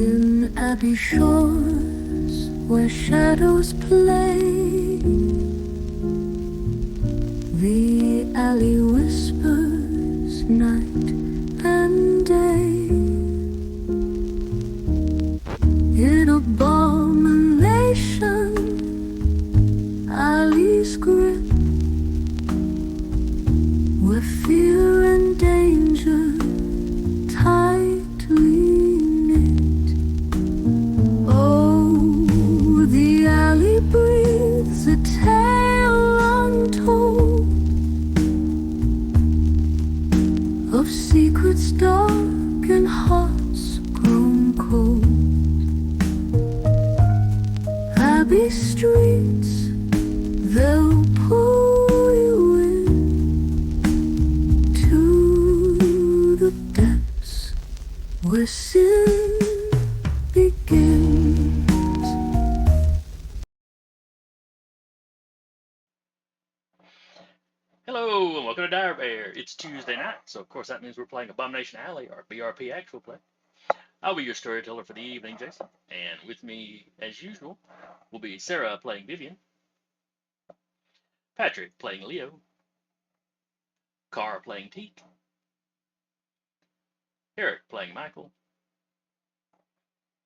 In Abbey Shores, where shadows play, the alley whispers night and day. In Abomination, alley's grip, where fear and danger tightly knit. Oh, the alley breathes a tale untold of secrets dark and hearts grown cold. Abbey streets, they'll pull you in to the depths where sin begins. Hello, and welcome to Dire Bear. It's Tuesday night, so of course that means we're playing Abomination Alley, or BRP actual play. I'll be your storyteller for the evening, Jason, and with me, as usual, will be Sarah playing Vivian, Patrick playing Leo, Cara playing Teak, Eric playing Michael,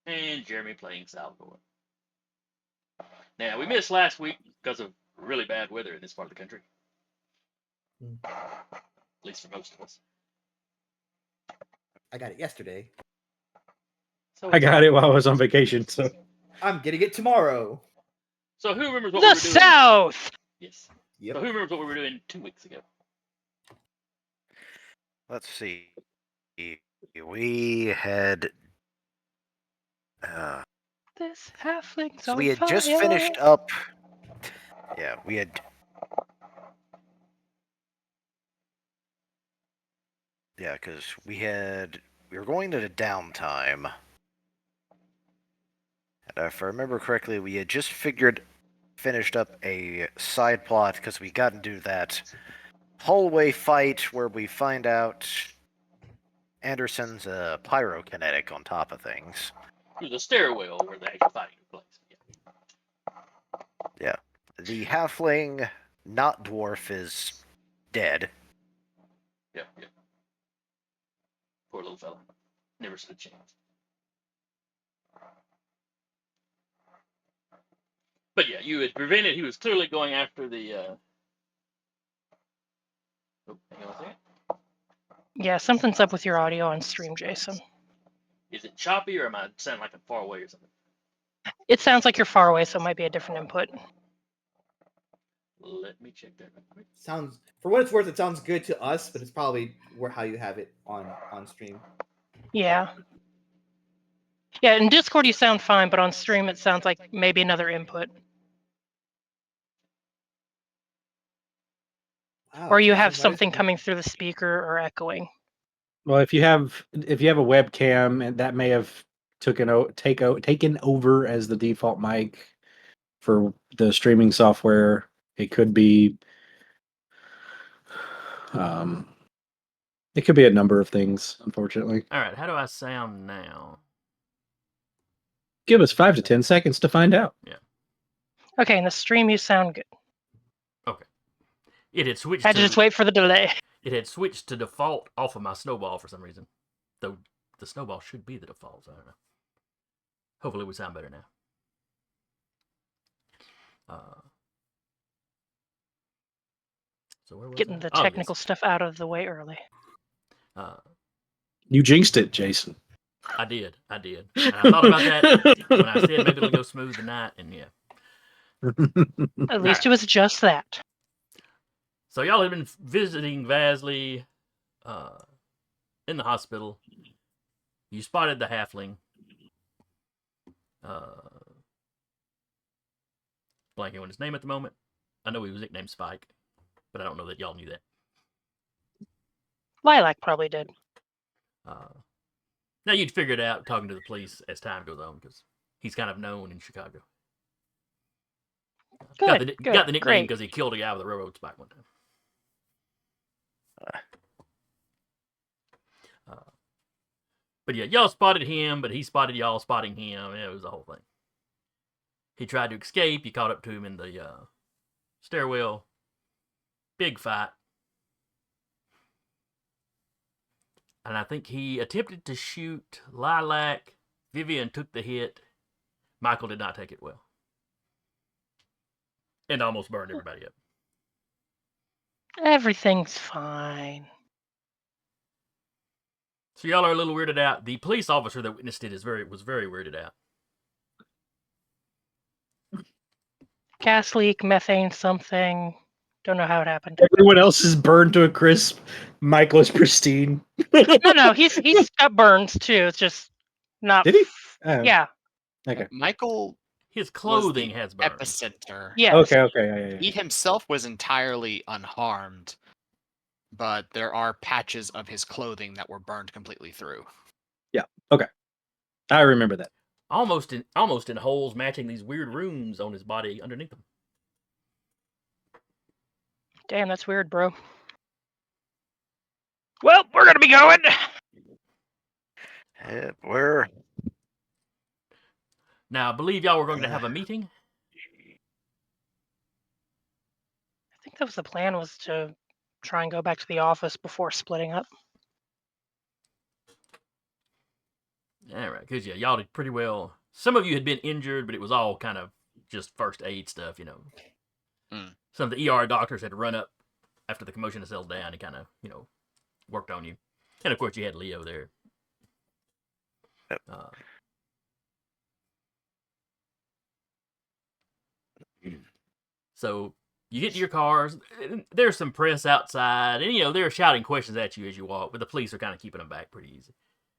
and Jeremy playing Salvador. Now, we missed last week because of really bad weather in this part of the country. At least for most of us. I got it yesterday. So I got it while I was on vacation, so I'm getting it tomorrow. So who remembers what The we were doing? South! Yes. Yep. So who remembers what we were doing 2 weeks ago? Let's see. We had. This halfling's So on we had just fire. finished up. Yeah, we had. Yeah, because we were going to the downtime. And if I remember correctly, we had just finished up a side plot because we got into that hallway fight where we find out Anderson's a pyrokinetic on top of things. It was a stairwell where the actual fighting took place. Yeah. The halfling, not dwarf, is dead. Yep. Poor little fella. Never stood a chance. But yeah, you had prevented. He was clearly going after the. Oh, hang on a second. Yeah, something's up with your audio on stream, Jason. Is it choppy or am I sounding like I'm far away or something? It sounds like you're far away, so it might be a different input. Let me check that real quick. Sounds, for what it's worth, it sounds good to us, but it's probably how you have it on stream. Yeah. Yeah, in Discord you sound fine, but on stream it sounds like maybe another input. Wow, Or you have Jason, why something does it- coming through the speaker or echoing. well, if you have a webcam, and that may have taken over as the default mic for the streaming software. It could be it could be a number of things, unfortunately. All right, how do I sound now? Give us 5 to 10 seconds to find out. Okay, in the stream you sound good. Okay. It had switched. Had to just wait for the delay. It had switched to default off of my snowball for some reason. Though the snowball should be the default, so I don't know. Hopefully we sound better now. So where was Getting I? the Oh, technical stuff out of the way early. yes. You jinxed it, Jason. I did. And I thought about that when I said maybe it'll go smooth tonight, and yeah. At least it was just that. So y'all have been visiting Vasley in the hospital. You spotted the halfling. Blanking on his name at the moment. I know he was nicknamed Spike, but I don't know that y'all knew that. Lilac probably did. Now you'd figure it out talking to the police as time goes on, because he's kind of known in Chicago. Got the nickname great. because he killed a guy with a railroad spike one time. But yeah, y'all spotted him, but he spotted y'all spotting him. It was the whole thing. He tried to escape. You caught up to him in the stairwell. Big fight. And I think he attempted to shoot Lilac. Vivian took the hit. Michael did not take it well. And almost burned everybody up. Everything's fine. So y'all are a little weirded out. The police officer that witnessed it was very weirded out. Gas leak, methane, something. Don't know how it happened. Everyone else is burned to a crisp. Michael is pristine. No, he's got burns too. It's just not. Did he? Oh. Yeah. Okay. Michael His was clothing the has burns. epicenter. Yes. Okay. Yeah. He himself was entirely unharmed, but there are patches of his clothing that were burned completely through. I remember that. Almost in holes matching these weird runes on his body underneath them. Damn, that's weird, bro. Well, we're gonna be going. We're Now, I believe y'all were going to have a meeting. I think that was the plan, was to try and go back to the office before splitting up. All right, because yeah, y'all did pretty well. Some of you had been injured, but it was all kind of just first aid stuff, you know. Some of the ER doctors had run up after the commotion had settled down and kind of, you know, worked on you. And of course, you had Leo there. Yep. So you get to your cars. There's some press outside, and you know they're shouting questions at you as you walk, but the police are kind of keeping them back pretty easy,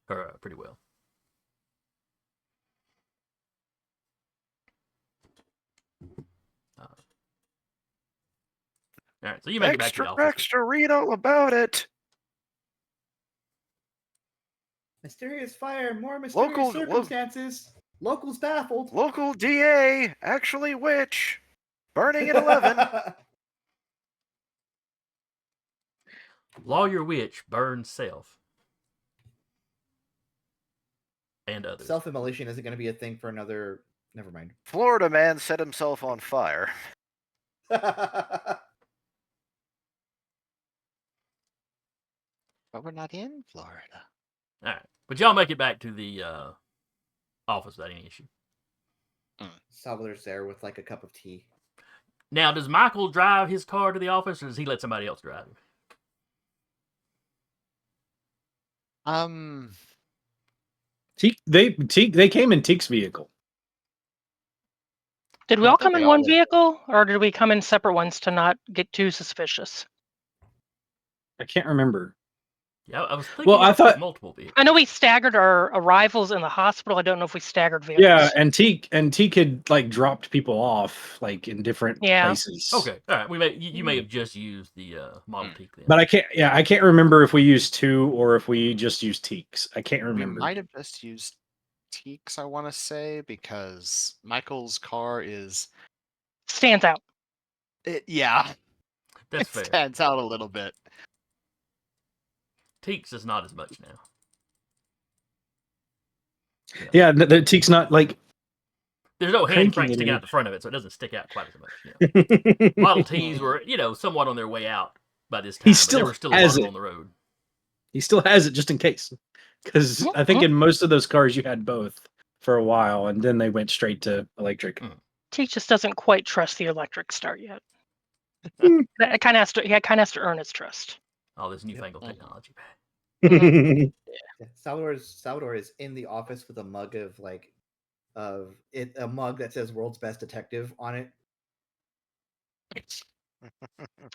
or pretty well. All right, so you make it back to the office. extra, read all about it. Mysterious fire, more mysterious Local- circumstances. Locals baffled. Local DA, actually witch, burning at 11. Lawyer witch burns self and others. Self-immolation isn't going to be a thing for another. Never mind. Florida man set himself on fire. But we're not in Florida. All right, but y'all make it back to the office without any issue. Salvador's there with like a cup of tea. Now, does Michael drive his car to the office, or does he let somebody else drive him? They came in Teek's vehicle. Did we I all think come we in all one did. vehicle, or did we come in separate ones to not get too suspicious? I can't remember. Yeah, I was thinking. Well, I y'all took thought- multiple vehicles. I know we staggered our arrivals in the hospital. I don't know if we staggered vehicles. Yeah, and Teek had like dropped people off like in different Yeah. places. Okay, all right. We may you may have just used the Model T then. But I can't remember if we used two or if we just used Teeks. I can't We remember. might have just used Teeks, I want to say, because Michael's car is. Stands out. Yeah, That's it fair. stands out a little bit. Teeks is not as much now. Yeah, the Teek's not like There's no hand Cranking crank it sticking in. out the front of it, so it doesn't stick out quite as much. You know. Model Ts were, somewhat on their way out by this time, He but still they were still has a it. on the road. He still has it just in case. Because I think in most of those cars you had both for a while, and then they went straight to electric. T just doesn't quite trust the electric start yet. It kind of has to earn its trust. All this newfangled technology. Yeah, Salvador is in the office with a mug of a mug that says "World's Best Detective" on it.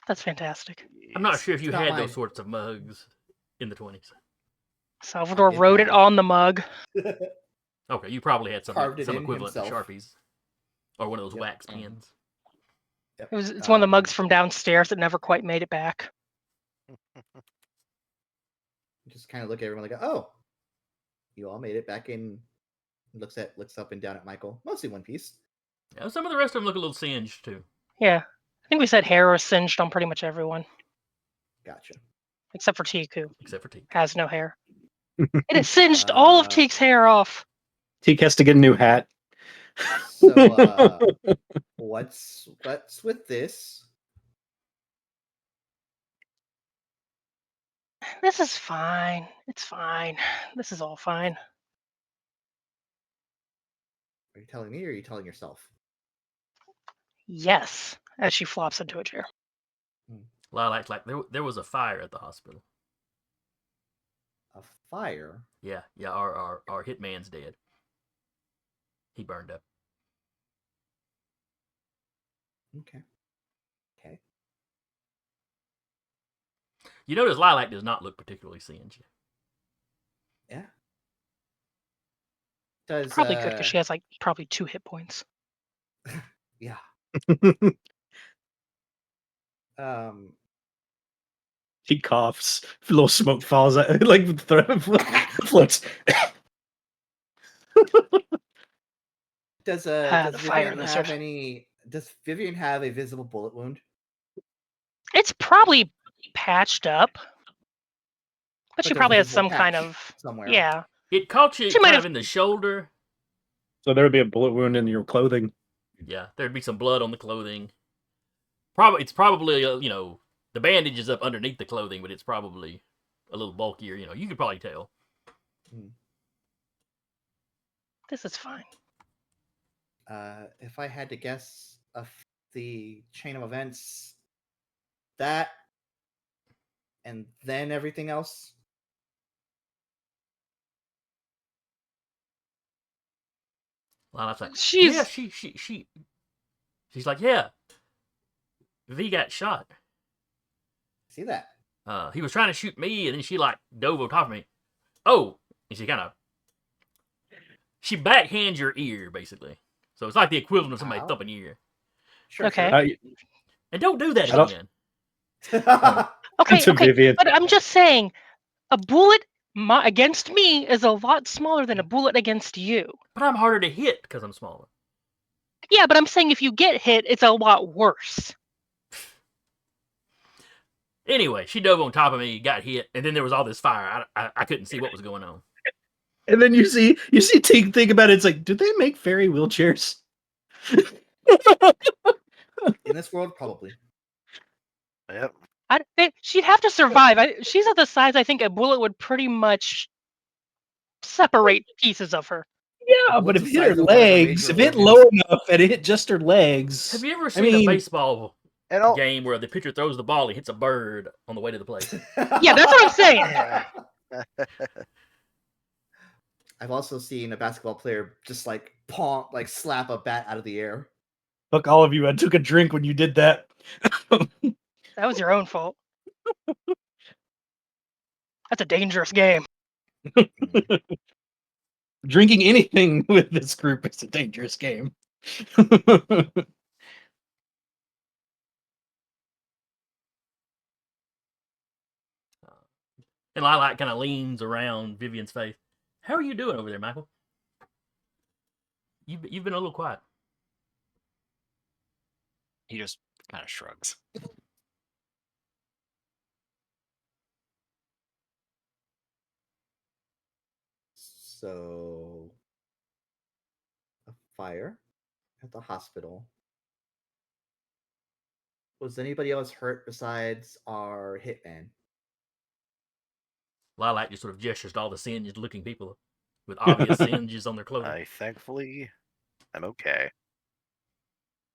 That's fantastic. I'm not sure if you It's not had mine. those sorts of mugs in the 20s. Salvador did wrote it not. on the mug. Okay, you probably had some Carved it in equivalent to himself. Sharpies. Or one of those Yep. wax pens. Yep. It's one of the mugs from downstairs that never quite made it back. Just kind of look at everyone like, "Oh, you all made it back in." Looks up and down at Michael. Mostly one piece. Yeah, some of the rest of them look a little singed, too. Yeah. I think we said hair was singed on pretty much everyone, Gotcha. except for Tiku. Except for T. Has no hair. It has singed all of Teek's hair off. Teak has to get a new hat. So, what's with this? This is fine. It's fine. This is all fine. Are you telling me, or are you telling yourself? Yes, as she flops into a chair. Lilac's like, there was a fire at the hospital. A fire? Yeah, our hitman's dead. He burned up. Okay. You notice Lilac does not look particularly singed. Yeah. Does Probably good because she has like probably 2 hit points. Yeah. He coughs. A little smoke falls out, like floats. Does the fire Vivian lizard. have any? Does Vivian have a visible bullet wound? It's probably patched up, but she there's a probably has visible some kind patch of somewhere. yeah. It caught you She might kind have- of in the shoulder. So there would be a bullet wound in your clothing. Yeah, there'd be some blood on the clothing. It's probably the bandage is up underneath the clothing, but it's probably a little bulkier. You could probably tell. This is fine. If I had to guess of the chain of events, that and then everything else. Lilac's like, She's yeah, she's like, yeah. V got shot. See that? He was trying to shoot me, and then she like dove on top of me. Oh, and she backhands your ear basically. So it's like the equivalent of somebody Ow. thumping your ear. Sure. Okay. And don't do that I don't- again. Sure. okay, To okay. Vivian. But I'm just saying, a bullet against me is a lot smaller than a bullet against you. But I'm harder to hit because I'm smaller. Yeah, but I'm saying if you get hit, it's a lot worse. Anyway, she dove on top of me, got hit, and then there was all this fire. I couldn't see what was going on. And then you see Teak think about it. It's like, do they make fairy wheelchairs? In this world, probably. Yep. She'd have to survive. She's at the size I think a bullet would pretty much separate pieces of her. Yeah, but What's if the it hit her size of one of the legs, major if it hit organs? low enough and it hit just her legs. Have you ever I seen a mean- baseball And all, game where the pitcher throws the ball and hits a bird on the way to the plate? Yeah, that's what I'm saying. I've also seen a basketball player just like slap a bat out of the air. Look, all of you, I took a drink when you did that. That was your own fault. That's a dangerous game. Drinking anything with this group is a dangerous game. And Lilac kind of leans around Vivian's face. How are you doing over there, Michael? You've been a little quiet. He just kind of shrugs. So, a fire at the hospital. Was anybody else hurt besides our hitman? Lilac just sort of gestures to all the singed-looking people with obvious singes on their clothing. thankfully, I'm okay.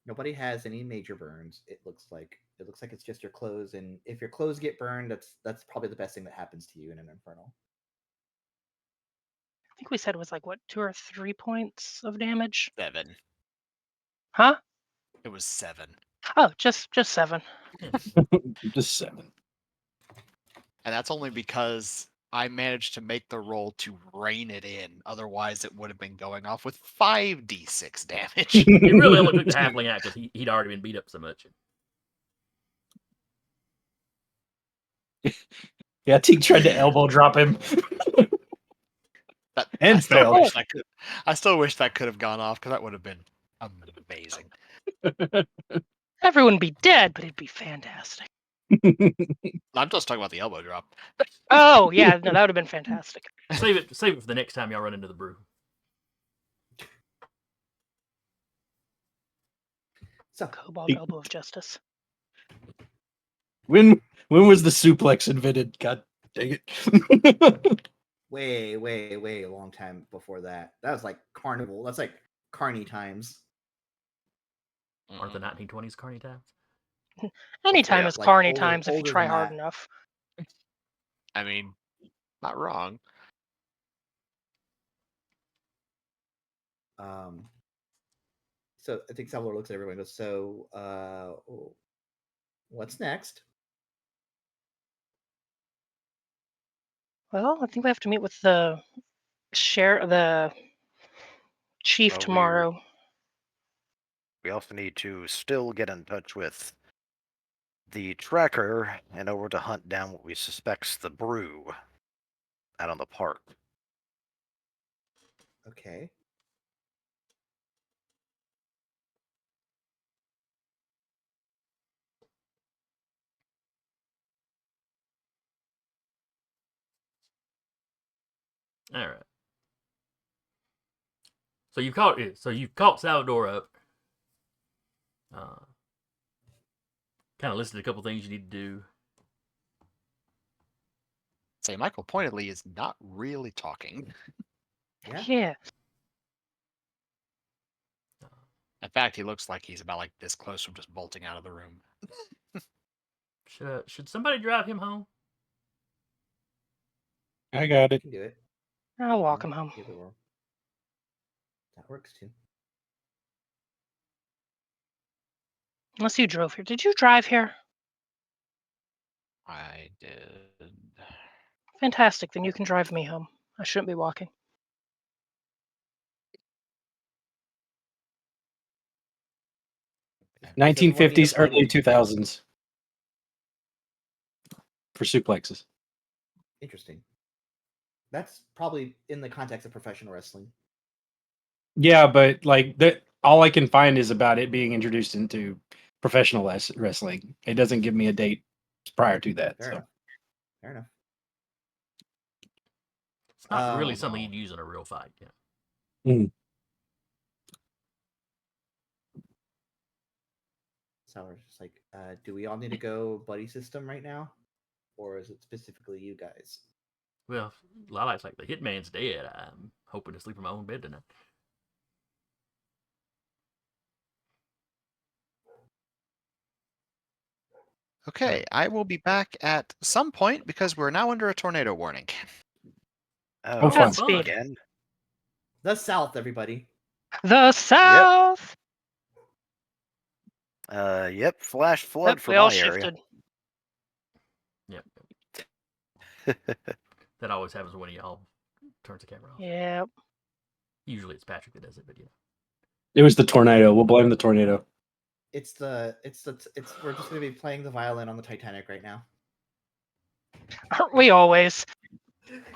Nobody has any major burns. It looks like it's just your clothes, and if your clothes get burned, that's probably the best thing that happens to you in an infernal. I think we said it was like what 2 or 3 points of damage. 7. Huh? It was 7. Oh, just 7. Just 7. And that's only because I managed to make the roll to rein it in. Otherwise, it would have been going off with 5d6 damage. It really only took the halfling out because he'd already been beat up so much. Yeah, Teak tried to elbow drop him. And failed. I still wish that could have gone off because that would have been amazing. Everyone would be dead, but it'd be fantastic. I'm just talking about the elbow drop. Oh yeah, no, that would have been fantastic. Save it for the next time y'all run into the brew. So Cobalt elbow of justice. When was the suplex invented? God dang it. way a long time before that. That was like carnival. That's like carny times. Aren't the 1920s carny times? Anytime Yeah, is like carny older- times if you older try than hard that. enough. I mean, not wrong. So I think Salvador looks at everyone and goes, so what's next? Well, I think we have to meet with the chief Well, tomorrow. We also need to still get in touch with the tracker in order to hunt down what we suspect's the brew out on the park. Okay. All right. So you've caught Salvador up. Kind of listed a couple things you need to do. Say, Michael pointedly is not really talking. Yeah. Yeah. In fact, he looks like he's about like this close from just bolting out of the room. Should somebody drive him home? I got You it. can do it. I'll walk him home. Either or. That works too. Unless you drove here. Did you drive here? I did. Fantastic. Then you can drive me home. I shouldn't be walking. Does everyone need a 1950s, plan? early 2000s for suplexes. Interesting. That's probably in the context of professional wrestling. Yeah, but like that, all I can find is about it being introduced into professional wrestling. It doesn't give me a date prior to that. Fair So enough. Fair enough. It's not really Oh, something no. you'd use in a real fight. Yeah. So we're just like, do we all need to go buddy system right now? Or is it specifically you guys? Well, Lila's like, the hitman's dead. I'm hoping to sleep in my own bed tonight. Okay, I will be back at some point because we're now under a tornado warning. Oh, fun. Speed. Again? The South, everybody. The South. Yep, flash flood Yep, for we all my area. shifted. Yep. That always happens when y'all turns the camera off. Yep. Usually it's Patrick that does it, but yeah. it was the tornado. We'll blame the tornado. We're just gonna be playing the violin on the Titanic right now. Aren't we always?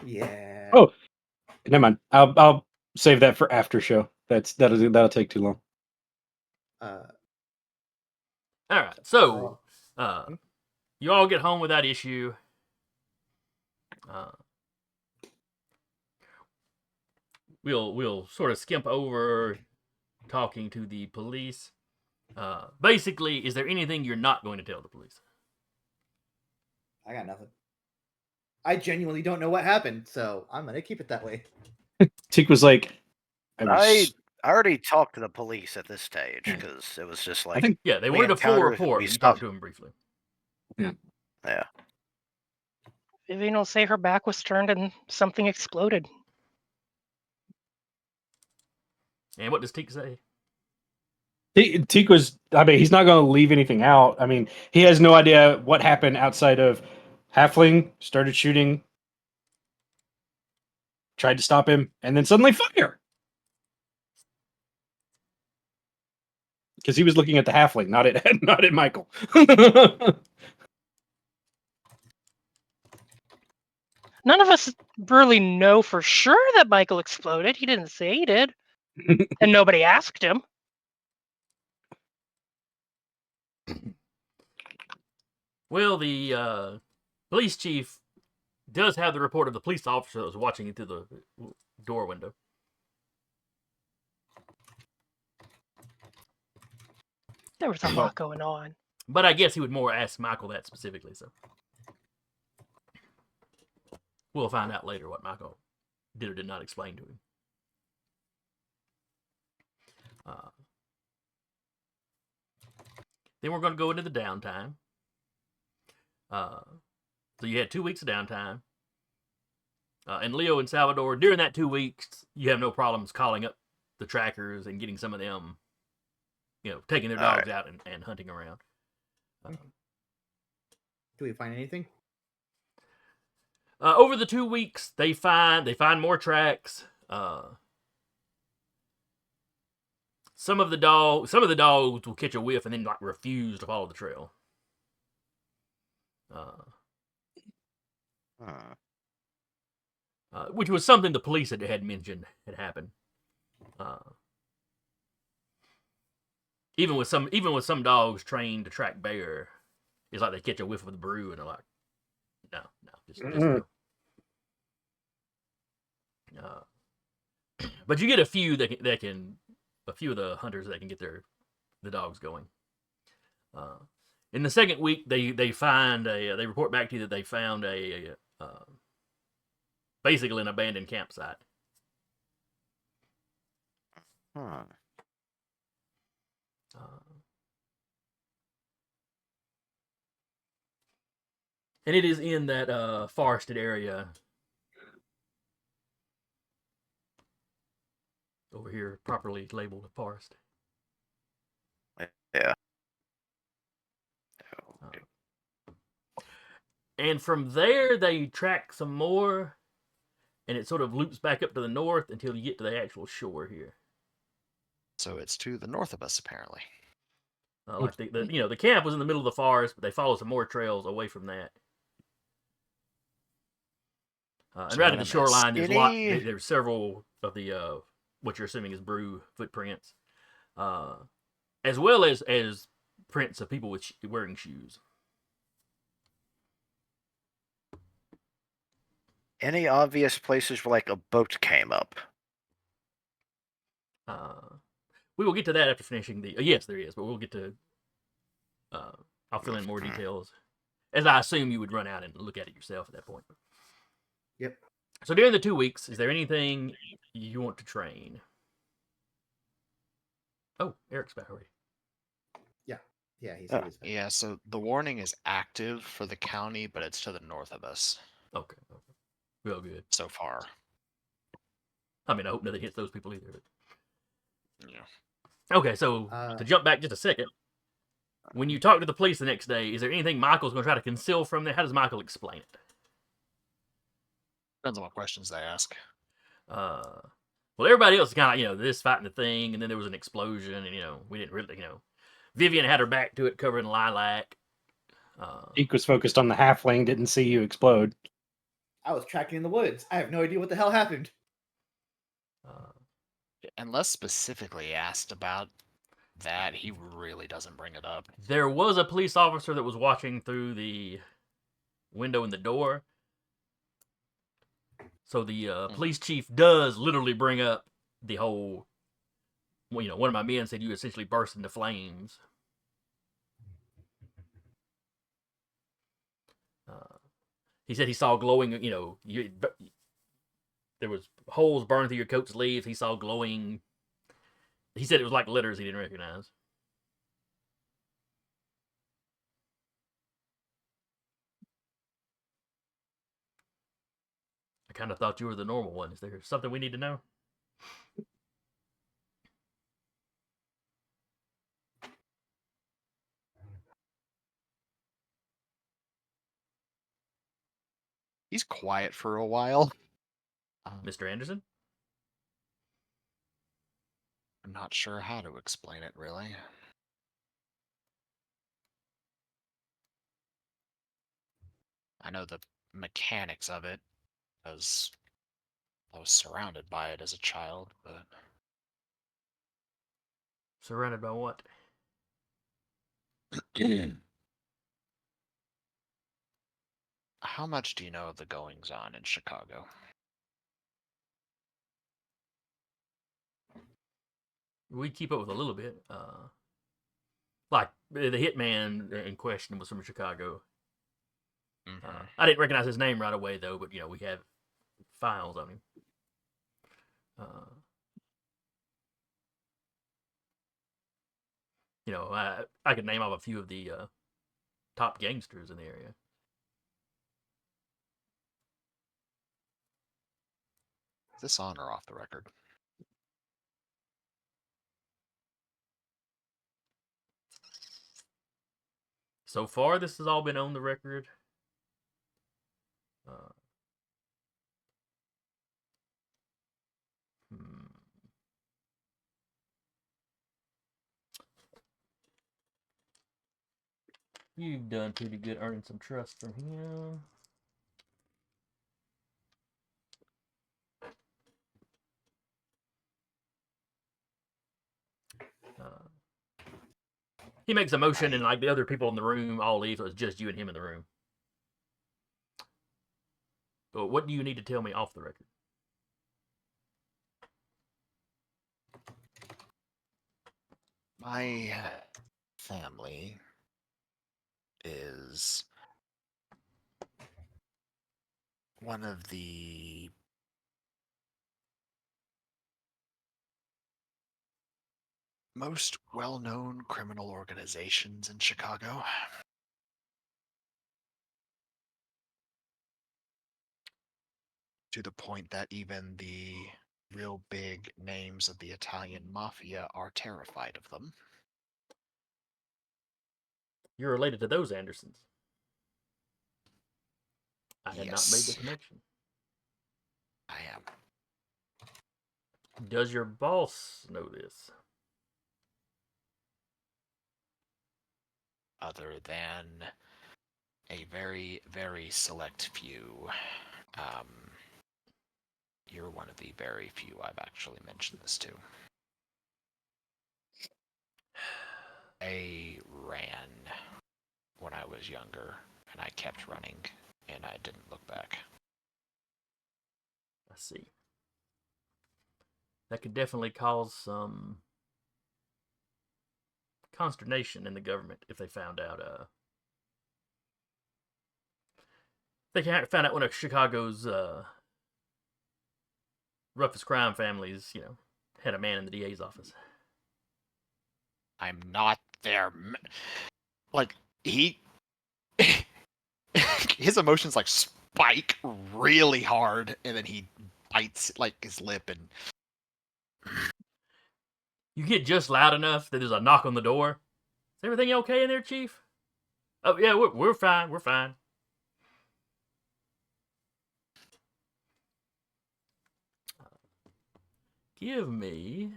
Yeah. Oh, never mind. I'll save that for after show. That'll take too long. Uh, All right. So, you all get home without issue. We'll sort of skimp over talking to the police. Basically, is there anything you're not going to tell the police? I got nothing. I genuinely don't know what happened, so I'm gonna keep it that way. Teak was like, I already talked to the police at this stage Yeah. because it was just I like, think Yeah, they we wanted a full encountered- report. we You stopped- talked to him briefly. yeah. Vivian will say her back was turned and something exploded. And what does Teak say? Teak was. I mean, he's not going to leave anything out. I mean, he has no idea what happened outside of Halfling started shooting, tried to stop him, and then suddenly fire. Because he was looking at the Halfling, not at Michael. None of us really know for sure that Michael exploded. He didn't say he did. And nobody asked him. Well, the police chief does have the report of the police officer that was watching it through the door window. There was a lot going on. But I guess he would more ask Michael that specifically, so we'll find out later what Michael did or did not explain to him. Then we're going to go into the downtime. So you had 2 weeks of downtime. And Leo and Salvador, during that 2 weeks, you have no problems calling up the trackers and getting some of them, taking their dogs out and hunting around. Do we find anything? Over the 2 weeks, they find more tracks. Some of the dogs will catch a whiff and then refuse to follow the trail. Which was something the police had mentioned had happened. Even with some dogs trained to track bear, it's like they catch a whiff of the brew and they're like, no, just go. But you get a few a few of the hunters that can get the dogs going. In the second week, they report back to you that they found basically an abandoned campsite. And it is in that forested area over here, properly labeled a forest. Yeah. And from there, they track some more, and it sort of loops back up to the north until you get to the actual shore here. So it's to the north of us, apparently. Like the camp was in the middle of the forest, but they follow some more trails away from that. And right at the shoreline, there's several of the what you're assuming is brew footprints, as well as prints of people wearing shoes. Any obvious places where like a boat came up? We will get to that after finishing the. Yes, there is, but we'll get to. I'll fill in more details, as I assume you would run out and look at it yourself at that point. Yep. So during the 2 weeks, is there anything you want to train? Oh, Eric's back already. Yeah, he's back. Yeah, so the warning is active for the county, but it's to the north of us. Okay. Real good. So far. I mean, I hope nothing hits those people either. But... Yeah. Okay, so to jump back just a second, when you talk to the police the next day, is there anything Michael's going to try to conceal from them? How does Michael explain it? Depends on what questions they ask. Well, everybody else is kind of, this fighting the thing, and then there was an explosion, and, we didn't really, Vivian had her back to it covered in lilac. Deke was focused on the halfling, didn't see you explode. I was tracking in the woods. I have no idea what the hell happened. Unless specifically asked about that, he really doesn't bring it up. There was a police officer that was watching through the window in the door. So the police chief does literally bring up the whole, one of my men said you essentially burst into flames. He said he saw glowing, there was holes burned through your coat sleeves. He saw glowing. He said it was like letters he didn't recognize. I kind of thought you were the normal one. Is there something we need to know? He's quiet for a while. Mr. Anderson? I'm not sure how to explain it, really. I know the mechanics of it, because I was surrounded by it as a child, but... Surrounded by what? how much do you know of the goings on in Chicago? We keep up with a little bit. Like the hitman in question was from Chicago. Mhm. I didn't recognize his name right away though, but we have files on him. I could name off a few of the top gangsters in the area. Is this on or off the record? So far, this has all been on the record. Hmm. You've done pretty good earning some trust from him. He makes a motion, and like the other people in the room all leave, so it's just you and him in the room. But what do you need to tell me off the record? My family is one of the most well-known criminal organizations in Chicago. To the point that even the real big names of the Italian mafia are terrified of them. You're related to those Andersons. I had not made the Yes. connection. I am. Does your boss know this? Other than a very, very select few. You're one of the very few I've actually mentioned this to. I ran when I was younger, and I kept running, and I didn't look back. I see. That could definitely cause some consternation in the government if they found out. They found out one of Chicago's roughest crime families, had a man in the DA's office. I'm not there. Like, he... his emotions, like, spike really hard, and then he bites, like, his lip, and... You get just loud enough that there's a knock on the door. Is everything okay in there, Chief? Oh, yeah, we're fine. We're fine. Give me...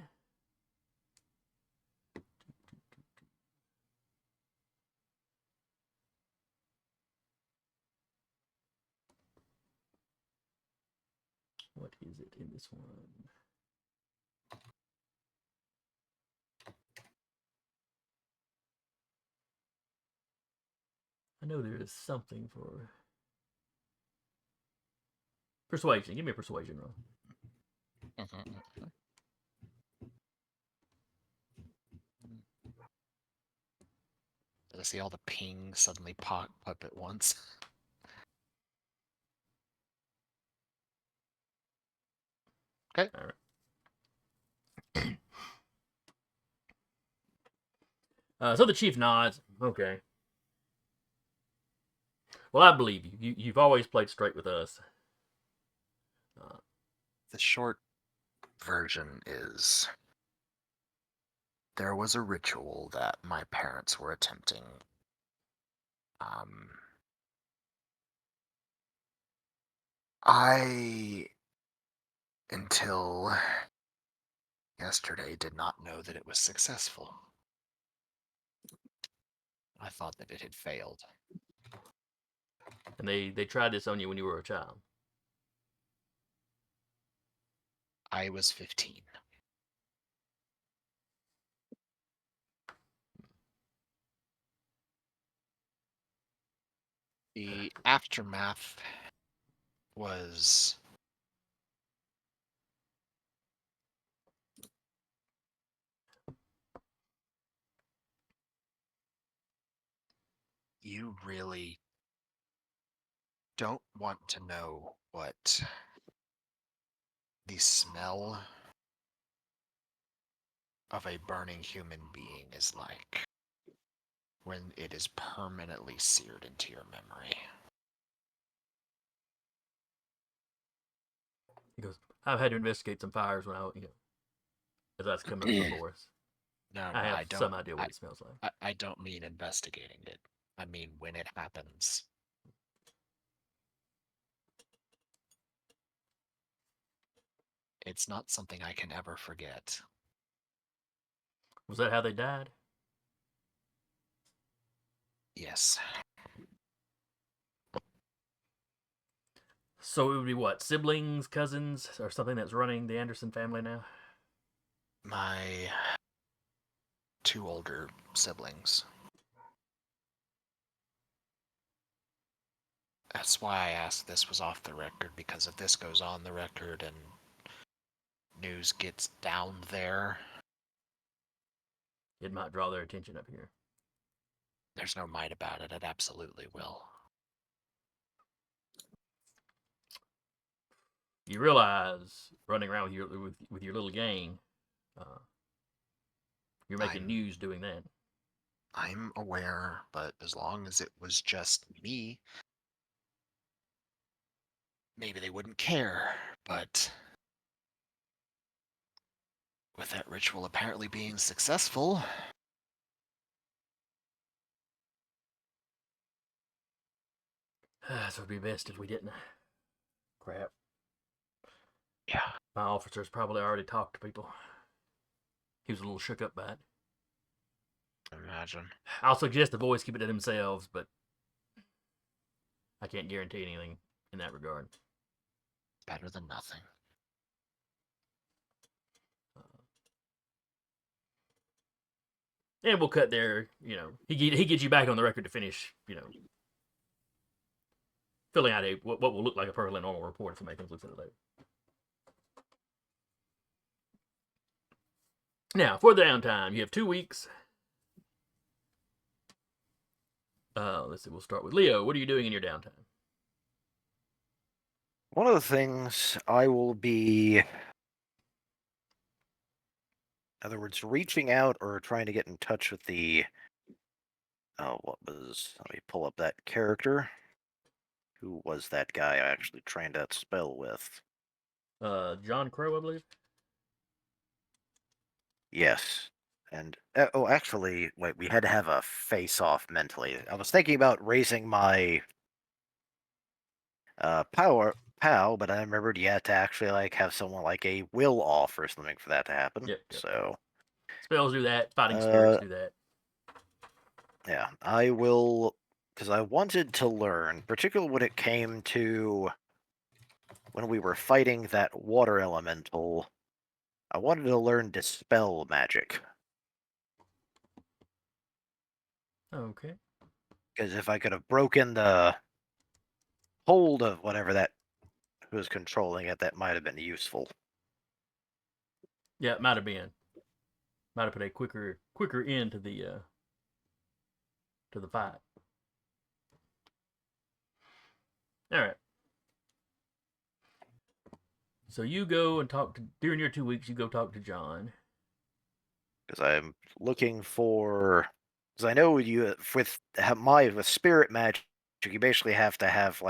What is it in this one? I know there is something for... Persuasion. Give me a persuasion roll. Did I see all the pings suddenly pop up at once? Okay. All right. So the chief nods. Okay. Well, I believe you. You've always played straight with us. The short version is there was a ritual that my parents were attempting. I, until yesterday, did not know that it was successful. I thought that it had failed. And they tried this on you when you were a child. I was 15. The aftermath was you really don't want to know what the smell of a burning human being is like when it is permanently seared into your memory. He goes, I've had to investigate some fires when as that's coming up before us. No, I have I don't. some idea what it smells like. I don't mean investigating it. I mean when it happens. It's not something I can ever forget. Was that how they died? Yes. So it would be what? Siblings, cousins, or something that's running the Anderson family now? My 2 older siblings. That's why I asked this was off the record, because if this goes on the record and news gets down there, It might draw their attention up here. there's no might about it. It absolutely will. You realize running around with your little gang, you're making news doing that. I'm aware, but as long as it was just me, maybe they wouldn't care. But with that ritual apparently being successful, So it'd be best if we didn't. Crap. yeah. My officer's probably already talked to people. He was a little shook up by it. Imagine. I'll suggest the boys keep it to themselves, but I can't guarantee anything in that regard. Better than nothing. And we'll cut there. He gets you back on the record to finish. Filling out what will look like a perfectly normal report if somebody comes looks at it later. Now, for the downtime, you have 2 weeks. Let's see. We'll start with Leo. What are you doing in your downtime? One of the things I will be, in other words, reaching out or trying to get in touch with let me pull up that character. Who was that guy I actually trained that spell with? John Crow, I believe. Yes. And, actually, wait, we had to have a face-off mentally. I was thinking about raising my POW, but I remembered you had to actually, have someone like a will off or something for that to happen. Yep. So, Spells do that. Fighting spirits do that. yeah, I will, because I wanted to learn, particularly when it came to when we were fighting that water elemental, I wanted to learn Dispel magic. Okay. Because if I could have broken the hold of whatever that was controlling it, that might have been useful. Yeah, it might have been. Might have put a quicker end to the fight. All right. So you go and during your 2 weeks. You go talk to John. Because I'm looking for, because I know with spirit magic, you basically have to have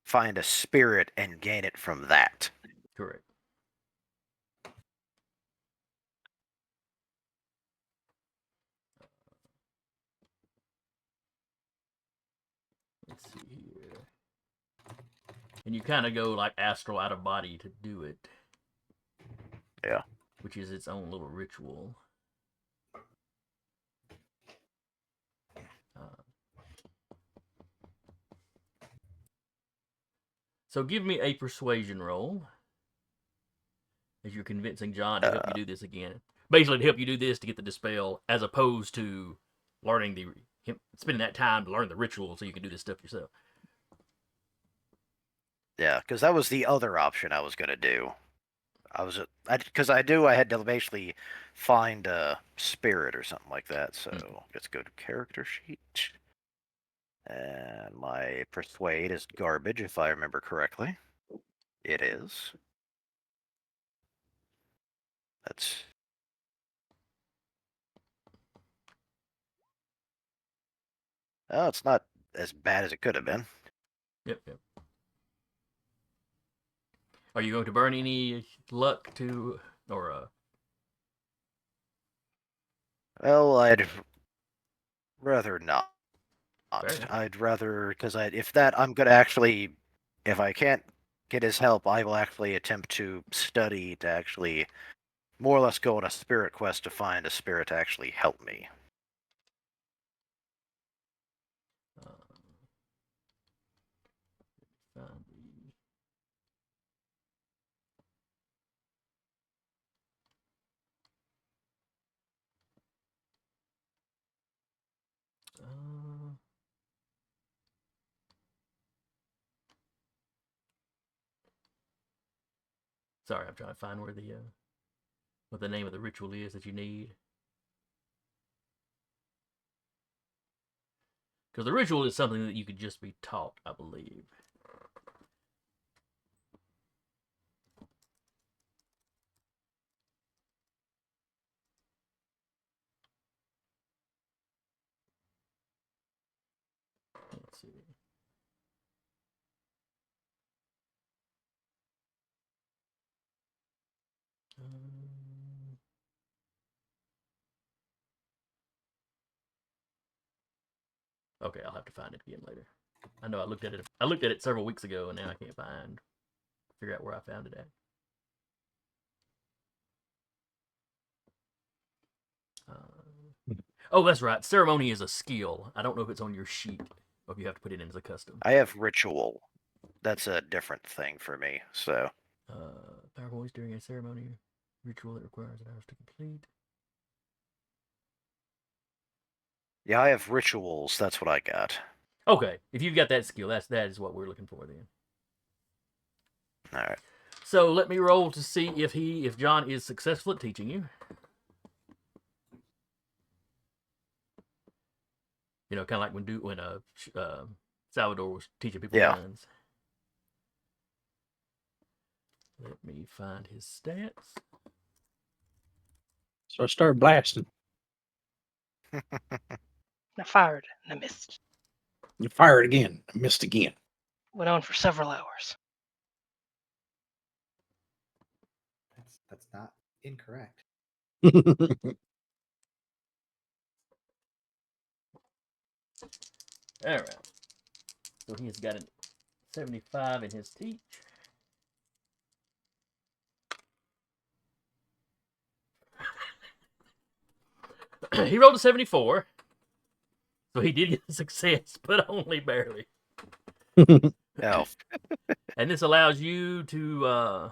find a spirit and gain it from that. Correct. Let's see here. And you kind of go like astral out of body to do it. Yeah. Which is its own little ritual. So give me a persuasion roll as you're convincing John to help you do this again. Basically, to help you do this to get the dispel, as opposed to spending that time to learn the ritual so you can do this stuff yourself. Yeah, because that was the other option I was gonna do. I had to basically find a spirit or something like that. So let's go to character sheet, and my persuade is garbage if I remember correctly. It is. That's. Oh, it's not as bad as it could have been. Yep. Are you going to burn any luck to, or Well, I'd rather not. Fair enough. I'd rather, because I'm gonna actually, if I can't get his help, I will actually attempt to study to actually more or less go on a spirit quest to find a spirit to actually help me. find the, sorry, I'm trying to find where the what the name of the ritual is that you need. Because the ritual is something that you could just be taught, I believe. Let's see. Okay, I'll have to find it again later. I know I looked at it several weeks ago, and now I can't figure out where I found it at. Oh, that's right. Ceremony is a skill. I don't know if it's on your sheet or if you have to put it in as a custom. I have ritual. That's a different thing for me. So. Power voice during a ceremony ritual that requires hours to complete. Yeah, I have rituals. That's what I got. Okay, if you've got that skill, that is what we're looking for then. All right. So let me roll to see if John is successful at teaching you. You know, kind of like when Salvador was teaching people guns. Let me find his stats. So I start blasting. I fired and I missed. You fired again. I missed again. Went on for several hours. That's not incorrect. All right. So he has got a 75 in his teach. He rolled a 74. So he did get a success, but only barely. Oh. And this allows you to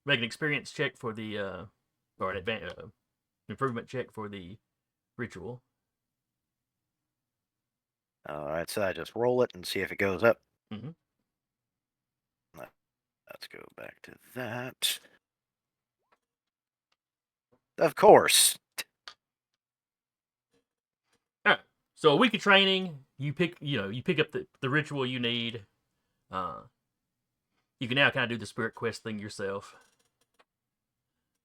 make an experience check for the or an improvement check for the ritual. All right, so I just roll it and see if it goes up. Mm-hmm. Let's go back to that. Of course. All right. So a week of training, you pick up the ritual you need. You can now kind of do the spirit quest thing yourself.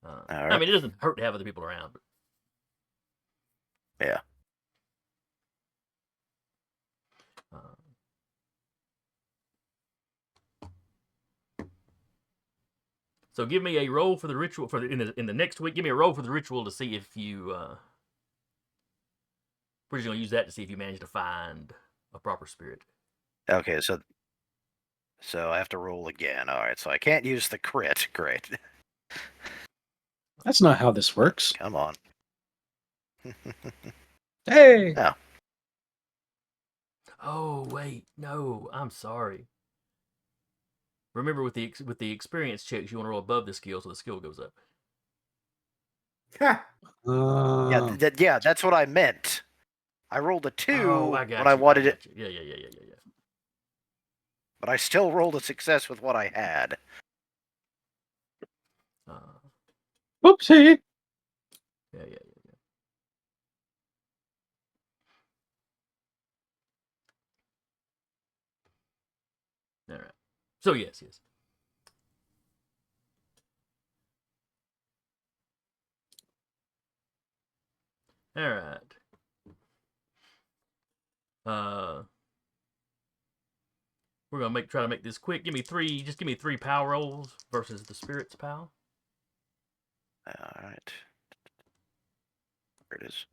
All right. I mean, it doesn't hurt to have other people around. But... Yeah. So give me a roll for the ritual in the next week. Give me a roll for the ritual to see if you. We're just gonna use that to see if you manage to find a proper spirit. Okay, so I have to roll again. All right, so I can't use the crit. Great. That's not how this works. Come on. Hey. No. Oh wait, no, I'm sorry. Remember, with the experience checks, you want to roll above the skill, so the skill goes up. Yeah, that's what I meant. I rolled a 2 Oh, I got when I you. wanted it. Yeah. but I still rolled a success with what I had. Whoopsie. Yeah. All right. So yes. All right. We're gonna try to make this quick. Give me 3 power rolls versus the spirit's power. All right. There it is.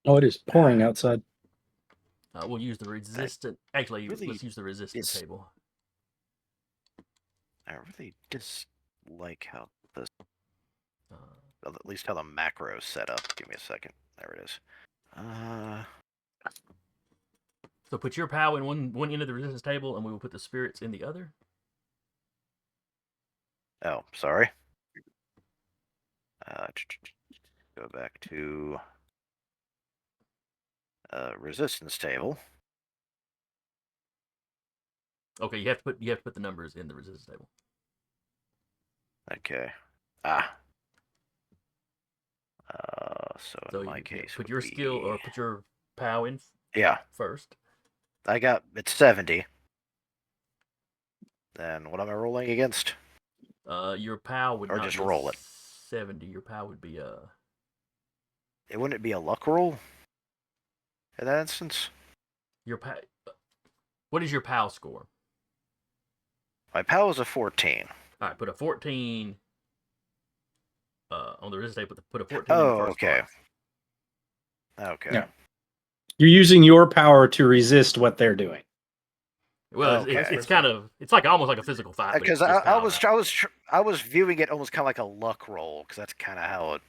Oh, it is pouring outside. We'll use the resistant. Actually, really let's use the resistance table. I really dislike how this, at least how the macro's set up. Give me a second. There it is. So put your POW in one end of the resistance table, and we will put the spirits in the other. Oh, sorry. Go back to resistance table. Okay, you have to put the numbers in the resistance table. Okay. So in my case, put your skill or put your POW in. Yeah. First. It's 70. Then what am I rolling against? Your POW would or not just be roll it. 70. Your POW would be It wouldn't be a luck roll in that instance. Your POW. What is your POW score? My POW is a 14. All right, put a 14 on the resistance table. Put a 14 Oh, in the first okay. box. Okay. Yeah. You're using your power to resist what they're doing. Well, Okay. it's kind of almost like a physical fight. Because I was viewing it almost kind of like a luck roll because that's kind of how it.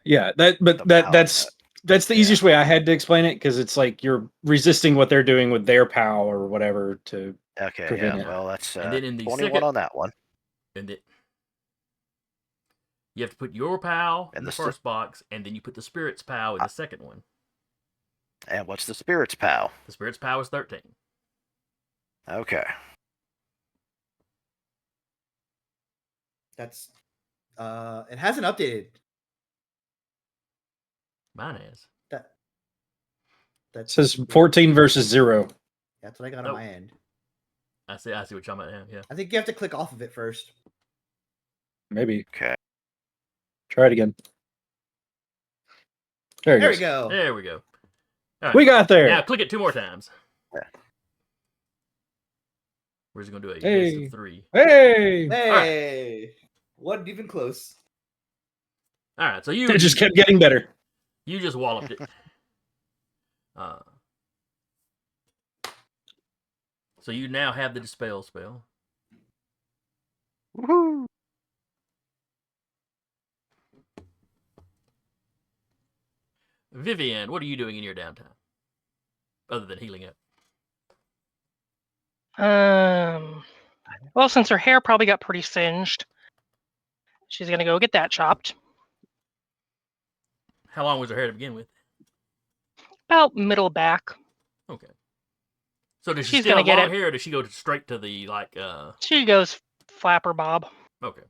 Yeah, that's the easiest way I had to explain it because it's like you're resisting what they're doing with their POW or whatever to prevent it. Well, that's and then in the 21 on that one. And you have to put your POW in And the the first box, and then you put the spirit's POW in the second one. And what's the spirit's POW? The spirit's POW is 13. Okay. That's it hasn't updated. Mine is. That says 14 versus 0. That's what I got Nope. on my end. I see what you're talking about now. Yeah. I think you have to click off of it first. Maybe. Okay. Try it again. There we go. There we go. All right. We got there. Now click it 2 more times. Yeah. We're just gonna do a Hey. list of 3. Hey! Hey, wasn't even close. All right. So It just kept getting better. You just walloped it. So you now have the dispel spell. Woohoo! Vivian, what are you doing in your downtime? Other than healing up. Well, since her hair probably got pretty singed, she's gonna go get that chopped. How long was her hair to begin with? About middle back. Okay. So does she She's still gonna have get long it. hair, or does she go straight to the She goes flapper bob. Okay.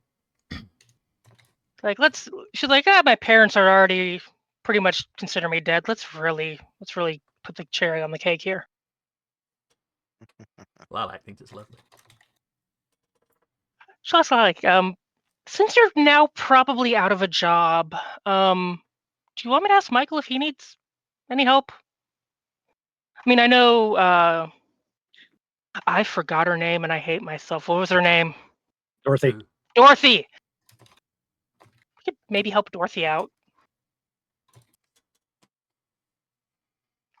Like she's like, my parents are already pretty much consider me dead. Let's really put the cherry on the cake here. Lilac thinks it's lovely. So I was like, since you're now probably out of a job, do you want me to ask Michael if he needs any help? I mean, I know I forgot her name and I hate myself. What was her name? Dorothy. Dorothy. We could maybe help Dorothy out.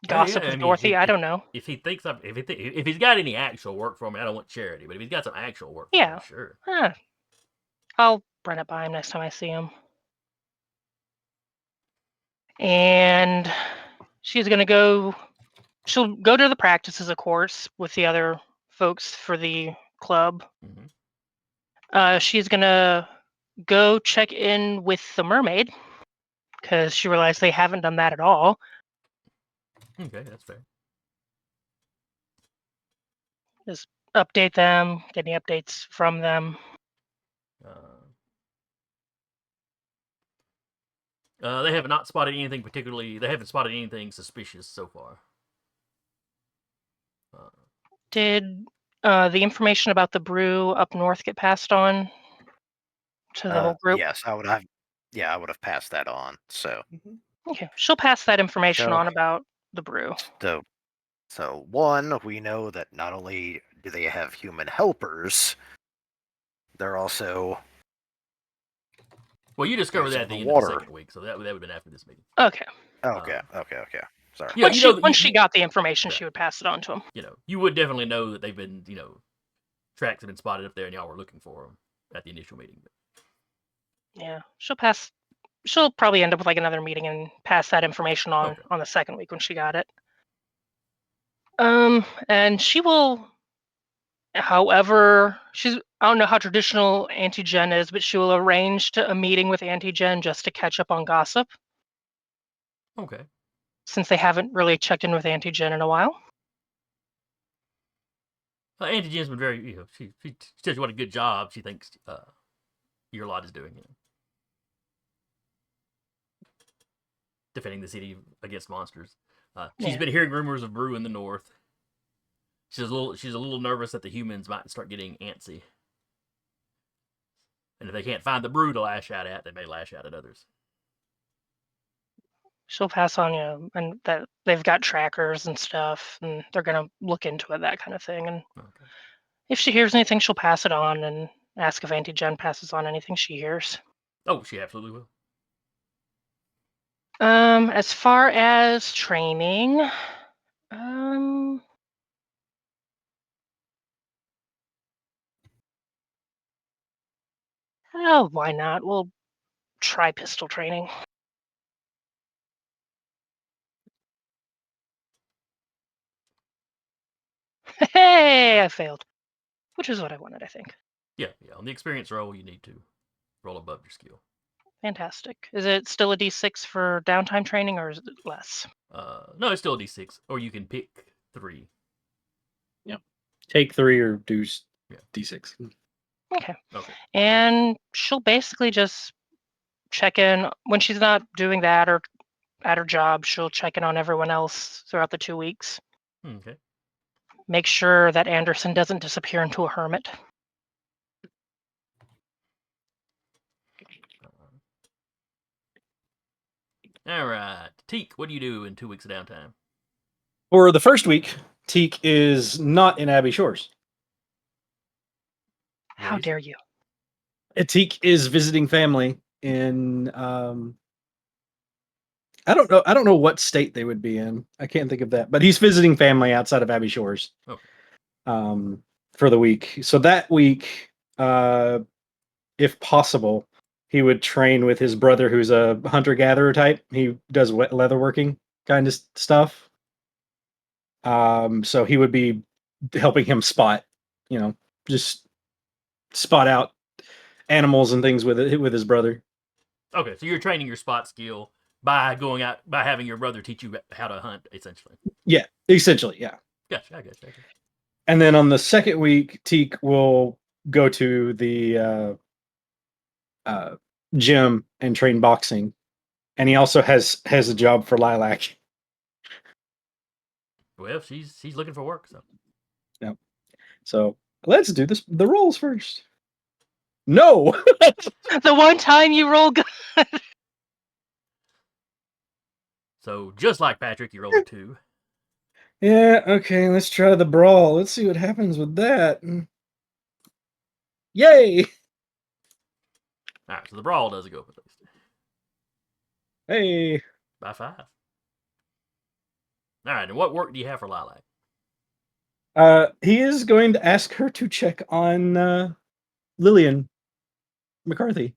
Gossip with Dorothy. I don't know. If he thinks if he's got any actual work for me, I don't want charity. But if he's got some actual work, for Yeah, me, sure. I'll run it by him next time I see him. And she's gonna go. She'll go to the practices, of course, with the other folks for the club. Mm-hmm. She's gonna go check in with the mermaid because she realized they haven't done that at all. Okay, that's fair. Just update them, get any updates from them. They have not spotted anything particularly. They haven't spotted anything suspicious so far. Did the information about the brew up north get passed on to the whole group? Yes, I would have. Yeah, I would have passed that on. So, Okay, she'll pass that information So- on about the brew. so one, we know that not only do they have human helpers, they're also Well, you discovered There's that at the the end of water. the second week, so that would have been after this meeting. Okay. okay. Sorry. Yeah, Once she got the information, she would pass it on to him. You would definitely know that they've been, tracks have been spotted up there, and y'all were looking for them at the initial meeting. Yeah, she'll probably end up with like another meeting and pass that information on Okay. on the second week when she got it. And she will, however, I don't know how traditional Auntie Jen is, but she will arrange a meeting with Auntie Jen just to catch up on gossip, Okay. since they haven't really checked in with Auntie Jen in a while. Auntie Jen's been very, she says what a good job she thinks your lot is doing. Defending the city against monsters. She's Yeah. been hearing rumors of brew in the north. She's a little nervous that the humans might start getting antsy, and if they can't find the brew to lash out at, they may lash out at others. She'll pass on, and that they've got trackers and stuff, and they're gonna look into it, that kind of thing. And Okay. if she hears anything, she'll pass it on and ask if Auntie Jen passes on anything she hears. Oh, she absolutely will. As far as training, oh, why not? We'll try pistol training. Hey, I failed, which is what I wanted, I think. Yeah. On the experience roll, you need to roll above your skill. Fantastic. Is it still a D6 for downtime training, or is it less? No, it's still a D6, or you can pick 3. Take 3 or do D6. Okay. Okay. And she'll basically just check in when she's not doing that or at her job. She'll check in on everyone else throughout the 2 weeks. Okay. Make sure that Anderson doesn't disappear into a hermit. All right, Teak, what do you do in 2 weeks of downtime? For the first week, Teak is not in Abbey Shores. How Yes. dare you? Teak is visiting family in I don't know what state they would be in. I can't think of that, but he's visiting family outside of Abbey Shores. Okay. For the week. So that week, if possible, he would train with his brother, who's a hunter-gatherer type. He does leatherworking kind of stuff. So he would be helping him spot, just spot out animals and things with his brother. Okay, so you're training your spot skill by having your brother teach you how to hunt, essentially. Yeah, essentially, yeah. Gotcha. I guess. And then on the second week, Teak will go to the gym and train boxing, and he also has a job for Lilac. Well, she's looking for work, so. Yep. So let's do the rolls first. No. The one time you roll good. So just like Patrick, you rolled a 2. Yeah. Okay. Let's try the brawl. Let's see what happens with that. Yay! All right, so the brawl doesn't go up at least. Hey. By 5. All right, and what work do you have for Lilac? He is going to ask her to check on Lillian McCarthy,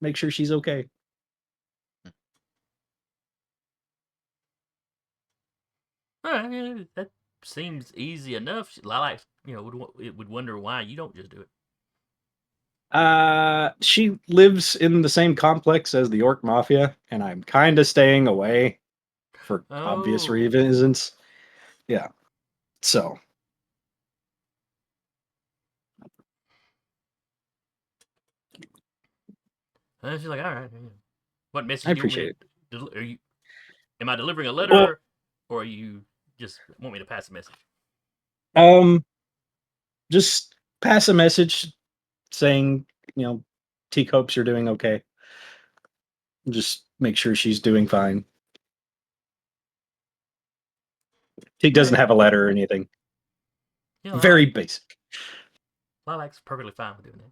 make sure she's okay. All right, that seems easy enough. Lilac, would wonder why you don't just do it. She lives in the same complex as the Orc Mafia, and I'm kind of staying away for obvious Oh. reasons. Yeah. So. And she's like, all right. What message I do you want me appreciate to? Are you? Am I delivering a Well, letter, or you just want me to pass a message? Just pass a message saying, Teak hopes you're doing okay. Just make sure she's doing fine. Teak doesn't Alright. have a letter or anything. Very basic. Lilac's perfectly fine with doing that.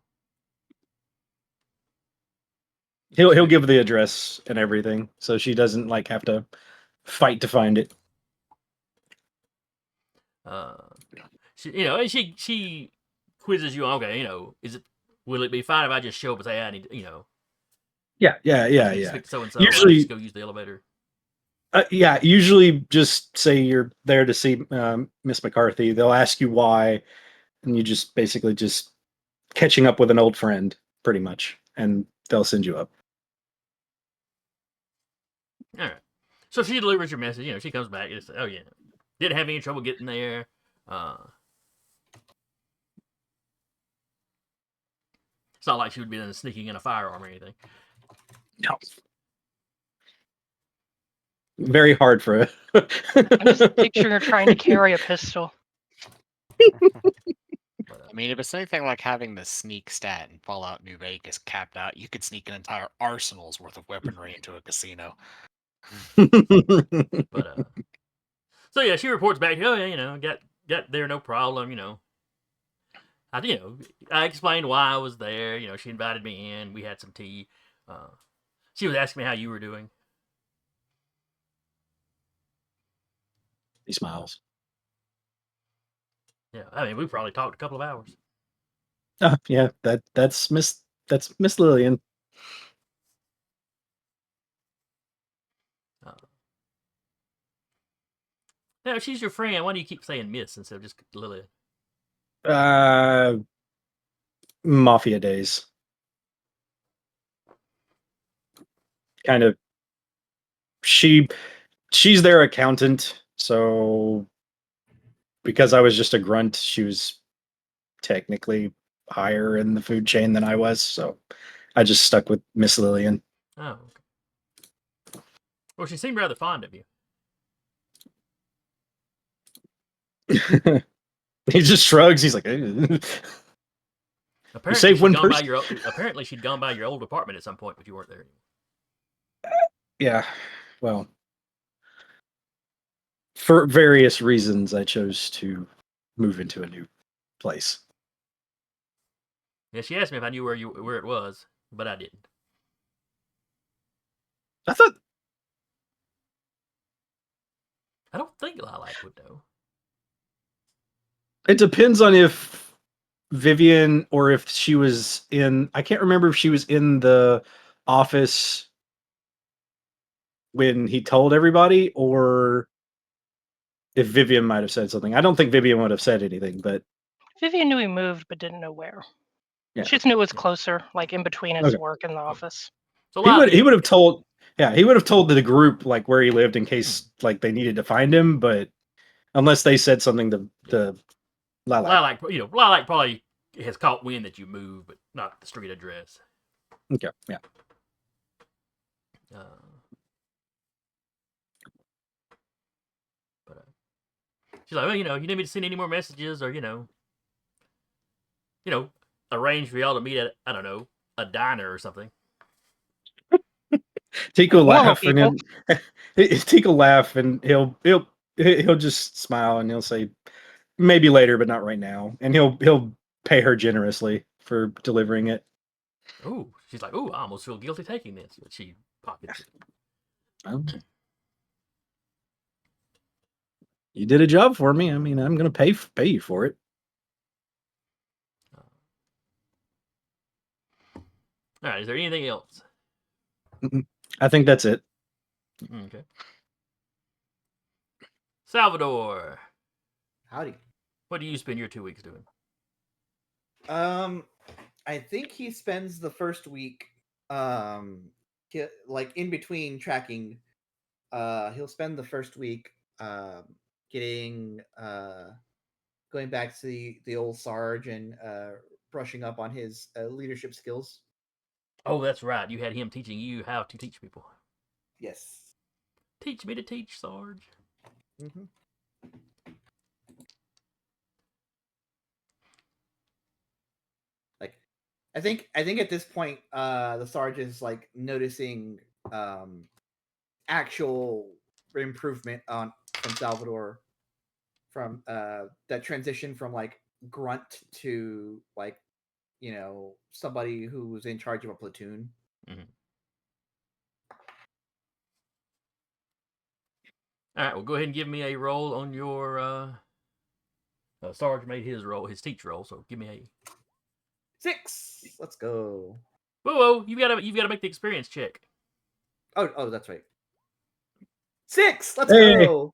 He'll give the address and everything, so she doesn't have to fight to find it. She quizzes you on, okay, will it be fine if I just show up and say I need, Yeah. speak to so and so, Usually, I just go use the elevator. usually just say you're there to see Miss McCarthy. They'll ask you why, and you just basically just catching up with an old friend, pretty much, and they'll send you up. All right. So she delivers your message. She comes back and says, oh yeah, didn't have any trouble getting there. It's not like she would be sneaking in a firearm or anything. No. Very hard for I'm just picturing her trying to carry a pistol. I mean, if it's anything like having the sneak stat in Fallout New Vegas capped out, you could sneak an entire arsenal's worth of weaponry into a casino. But so yeah, she reports back. Oh yeah, got there no problem. I explained why I was there. She invited me in. We had some tea. She was asking me how you were doing. He smiles. Yeah, I mean, we probably talked a couple of hours. Yeah, that's Miss Lillian. Yeah, she's your friend. Why do you keep saying Miss instead of just Lily? Mafia days. Kind of. She's their accountant, so because I was just a grunt, she was technically higher in the food chain than I was, so I just stuck with Miss Lillian. Oh, okay. Well, she seemed rather fond of you. He just shrugs. He's like, you saved one person. Apparently, she'd gone by your old apartment at some point, but you weren't there anymore. Yeah, well, for various reasons, I chose to move into a new place. Yeah, she asked me if I knew where it was, but I didn't. I thought. I don't think Lilac would know. It depends on if Vivian or if she was in. I can't remember if she was in the office when he told everybody, or if Vivian might have said something. I don't think Vivian would have said anything, but Vivian knew he moved, but didn't know where. yeah. She just knew it was closer, like in between his work and the office. So he would have told. Yeah, he would have told the group where he lived in case they needed to find him, but unless they said something to Lilac. Lilac probably has caught wind that you moved, but not the street address. Okay, yeah. But she's like, well, you need me to send any more messages, or arrange for y'all to meet at, I don't know, a diner or something. Teak will laugh and Teak will laugh and he'll just smile and he'll say maybe later, but not right now. And he'll pay her generously for delivering it. Oh, she's like, oh, I almost feel guilty taking this, but she pockets it. Okay. You did a job for me. I mean, I'm gonna pay you for it. All right. Is there anything else? I think that's it. Okay. Salvador. Howdy. What do you spend your 2 weeks doing? I think he spends the first week, in between tracking. He'll spend the first week, getting, going back to the old Sarge and brushing up on his leadership skills. Oh, that's right. You had him teaching you how to teach people. Yes. Teach me to teach, Sarge. Mm-hmm. Like, I think at this point, the Sarge is like noticing actual improvement from Salvador, from that transition from like grunt to like, somebody who's in charge of a platoon. Mhm. All right, well, go ahead and give me a roll on your. Sarge made his roll, his teach roll. So give me a. 6. Let's go. Whoa! You've got to make the experience check. Oh, that's right. 6. Let's Hey. go.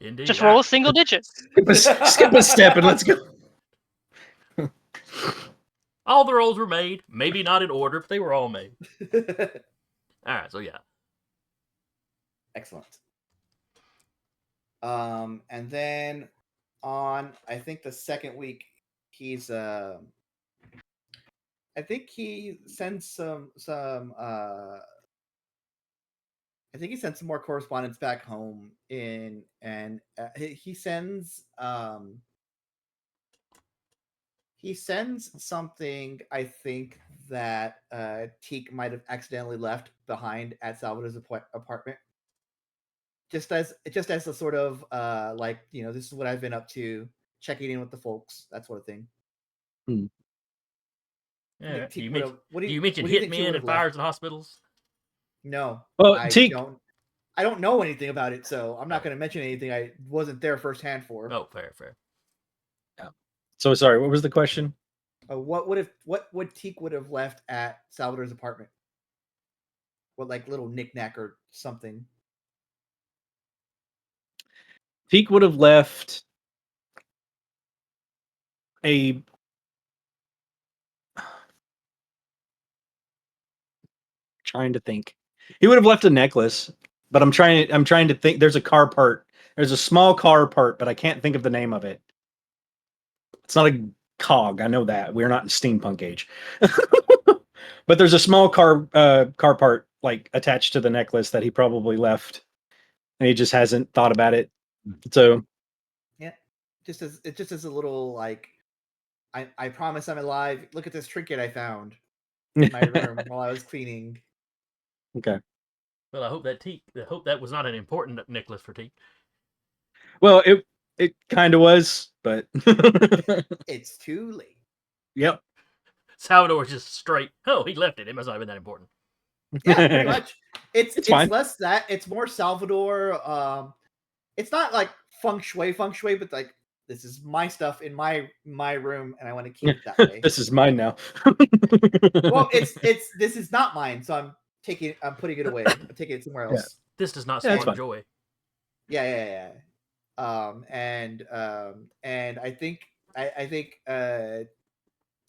Indeed. Just All roll right. a single digit. Skip a step and let's go. All the rolls were made. Maybe not in order, but they were all made. All right. So yeah. Excellent. And then on, I think the second week, he's I think he sends some I think he sent some more correspondence back home and he sends something, I think, that Teak might have accidentally left behind at Salvador's apartment. Just as a sort of like, this is what I've been up to, checking in with the folks, that sort of thing. Yeah. Do you What do you mention what do you think she hitmen would and have left? fires in hospitals? No, Well, I Teak, don't know anything about it, so I'm not Oh. going to mention anything I wasn't there firsthand for. Oh, fair. so sorry, what was the question? What would Teak would have left at Salvador's apartment? What, like, little knickknack or something? Teak would have left a trying to think. He would have left a necklace, but I'm trying to think. There's a car part. There's a small car part, but I can't think of the name of it. It's not a cog. I know that. We're not in steampunk age. But there's a small car part like attached to the necklace that he probably left, and he just hasn't thought about it. So Yeah, just as a little, like, I promise I'm alive. Look at this trinket I found in my room while I was cleaning. Okay. Well, I hope that was not an important necklace for Teak. Well, it kind of was, but It's too late. yep. Salvador's just straight. Oh, he left it. It must not have been that important. Yeah, pretty much. It's fine. less that. It's more Salvador. It's not like feng shui, but like, this is my stuff in my room, and I want to keep it that way. This is mine now. Well, this is not mine, so I'm putting it away. I'm taking it somewhere else. This does not Yeah, that's spawn fine. joy. Yeah. And I think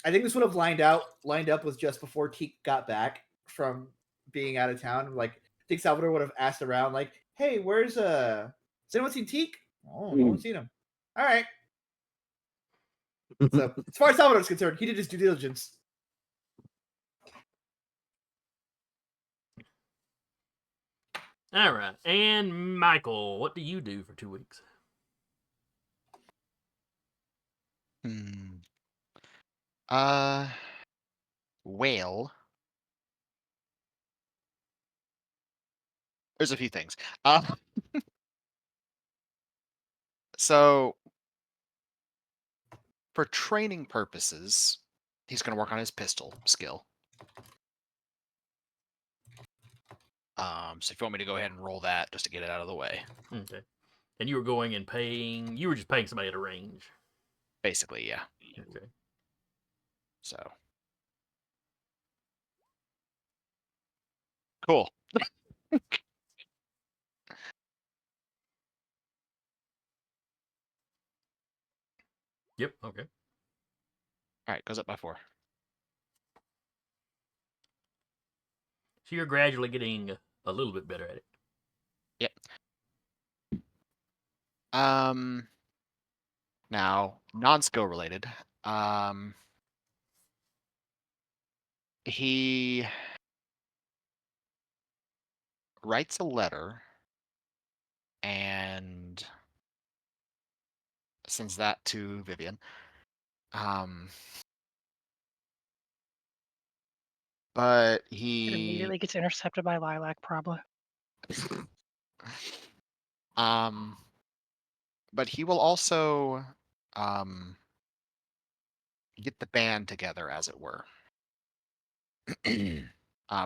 this would have lined up with just before Teak got back from being out of town. Like, I think Salvador would have asked around, like, "Hey, has anyone seen Teak? Oh, no one's seen him. All right." So, as far as Salvador's concerned, he did his due diligence. All right. And Michael, what do you do for 2 weeks? Well, there's a few things. So, for training purposes, he's going to work on his pistol skill. So if you want me to go ahead and roll that just to get it out of the way. Okay. And you were going and paying. You were just paying somebody at a range. Basically, yeah. Okay. So. Cool. Yep. Okay. All right, goes up by 4. So you're gradually getting a little bit better at it. Yep. Now, non-skill related. he writes a letter and sends that to Vivian. But It he immediately gets intercepted by Lilac, probably. but he will also get the band together, as it were.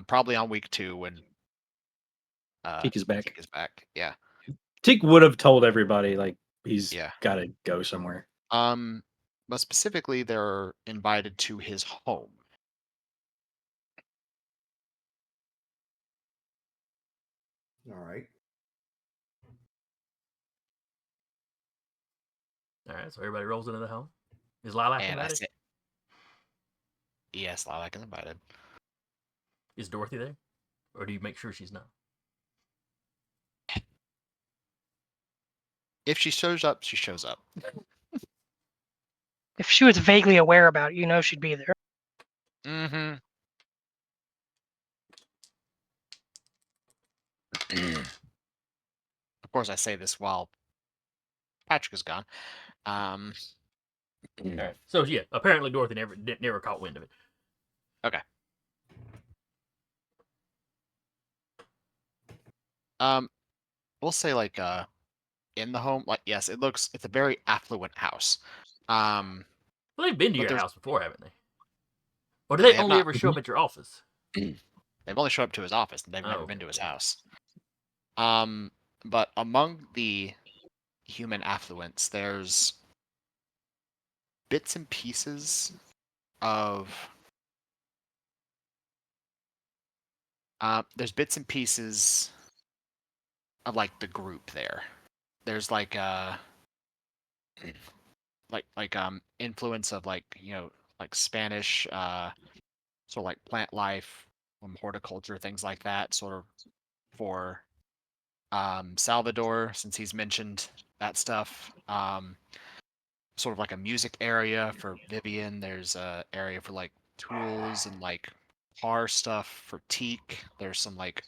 Probably on week 2 when Teak is back. Teak is back. Yeah. Teak would have told everybody like he's Yeah. got to go somewhere. But specifically, they're invited to his home. All right. All right, so everybody rolls into the home. Is Lilac And I invited? say, yes, Lilac is invited. Is Dorothy there? Or do you make sure she's not? If she shows up, she shows up. If she was vaguely aware about it, she'd be there. Mm-hmm. Of course, I say this while Patrick is gone. All right. So yeah, apparently Dorothy never caught wind of it. Okay. We'll say like in the home, like yes, it's a very affluent house. Well, they've been to But your there's- house before, haven't they? Or do They they have only not. ever show up at your office? They've only showed up to his office, and they've Oh, never been to his okay. house. But among the human affluence, there's bits and pieces of like the group there. There's like influence of like like Spanish sort of like plant life, horticulture, things like that, sort of for Salvador, since he's mentioned that stuff. Sort of like a music area for Vivian. There's a area for like tools and like car stuff for Teak. There's some like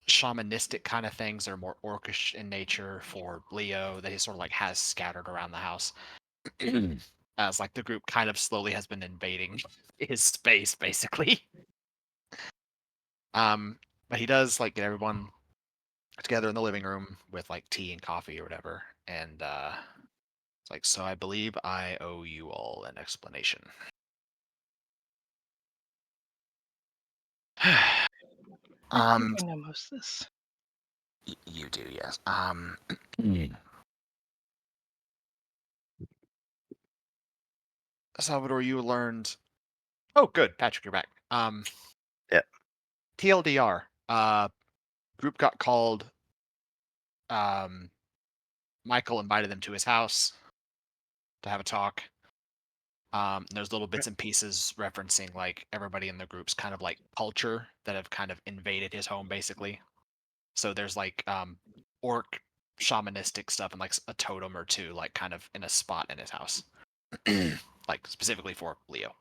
shamanistic kind of things that are more orcish in nature for Leo that he sort of like has scattered around the house. As like the group kind of slowly has been invading his space, basically. But he does like get everyone together in the living room with like tea and coffee or whatever, and it's like, so I believe I owe you all an explanation. I think I know most of this. You do, yes. Salvador, you learned. Oh, good, Patrick, you're back. Yeah. TLDR. Group got called. Michael invited them to his house to have a talk. There's little bits and pieces referencing like everybody in the group's kind of like culture that have kind of invaded his home, basically. So there's like orc shamanistic stuff and like a totem or two, like kind of in a spot in his house, like specifically for Leo.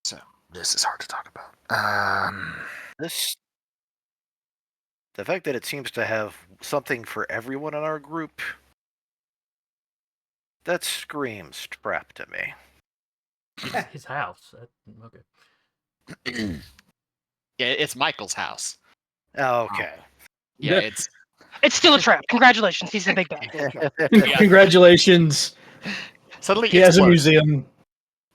So this is hard to talk about. The fact that it seems to have something for everyone in our group, that screams trap to me. His house. Okay. Yeah, it's Michael's house. Okay. Yeah, Yeah. It's still a trap. Congratulations, he's the big bad. Yeah. Congratulations. Suddenly He has a explodes. museum.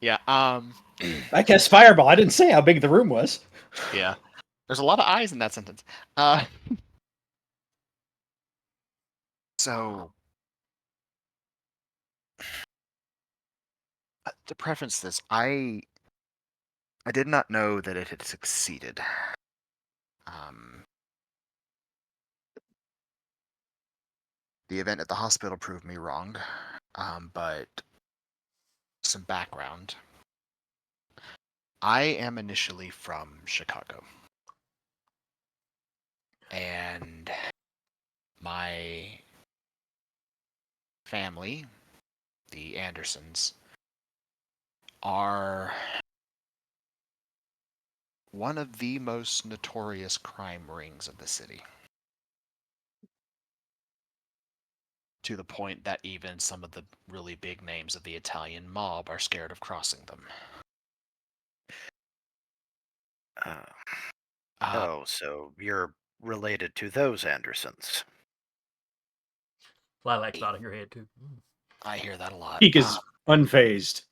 Yeah. I cast fireball. I didn't say how big the room was. Yeah. There's a lot of eyes in that sentence. So to preface this, I did not know that it had succeeded. The event at the hospital proved me wrong, but some background. I am initially from Chicago, and my family the Andersons, are one of the most notorious crime rings of the city. To the point that even some of the really big names of the Italian mob are scared of crossing them. Oh, so you're related to those Andersons. Lilac's nodding her head too. I hear that a lot. Teak is unfazed.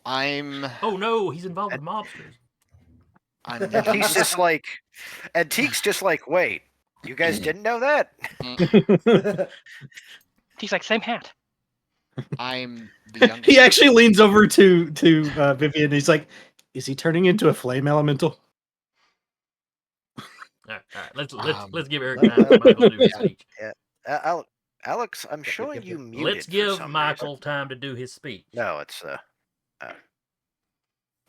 I'm Oh no, he's involved with mobsters. I'm And he's just like, and Teek's just like, wait, you guys didn't know that? He's like, same hat. I'm the youngest. He actually leans over to Vivian. And he's like, "Is he turning into a flame elemental?" All right. Let's give Eric let- time for Michael to do his speech. Alex, I'm showing you muted. Let's for give some Michael reason. time to do his speech. No, it's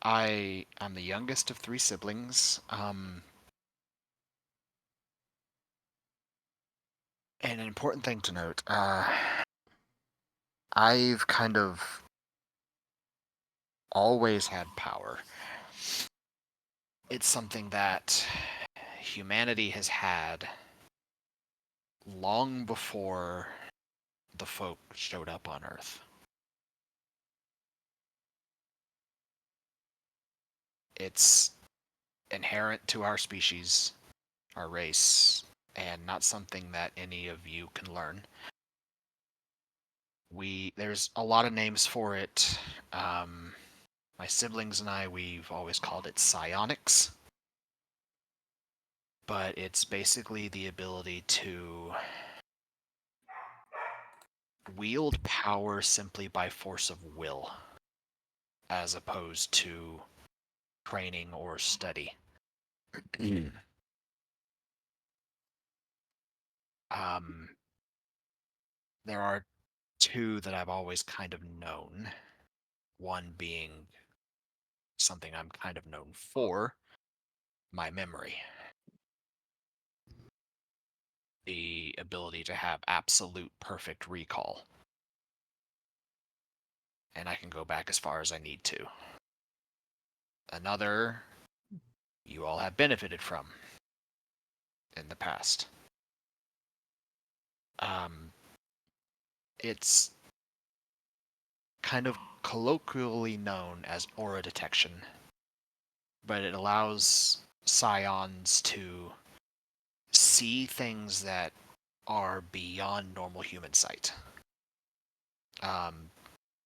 I'm the youngest of 3 siblings. And an important thing to note, I've kind of always had power. It's something that humanity has had long before the folk showed up on Earth. It's inherent to our species, our race, and not something that any of you can learn. There's a lot of names for it. My siblings and I, we've always called it psionics. But it's basically the ability to wield power simply by force of will, as opposed to training or study. There are 2 that I've always kind of known. One being something I'm kind of known for, my memory. The ability to have absolute perfect recall. And I can go back as far as I need to. Another you all have benefited from in the past. It's kind of colloquially known as aura detection, but it allows scions to see things that are beyond normal human sight.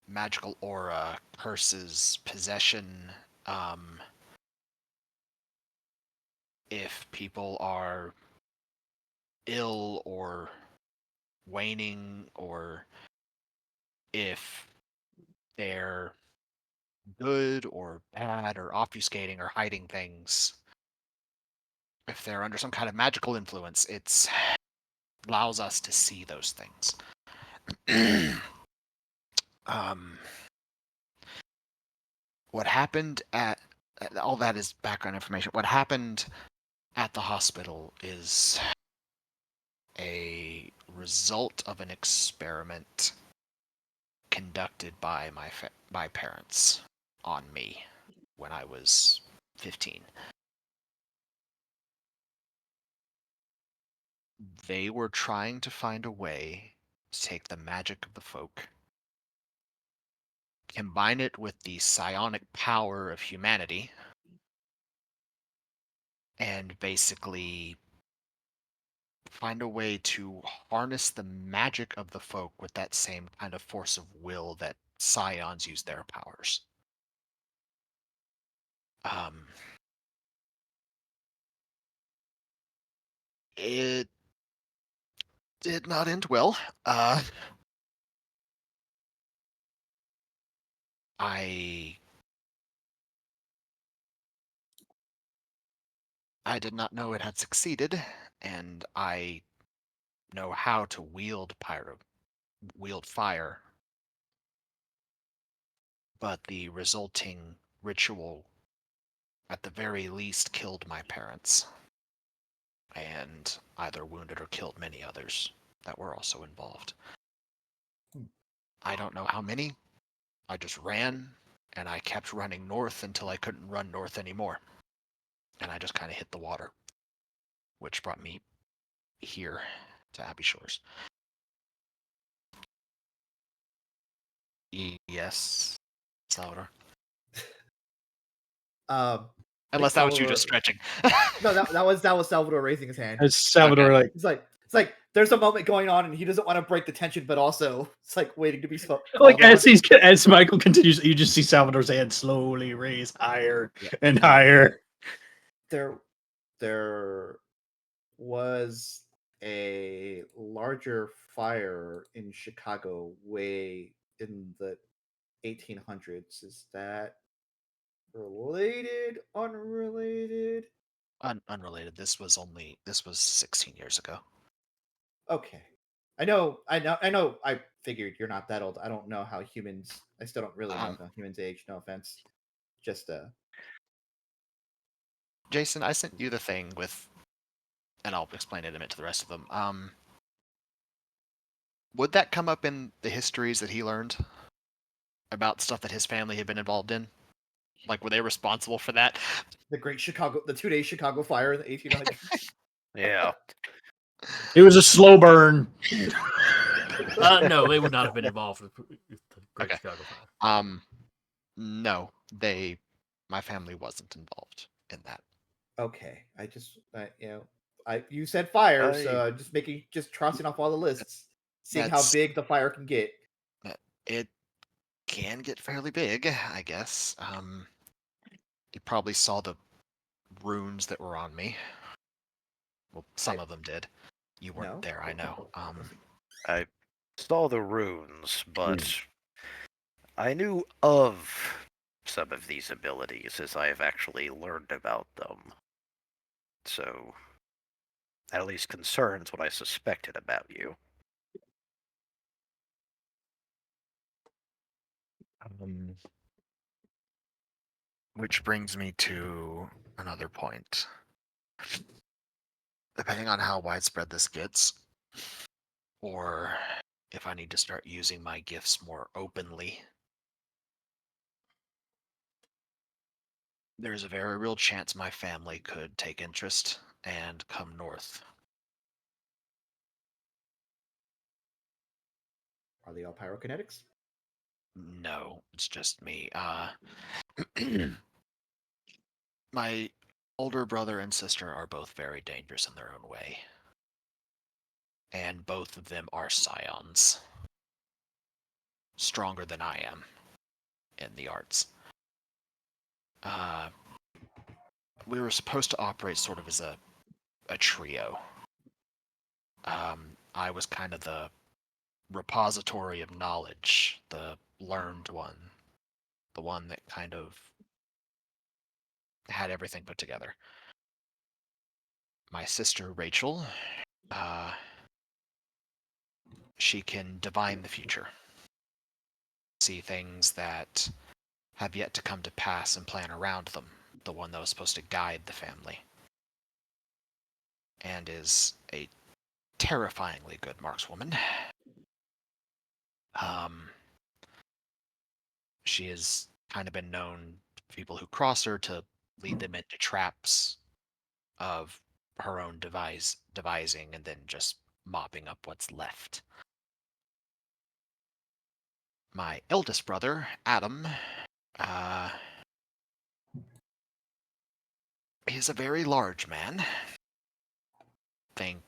Magical aura, curses, possession, if people are ill or waning, or if they're good or bad or obfuscating or hiding things, if they're under some kind of magical influence, it allows us to see those things. What happened at all that is background information. What happened at the hospital is a result of an experiment conducted by my parents on me when I was 15. They were trying to find a way to take the magic of the folk, combine it with the psionic power of humanity, and basically find a way to harness the magic of the folk with that same kind of force of will that scions use their powers. It did not end well. I did not know it had succeeded, and I know how to wield fire. But the resulting ritual, at the very least, killed my parents, and either wounded or killed many others that were also involved. I don't know how many. I just ran, and I kept running north until I couldn't run north anymore. And I just kind of hit the water, which brought me here to Abbey Shores. Yes, Salvador. Unless that was you just stretching. No, that was Salvador raising his hand. As Salvador, Okay. It's like there's a moment going on, and he doesn't want to break the tension, but also it's like waiting to be like called on. as Michael continues, you just see Salvador's hand slowly raise higher and higher. There was a larger fire in Chicago way in the 1800s. Is that related? Unrelated? Unrelated. This was 16 years ago. Okay. I know. I figured you're not that old. I don't know how humans. I still don't really know how humans age. No offense. Just Jason, I sent you the thing with, and I'll explain it in a minute to the rest of them. Would that come up in the histories that he learned about stuff that his family had been involved in? Like, were they responsible for that? the 2-day Chicago fire in the 1800s. Yeah. It was a slow burn. No, they would not have been involved with the Great Okay. Chicago Fire. No, my family wasn't involved in that. Okay, I just you said fire, so just crossing off all the lists, seeing how big the fire can get. It can get fairly big, I guess. You probably saw the runes that were on me. Well, some of them did. You weren't there, I know. I saw the runes, but I knew of some of these abilities as I have actually learned about them. So, at least concerns what I suspected about you. Which brings me to another point. Depending on how widespread this gets, or if I need to start using my gifts more openly, there's a very real chance my family could take interest and come north. Are they all pyrokinetics? No, it's just me. My older brother and sister are both very dangerous in their own way. And both of them are scions. Stronger than I am in the arts. We were supposed to operate sort of as a trio. I was kind of the repository of knowledge, the learned one, the one that kind of had everything put together. My sister Rachel, she can divine the future, see things that have yet to come to pass and plan around them, the one that was supposed to guide the family, and is a terrifyingly good markswoman. She has kind of been known to people who cross her to lead them into traps of her own devising and then just mopping up what's left. My eldest brother, Adam, he's a very large man. I think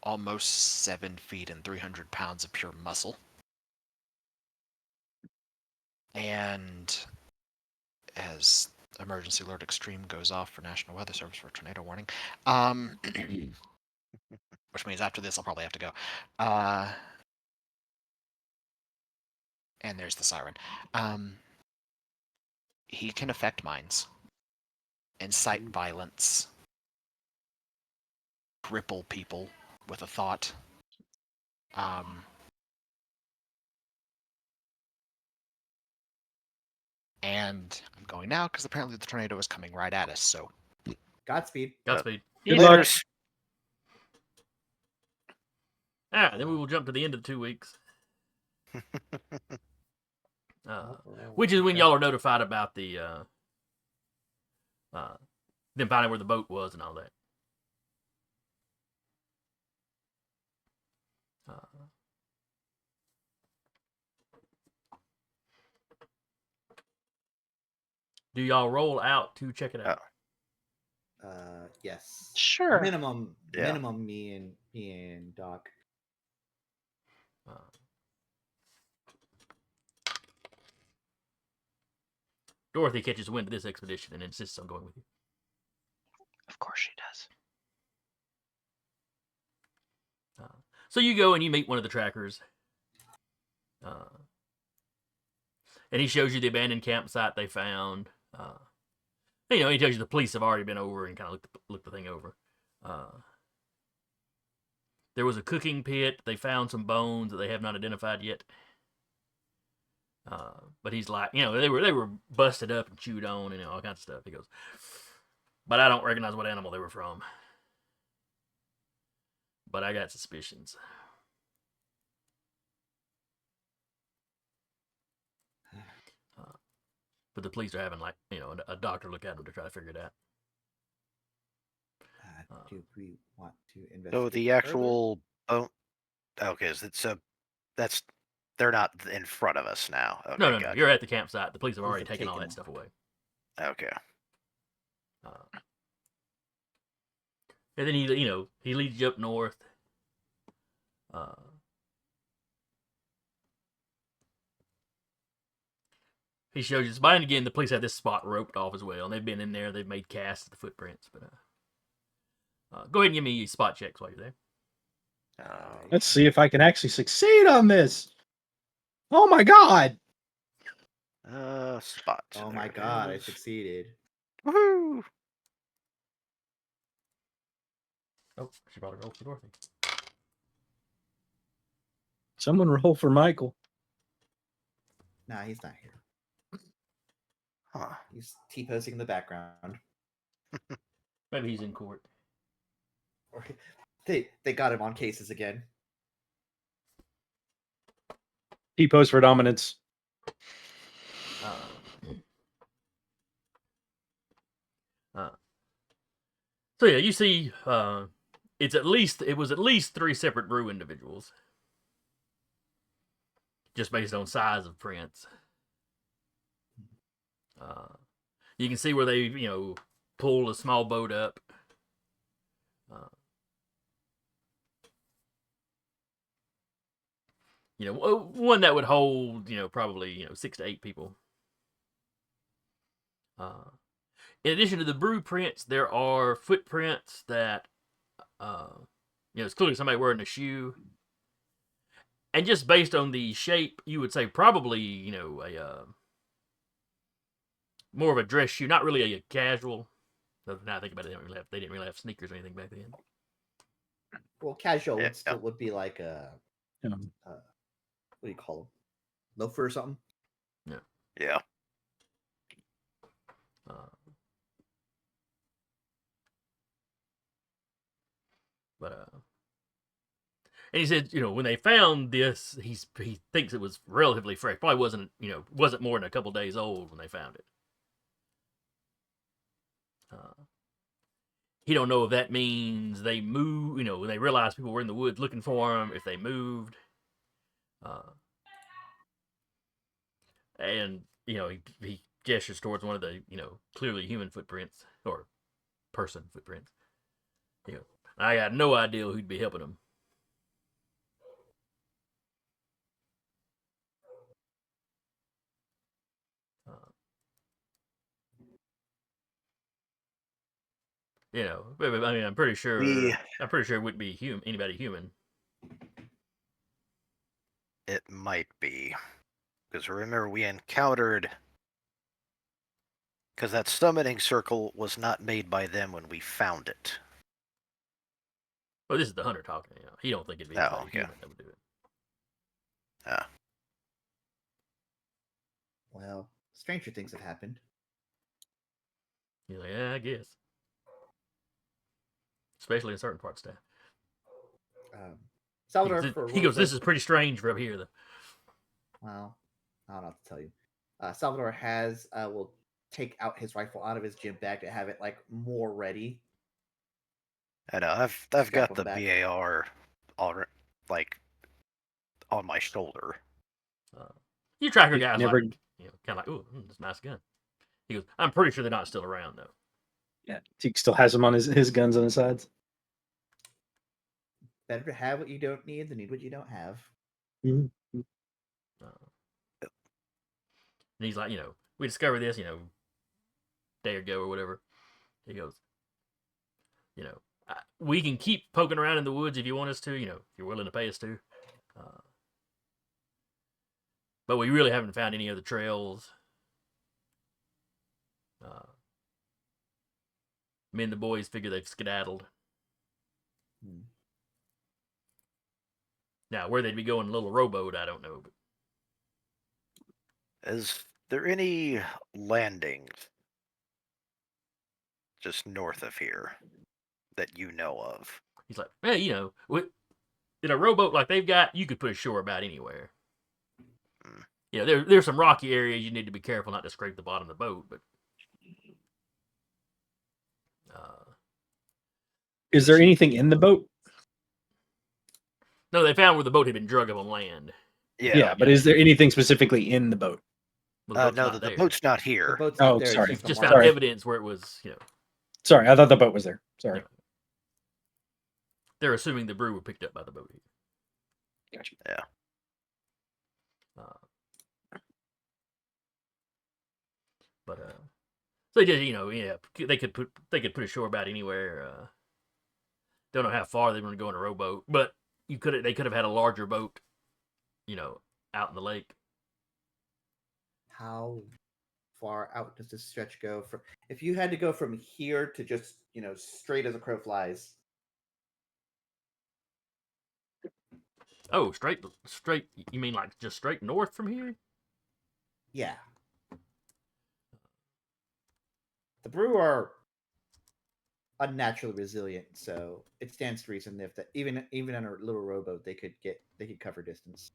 almost 7 feet and 300 pounds of pure muscle. And as emergency alert extreme goes off for National Weather Service for tornado warning, which means after this I'll probably have to go. And there's the siren. He can affect minds, incite violence, cripple people with a thought. And I'm going now because apparently the tornado is coming right at us, so. Godspeed. Godspeed. Good luck. Then we will jump to the end of the 2 weeks. Which is when y'all are notified about the them finding where the boat was and all that. Do y'all roll out to check it out? Yes. Sure. Minimum. Yeah. Minimum. Me and Doc. Dorothy catches wind of this expedition and insists on going with you. Of course she does. So you go and you meet one of the trackers. And he shows you the abandoned campsite they found. He tells you the police have already been over and kind of looked the thing over. There was a cooking pit. They found some bones that they have not identified yet. But he's like, they were busted up and chewed on and all kinds of stuff. He goes, but I don't recognize what animal they were from. But I got suspicions. But the police are having a doctor look at them to try to figure it out. Do we want to investigate? So the actual bone. Okay, so that's they're not in front of us now. Okay, No. gotcha. You're at the campsite. The police have Police already have taken all that taken stuff away. Okay. And then he leads you up north. He shows you the spine again. The police have this spot roped off as well, and they've been in there. They've made casts of the footprints. But go ahead and give me spot checks while you're there. Let's see if I can actually succeed on this. Oh my god! Spot. Oh my god! I succeeded. Woohoo! Oh, she probably rolled for Dorothy. Someone roll for Michael. Nah, he's not here. Huh. He's T-posing in the background. Maybe he's in court. Or they got him on cases again. T-pose for dominance. So yeah, you see, it was at least 3 separate brew individuals, just based on size of prints. You can see where they, pulled a small boat up. One that would hold, probably, 6 to 8 people. In addition to the brew prints, there are footprints that, it's clearly somebody wearing a shoe. And just based on the shape, you would say probably, a more of a dress shoe, not really a casual. Now I think about it, they didn't really have sneakers or anything back then. Well, casual Yeah. still would be like a what do you call them? Loafer or something? Yeah. And he said, when they found this, he thinks it was relatively fresh. Probably wasn't more than a couple days old when they found it. He don't know if that means they moved, when they realized people were in the woods looking for them, if they moved. And, he gestures towards one of the, clearly human footprints, or person footprints. I got no idea who'd be helping him. I mean, I'm pretty sure it wouldn't be anybody human. It might be. Because remember, we encountered... Because that summoning circle was not made by them when we found it. Well, this is the hunter talking. He don't think it'd be anybody human that would do it. Well, stranger things have happened. He's like, yeah, I guess. Especially in certain parts of town. Salvador, He goes, this is pretty strange for up here, though. well, I don't know what to tell you. Salvador will take out his rifle out of his gym bag to have it like more ready. I know. I've Strap got him the back. BAR already, like on my shoulder. You tracker You guys never- like, kind of like, ooh, that's a nice gun. He goes, I'm pretty sure they're not still around though. Yeah, Teak still has him on his guns on his sides. Better to have what you don't need than need what you don't have. Mhm. And he's like, we discovered this, day ago or whatever. He goes, we can keep poking around in the woods if you want us to, if you're willing to pay us to. But we really haven't found any other trails. Me and the boys figure they've skedaddled. Now, where they'd be going in a little rowboat, I don't know. But Is there any landings just north of here that you know of? he's like, hey, in a rowboat like they've got, you could put ashore about anywhere. There's some rocky areas you need to be careful not to scrape the bottom of the boat, but Is there anything in the boat? no, they found where the boat had been drug up on land. Yeah, but is there anything specifically in the boat? Well, the boat's No, not the there. boat's not The here. boat's Oh, not there. sorry. It's Just a found mark. Sorry. evidence where it was, Sorry, I thought the boat was there. Sorry. They're assuming the brew were picked up by the boat. Gotcha. Yeah. But so they just they could put ashore about anywhere. Don't know how far they were going to go in a rowboat, but they could have had a larger boat, out in the lake. How far out does this stretch go? From if you had to go from here to just straight as a crow flies? Oh, straight. You mean like just straight north from here? Yeah. The brew are unnaturally resilient, so it stands to reason if that even in a little rowboat they could cover distance.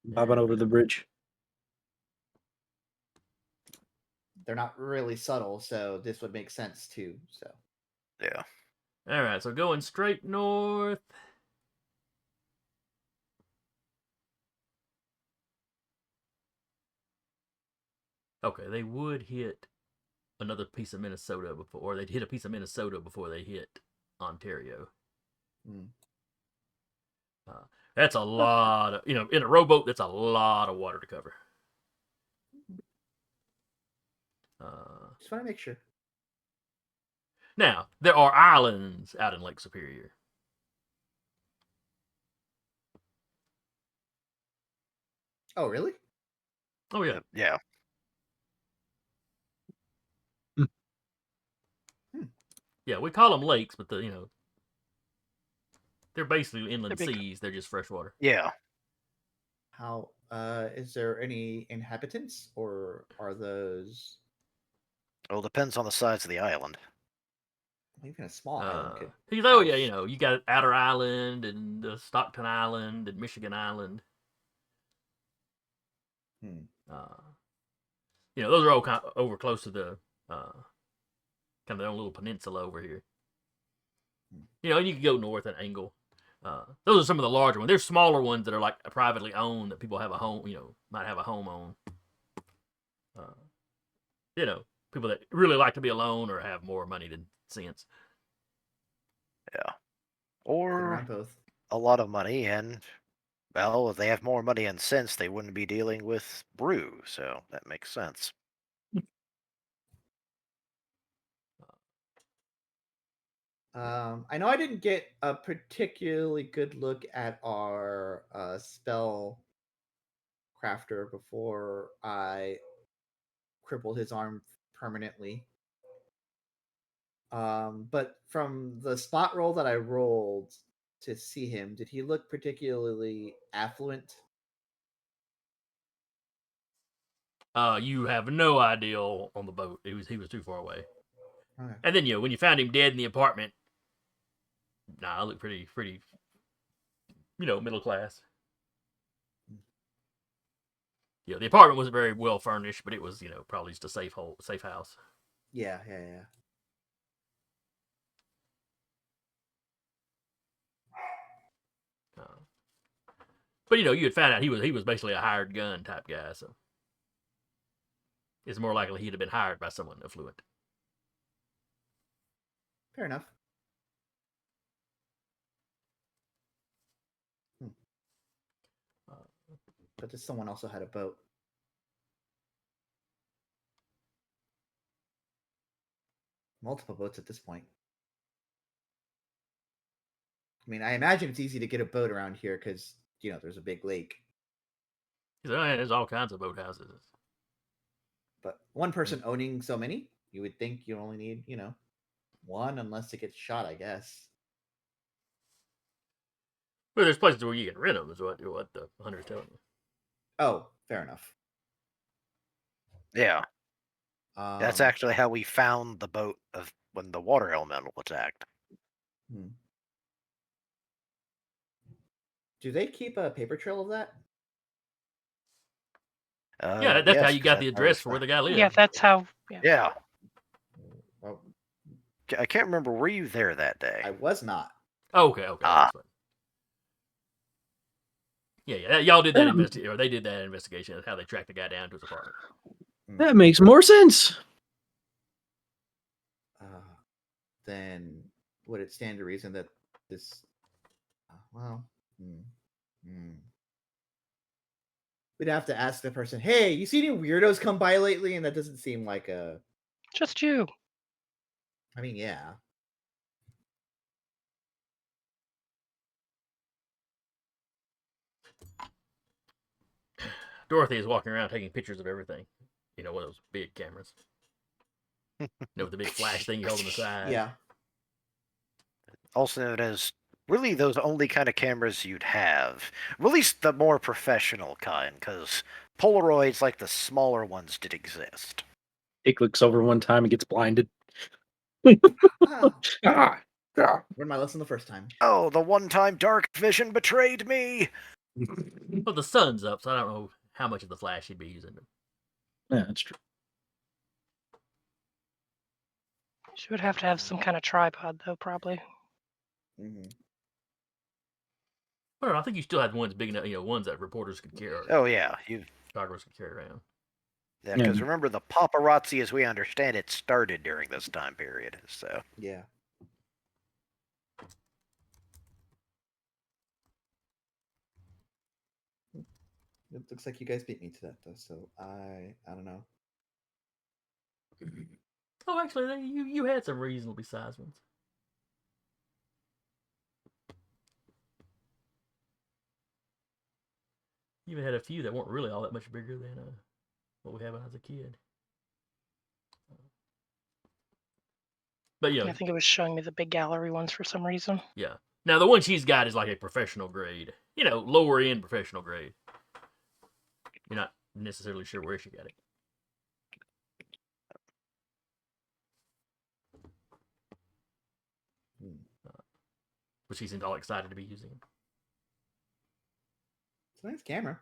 Bobbing over the bridge. They're not really subtle, so this would make sense too. So Yeah. All right, so going straight north. Okay, they would hit another piece of Minnesota before, or they'd hit a piece of Minnesota before they hit Ontario. That's a lot of, in a rowboat, that's a lot of water to cover. just want to make sure. Now, there are islands out in Lake Superior. Oh, really? Oh, yeah. Yeah. Yeah, we call them lakes, but they're basically inland They're big. seas. They're just freshwater. Yeah. How is there any inhabitants, or are those Well, it depends on the size of the island. even a small island could? Because, you got Outer Island and Stockton Island and Michigan Island. Those are all kind of over close to the kind of their own little peninsula over here. And you can go north and angle. Those are some of the larger ones. There's smaller ones that are like privately owned that people have a home, might have a home on. People that really like to be alone or have more money than sense. Yeah. Been Or around both. a lot of money, and well, if they have more money and sense, they wouldn't be dealing with brew, so that makes sense. I know I didn't get a particularly good look at our spell crafter before I crippled his arm permanently. But from the spot roll that I rolled to see him, did he look particularly affluent? You have no idea on the boat. He was too far away. Okay. And then when you found him dead in the apartment, I look pretty middle class. the apartment wasn't very well furnished, but it was, probably just a safe house. Yeah. But you had found out he was basically a hired gun type guy, so it's more likely he'd have been hired by someone affluent. Fair enough. But this someone also had a boat. Multiple boats at this point. I mean, I imagine it's easy to get a boat around here because, there's a big lake. He's like, oh, yeah, there's all kinds of boathouses. But one person owning so many, you would think you only need, one unless it gets shot, I guess. Well, there's places where you can rent them, is what the hunter's telling you. Oh, fair enough. Yeah. That's actually how we found the boat of when the water elemental attacked. Do they keep a paper trail of that? Yeah, that's how you got the address for where the guy lived. Yeah, that's how. Yeah. Well, I can't remember. Were you there that day? I was not. Oh, okay. That's fine. Yeah. Y'all did that investigation, or they did that investigation. That's how they tracked the guy down to his apartment. That makes more sense. Then would it stand to reason that this? We'd have to ask the person, "Hey, you see any weirdos come by lately?" And that doesn't seem like a. Just you. I mean, yeah. Dorothy is walking around taking pictures of everything. One of those big cameras. With the big flash thing you hold on the side. Yeah. Also known as really those only kind of cameras you'd have. At least the more professional kind, because Polaroids, like the smaller ones, did exist. He looks over one time and gets blinded. Learned my lesson the first time. Oh, the one time dark vision betrayed me! Well, the sun's up, so I don't know how much of the flash he'd be using. Yeah, that's true. She would have to have some kind of tripod, though, probably. Mm-hmm. I don't know. I think you still had ones big enough, ones that reporters could carry. Oh, yeah. Photographers could carry around. Yeah, because remember, the paparazzi, as we understand it, started during this time period, so... Yeah. It looks like you guys beat me to that, though, so I don't know. Oh, actually, you had some reasonably sized ones. You even had a few that weren't really all that much bigger than what we had when I was a kid. But I think it was showing me the big gallery ones for some reason. Yeah. Now the one she's got is like a professional grade, lower end professional grade. You're not necessarily sure where she got it. But she seems all excited to be using it. It's a nice camera.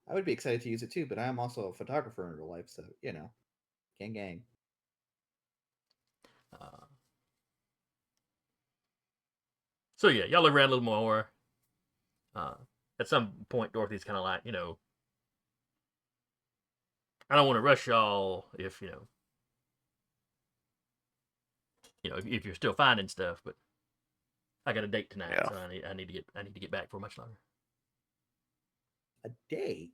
I would be excited to use it too, but I am also a photographer in real life, so gang. So yeah, y'all look around a little more. At some point, Dorothy's kind of like, I don't want to rush y'all if if you're still finding stuff, but I got a date tonight, so I need to get back for much longer. A date?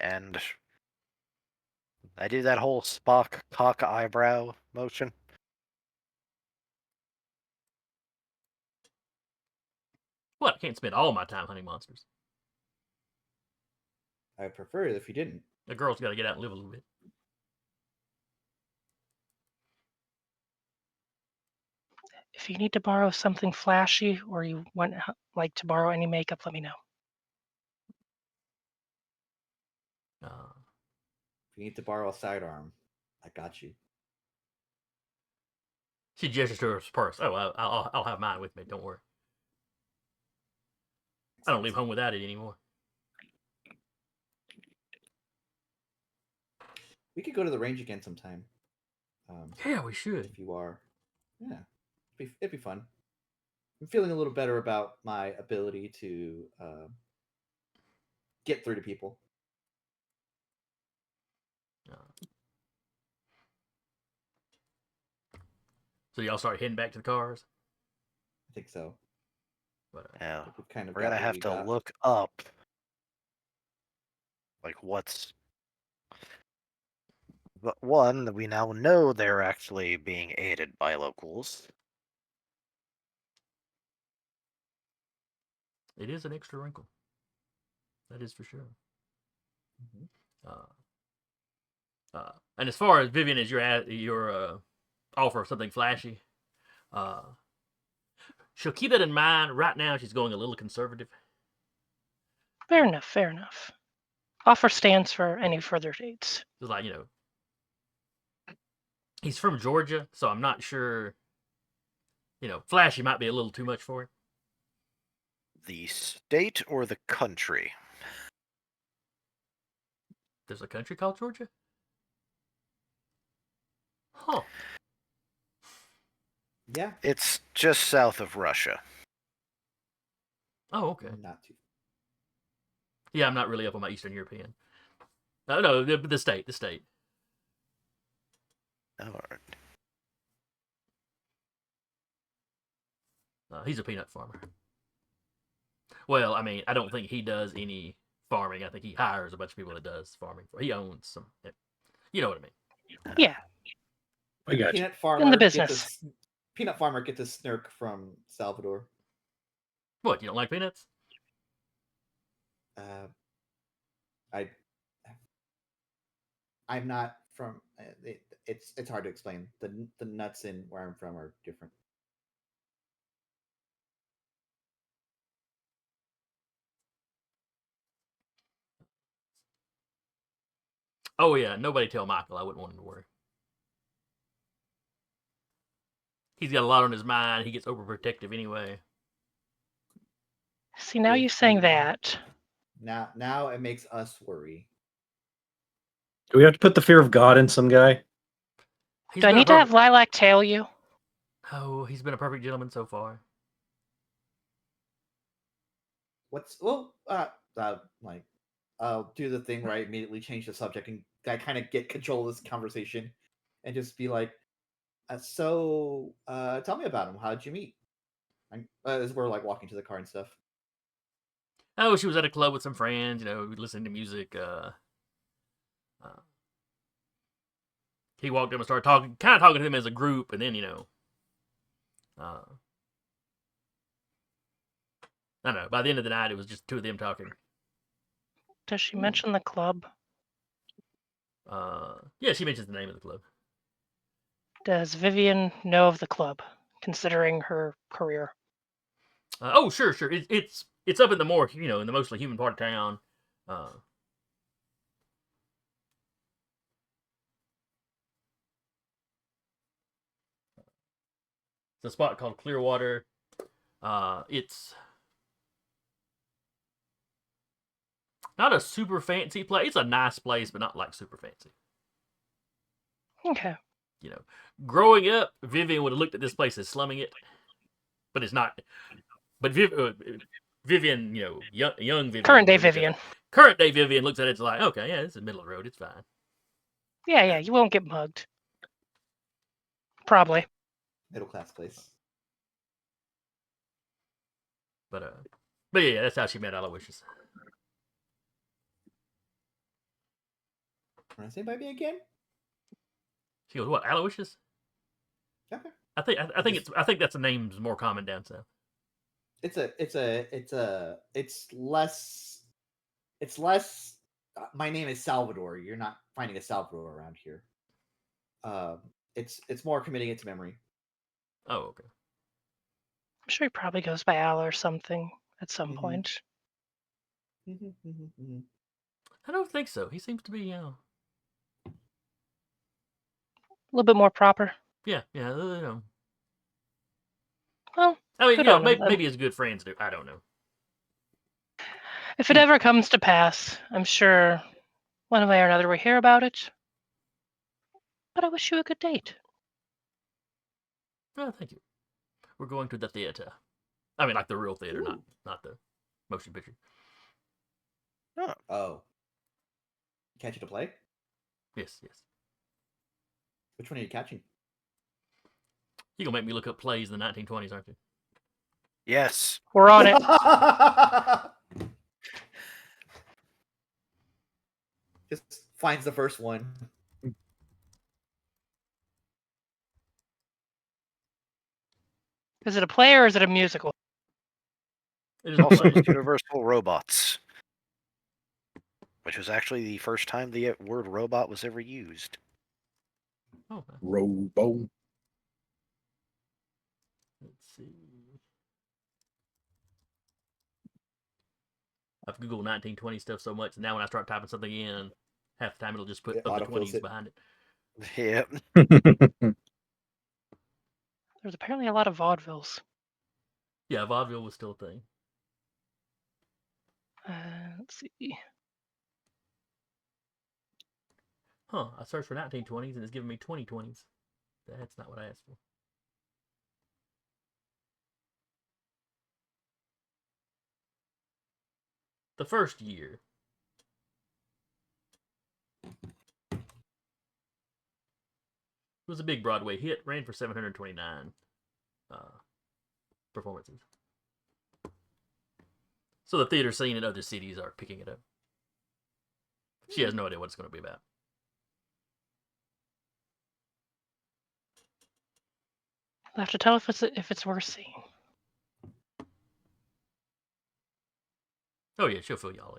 And I do that whole Spock cock eyebrow motion. Well, I can't spend all my time hunting monsters. I'd prefer it if you didn't. The girl's got to get out and live a little bit. If you need to borrow something flashy or you want like to borrow any makeup, let me know. If you need to borrow a sidearm, I got you. She gestures to her purse. Oh, I'll have mine with me. Don't worry. I don't leave home without it anymore. We could go to the range again sometime. Yeah, we should. If you are, yeah, it'd be fun. I'm feeling a little better about my ability to get through to people. So y'all start heading back to the cars? I think so. But, Yeah. We've kind of We're got gonna what have we to got. look up like what's. But one, we now know they're actually being aided by locals. it is an extra wrinkle. That is for sure. And as far as Vivian is your offer of something flashy, she'll keep that in mind. Right now, she's going a little conservative. Fair enough. Fair enough. Offer stands for any further dates. It's like, he's from Georgia, so I'm not sure. Flashy might be a little too much for him. The state or the country? There's a country called Georgia? Huh. Yeah. It's just south of Russia. Oh, okay. Not too. Yeah, I'm not really up on my Eastern European. No, the state. All right. He's a peanut farmer. Well, I mean, I don't think he does any farming. I think he hires a bunch of people that does farming. He owns some. You know what I mean? Yeah. I got you. Peanut farmer In the gets business. Peanut farmer gets a snirk from Salvador. What, you don't like peanuts? I'm not from. It's hard to explain. The nuts in where I'm from are different. Oh, yeah. Nobody tell Michael. I wouldn't want him to worry. He's got a lot on his mind. He gets overprotective anyway. See, now you saying that. Now it makes us worry. Do we have to put the fear of God in some guy? He's Do I been a need to have perfect- Lilac tail you? Oh, he's been a perfect gentleman so far. Like I'll do the thing where I immediately change the subject and I kind of get control of this conversation and just be like, so tell me about him. How'd you meet? As we're like walking to the car and stuff. Oh, she was at a club with some friends, listening to music. He walked up and started talking to them as a group, and then, I don't know. By the end of the night, it was just two of them talking. Does she mention the club? Yeah, she mentions the name of the club. Does Vivian know of the club, considering her career? Oh, sure. It's up in the more, in the mostly human part of town. It's a spot called Clearwater. It's not a super fancy place. It's a nice place, but not like super fancy. Okay. Growing up, Vivian would have looked at this place as slumming it, but it's not. But Vivian, young Vivian. Current day Vivian. Current day Vivian looks at it, it's like, okay, yeah, it's the middle of the road. It's fine. Yeah, you won't get mugged. Probably. Middle class place. But yeah, that's how she met Aloysius. Want to say by me again? She goes, "What, Aloysius?" Okay. I think that's a name's more common down south. It's less. My name is Salvador. You're not finding a Salvador around here. It's more committing it to memory. Oh, okay. I'm sure he probably goes by Al or something at some Mhm. point. I don't think so. He seems to be, A little bit more proper. yeah. Well, I mean, good on him, then. maybe his good friends do. I don't know. If it ever comes to pass, I'm sure one way or another we hear about it. But I wish you a good date. Oh, thank you. We're going to the theater. I mean, like the real theater, Ooh. not the motion picture. Oh. Catch you to play? Yes. Which one are you catching? You gonna make me look up plays in the 1920s, aren't you? Yes. We're on it. Just finds the first one. Is it a play or is it a musical? It is a Also, play. Universal Robots, which was actually the first time the word robot was ever used. Oh, okay. Robo. Let's see. I've Googled 1920 stuff so much, and now when I start typing something in, half the time it'll just put It of the autofills 20s it. behind it. Yep. There's apparently a lot of vaudevilles. Yeah, vaudeville was still a thing. Let's see. Huh, I searched for 1920s and it's giving me 2020s. That's not what I asked for. The first year. It was a big Broadway hit, ran for 729 performances. So the theater scene in other cities are picking it up. She has no idea what it's going to be about. You'll have to tell if it's worth seeing. Oh yeah, she'll fill y'all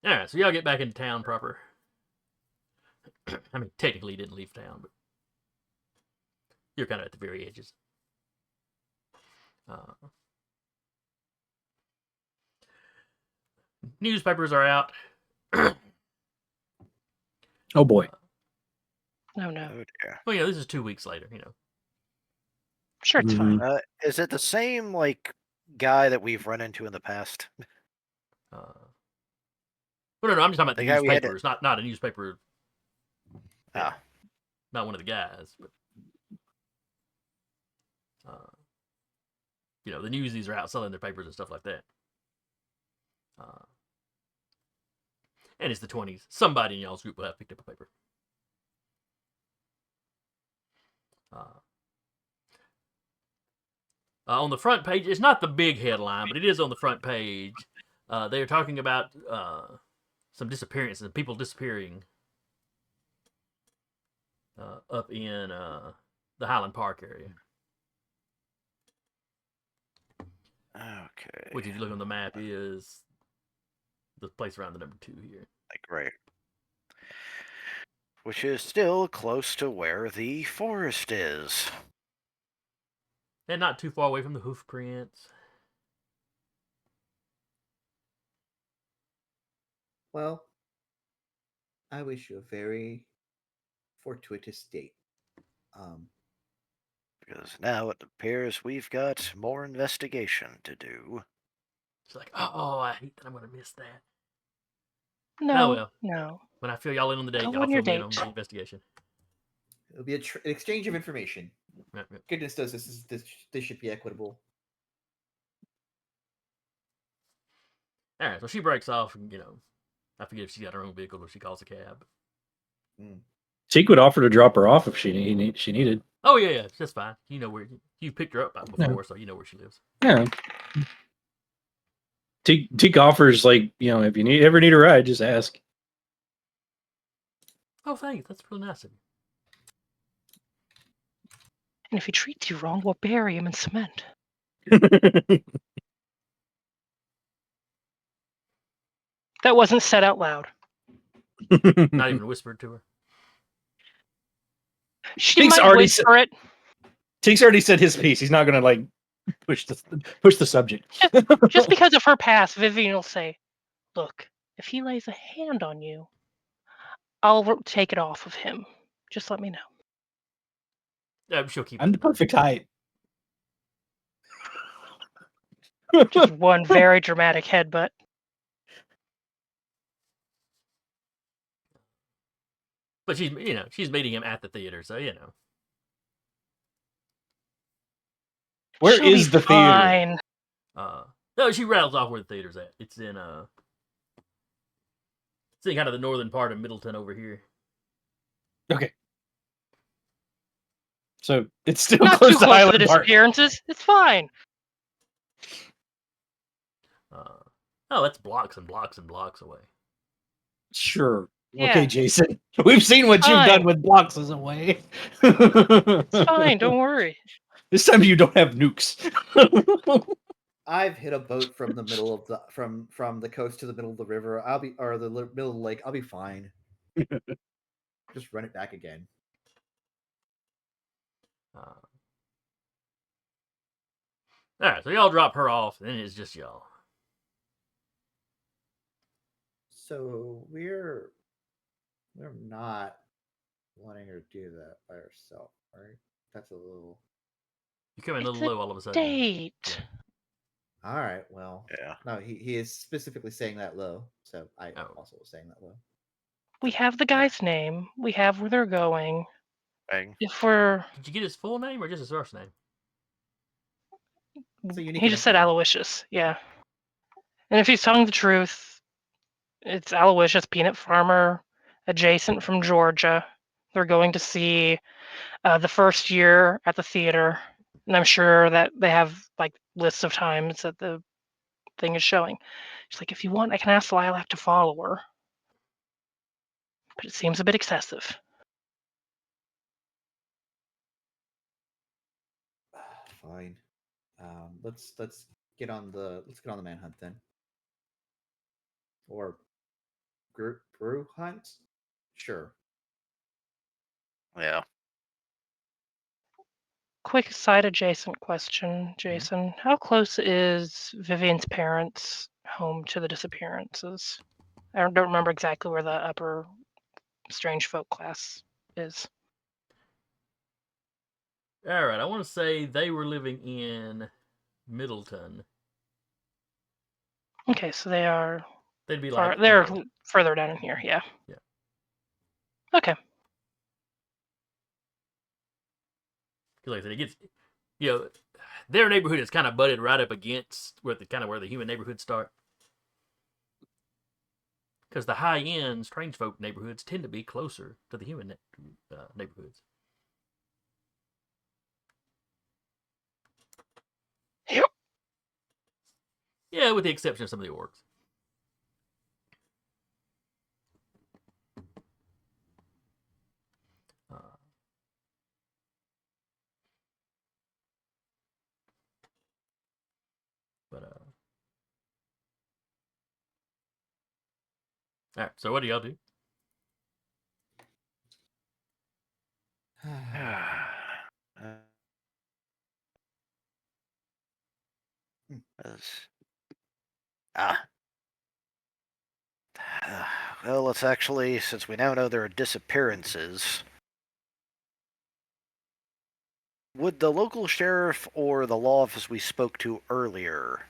in. Alright, so y'all get back into town proper. I mean, technically you didn't leave town, but you're kind of at the very edges. Newspapers are out. Oh boy. No, no. Oh dear. Well, yeah, this is 2 weeks later, you know. Sure, it's fine. Is it the same guy that we've run into in the past? Well, no, I'm just talking about The the guy we had newspapers, not a newspaper. Ah. Not one of the guys, but you know, the newsies are out selling their papers and stuff like that. And it's the 20s. Somebody in y'all's group will have picked up a paper. On the front page, it's not the big headline, but it is on the front page. They are talking about some disappearances and people disappearing up in the Highland Park area. Okay. Which, if you look on the map, is the place around the number 2 here. Right. Which is still close to where the forest is. And not too far away from the hoof prints. Well, I wish you a very fortuitous date. Because now it appears we've got more investigation to do. It's like, oh, I hate that I'm going to miss that. No, well. no. When I fill y'all in on the date, Go y'all on your fill me in on date. the investigation. It'll be an exchange of information. Yep. Goodness knows this should be equitable. All right, so she breaks off, and I forget if she got her own vehicle or she calls a cab. Teak would offer to drop her off if she needed. Oh yeah, that's fine. You know where you picked her up before, so you know where she lives. Yeah. Teak offers, if you ever need a ride, just ask. Oh, thanks. That's really nice of you. And if he treats you wrong, we'll bury him in cement. That wasn't said out loud. Not even whispered to her. She Teak's might already whisper it. Teak's already said his piece. He's not gonna push the subject. Just because of her past, Vivian will say, "Look, if he lays a hand on you, I'll take it off of him. Just let me know." Yeah, she'll keep. I'm the perfect height. Just one very dramatic headbutt. But she's meeting him at the theater, so Where She'll is be the theater? fine. No, she rattles off where the theater's at. It's in kind of the northern part of Middleton over here. Okay. So it's still Not close too to close to the Highland Park. disappearances. It's fine. Oh, that's blocks and blocks and blocks away. Sure. Yeah. Okay, Jason. We've seen what you've done Fine. with blocks away. It's fine. Don't worry. This time you don't have nukes. I've hit a boat from the middle of the from the coast to the middle of the river. Middle of the lake. I'll be fine. Just run it back again. All right, so y'all drop her off, and it's just y'all. So we're not wanting her to do that by herself, right? That's a little. You come in a It's little a low all of a sudden. Date. All right. Well, Yeah. no, he is specifically saying that low, so I also was saying that low. We have the guy's name. We have where they're going. Bang. If we're... Did you get his full name or just his first name? So unique. He just said Aloysius. Yeah. And if he's telling the truth, it's Aloysius, peanut farmer, adjacent from Georgia. They're going to see the first year at the theater. And I'm sure that they have like lists of times that the thing is showing. She's like, if you want, I can ask Lilac to follow her. But it seems a bit excessive. Fine. Let's get on the manhunt then, or brew hunt. Sure. Yeah. Quick side adjacent question, Jason. How close is Vivian's parents' home to the disappearances? I don't remember exactly where the upper strange folk class is. All right, I want to say they were living in Middleton. Okay, so they are. They'd be They're further down in here. Yeah. Yeah. Okay. Because like I said, it gets, their neighborhood is kind of butted right up against where the human neighborhoods start. Because the high-end strange folk neighborhoods tend to be closer to the human neighborhoods. Yep. Yeah, with the exception of some of the orcs. All right, so what do y'all do? Well, let's actually, since we now know there are disappearances, would the local sheriff or the law office we spoke to earlier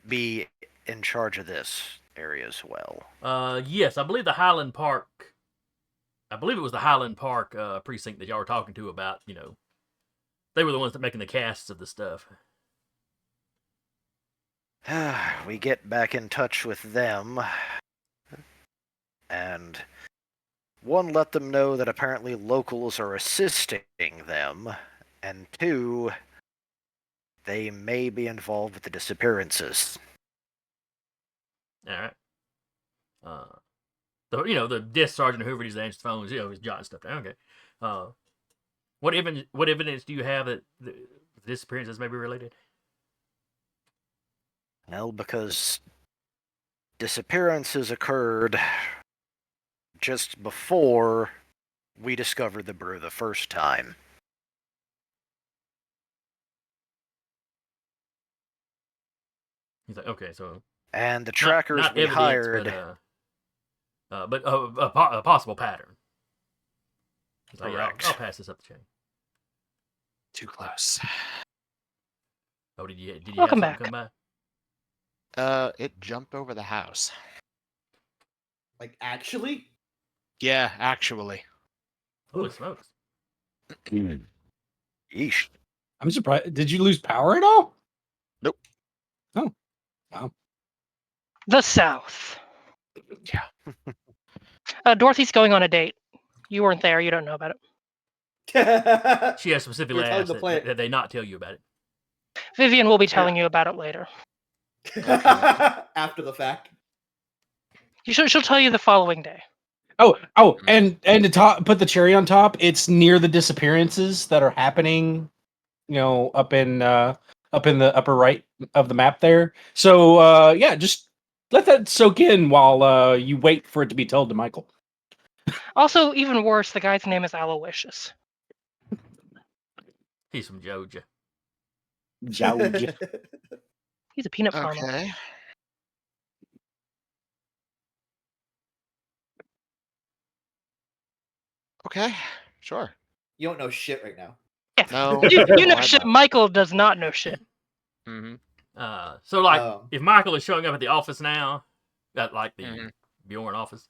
be in charge of this area as well? Yes, I believe the Highland Park. I believe it was the Highland Park precinct that y'all were talking to about. They were the ones that making the casts of the stuff. We get back in touch with them, and one, let them know that apparently locals are assisting them, and two, they may be involved with the disappearances. All right. The desk sergeant Hoover, he's answering phones. He's jotting stuff down. Okay. What evidence do you have that the disappearances may be related? Well, because disappearances occurred just before we discovered the brew the first time. He's like, okay, so. And the trackers not we evidence, hired. But a possible pattern. Like, Correct. I'll pass this up the chain. Too close. Oh, did you Welcome have something back. come by? It jumped over the house. Like actually? Yeah, actually. Holy smokes! Yeesh. I'm surprised. Did you lose power at all? Nope. Oh, wow. The South. Yeah. Dorothy's going on a date. You weren't there. You don't know about it. She has specifically You're telling asked the plan. that they not tell you about it. Vivian will be telling you about it later. After the fact. She'll tell you the following day. Oh, and to put the cherry on top, it's near the disappearances that are happening, up in the upper right of the map there. So yeah, just let that soak in while you wait for it to be told to Michael. Also, even worse, the guy's name is Aloysius. He's from Georgia. Georgia. He's a peanut farmer. Okay. Okay, sure. You don't know shit right now. Yeah. No. You no, know I shit. don't. Michael does not know shit. Mm-hmm. So like, Oh. if Michael is showing up at the office now, at like the Mhm. Bjorn office,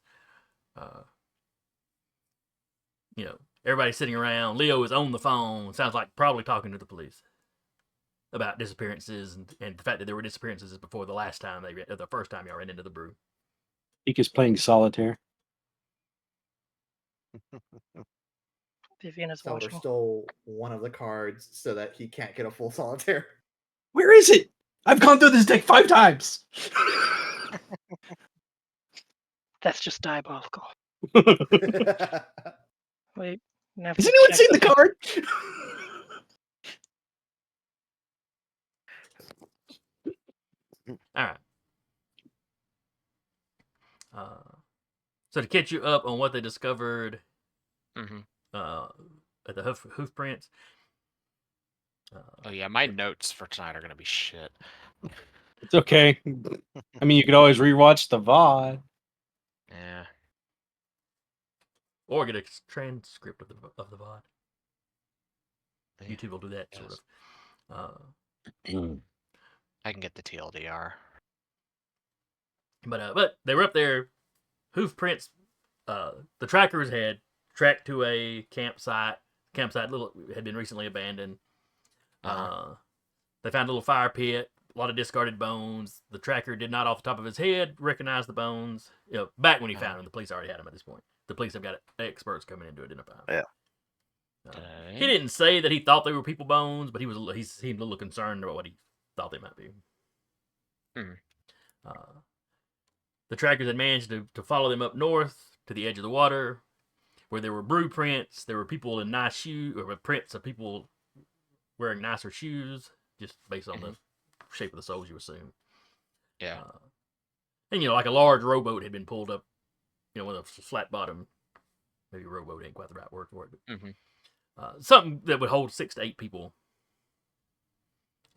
everybody's sitting around. Leo is on the phone. Sounds like probably talking to the police about disappearances and the fact that there were disappearances before the first time y'all ran into the brew. He is playing solitaire. Vivian is Salvador watching. stole one of the cards so that he can't get a full solitaire. Where is it? I've gone through this deck 5 times. That's just diabolical. Wait. Has anyone seen the card? All right. So to catch you up on what they discovered Mm-hmm. at the hoof prints. Oh yeah, my notes for tonight are gonna be shit. It's okay. I mean, you could always rewatch the VOD. Yeah. Or get a transcript of the VOD. Yeah, YouTube will do that sort yes. of. I can get the TLDR. But they were up there. Hoof prints. The trackers had tracked to a campsite. Campsite had been recently abandoned. They found a little fire pit, a lot of discarded bones. The tracker did not, off the top of his head, recognize the bones. Back when he found them, the police already had them at this point. The police have got experts coming in to identify them. Yeah. He didn't say that he thought they were people bones, but he seemed a little concerned about what he thought they might be. The trackers had managed to follow them up north to the edge of the water, where there were brew prints. There were people in nice shoes, or prints of people wearing nicer shoes, just based on the shape of the soles, you assume. Yeah. And like a large rowboat had been pulled up, with a flat bottom. Maybe rowboat ain't quite the right word for it, but something that would hold 6 to 8 people.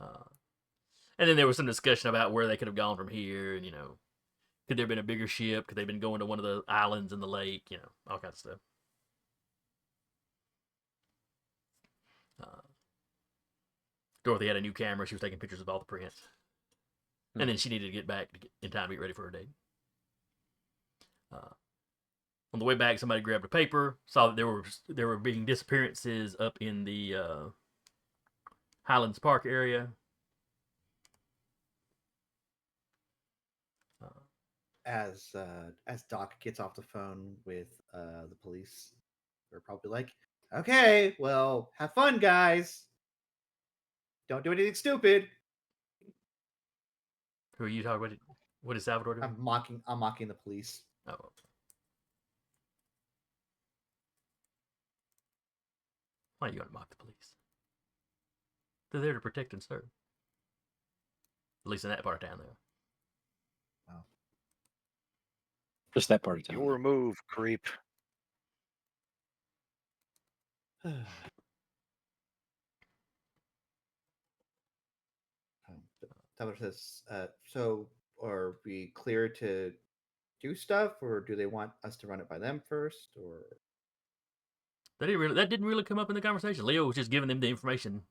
And then there was some discussion about where they could have gone from here, and could there have been a bigger ship? Could they have been going to one of the islands in the lake? All kinds of stuff. Dorothy had a new camera. She was taking pictures of all the prints. And then she needed to get back in time to get ready for her date. On the way back, somebody grabbed a paper, saw that there were being disappearances up in the Highlands Park area. As Doc gets off the phone with the police, they're probably like, "Okay, well, have fun, guys. Don't do anything stupid." Who are you talking about? What is Salvador doing? I'm mocking the police. Oh. Why are you going to mock the police? They're there to protect and serve. At least in that part of town, though. Wow. Just that part of town. Your move, creep. Salvador says, "So, are we clear to do stuff, or do they want us to run it by them first, or?" That didn't really come up in the conversation. Leo was just giving them the information,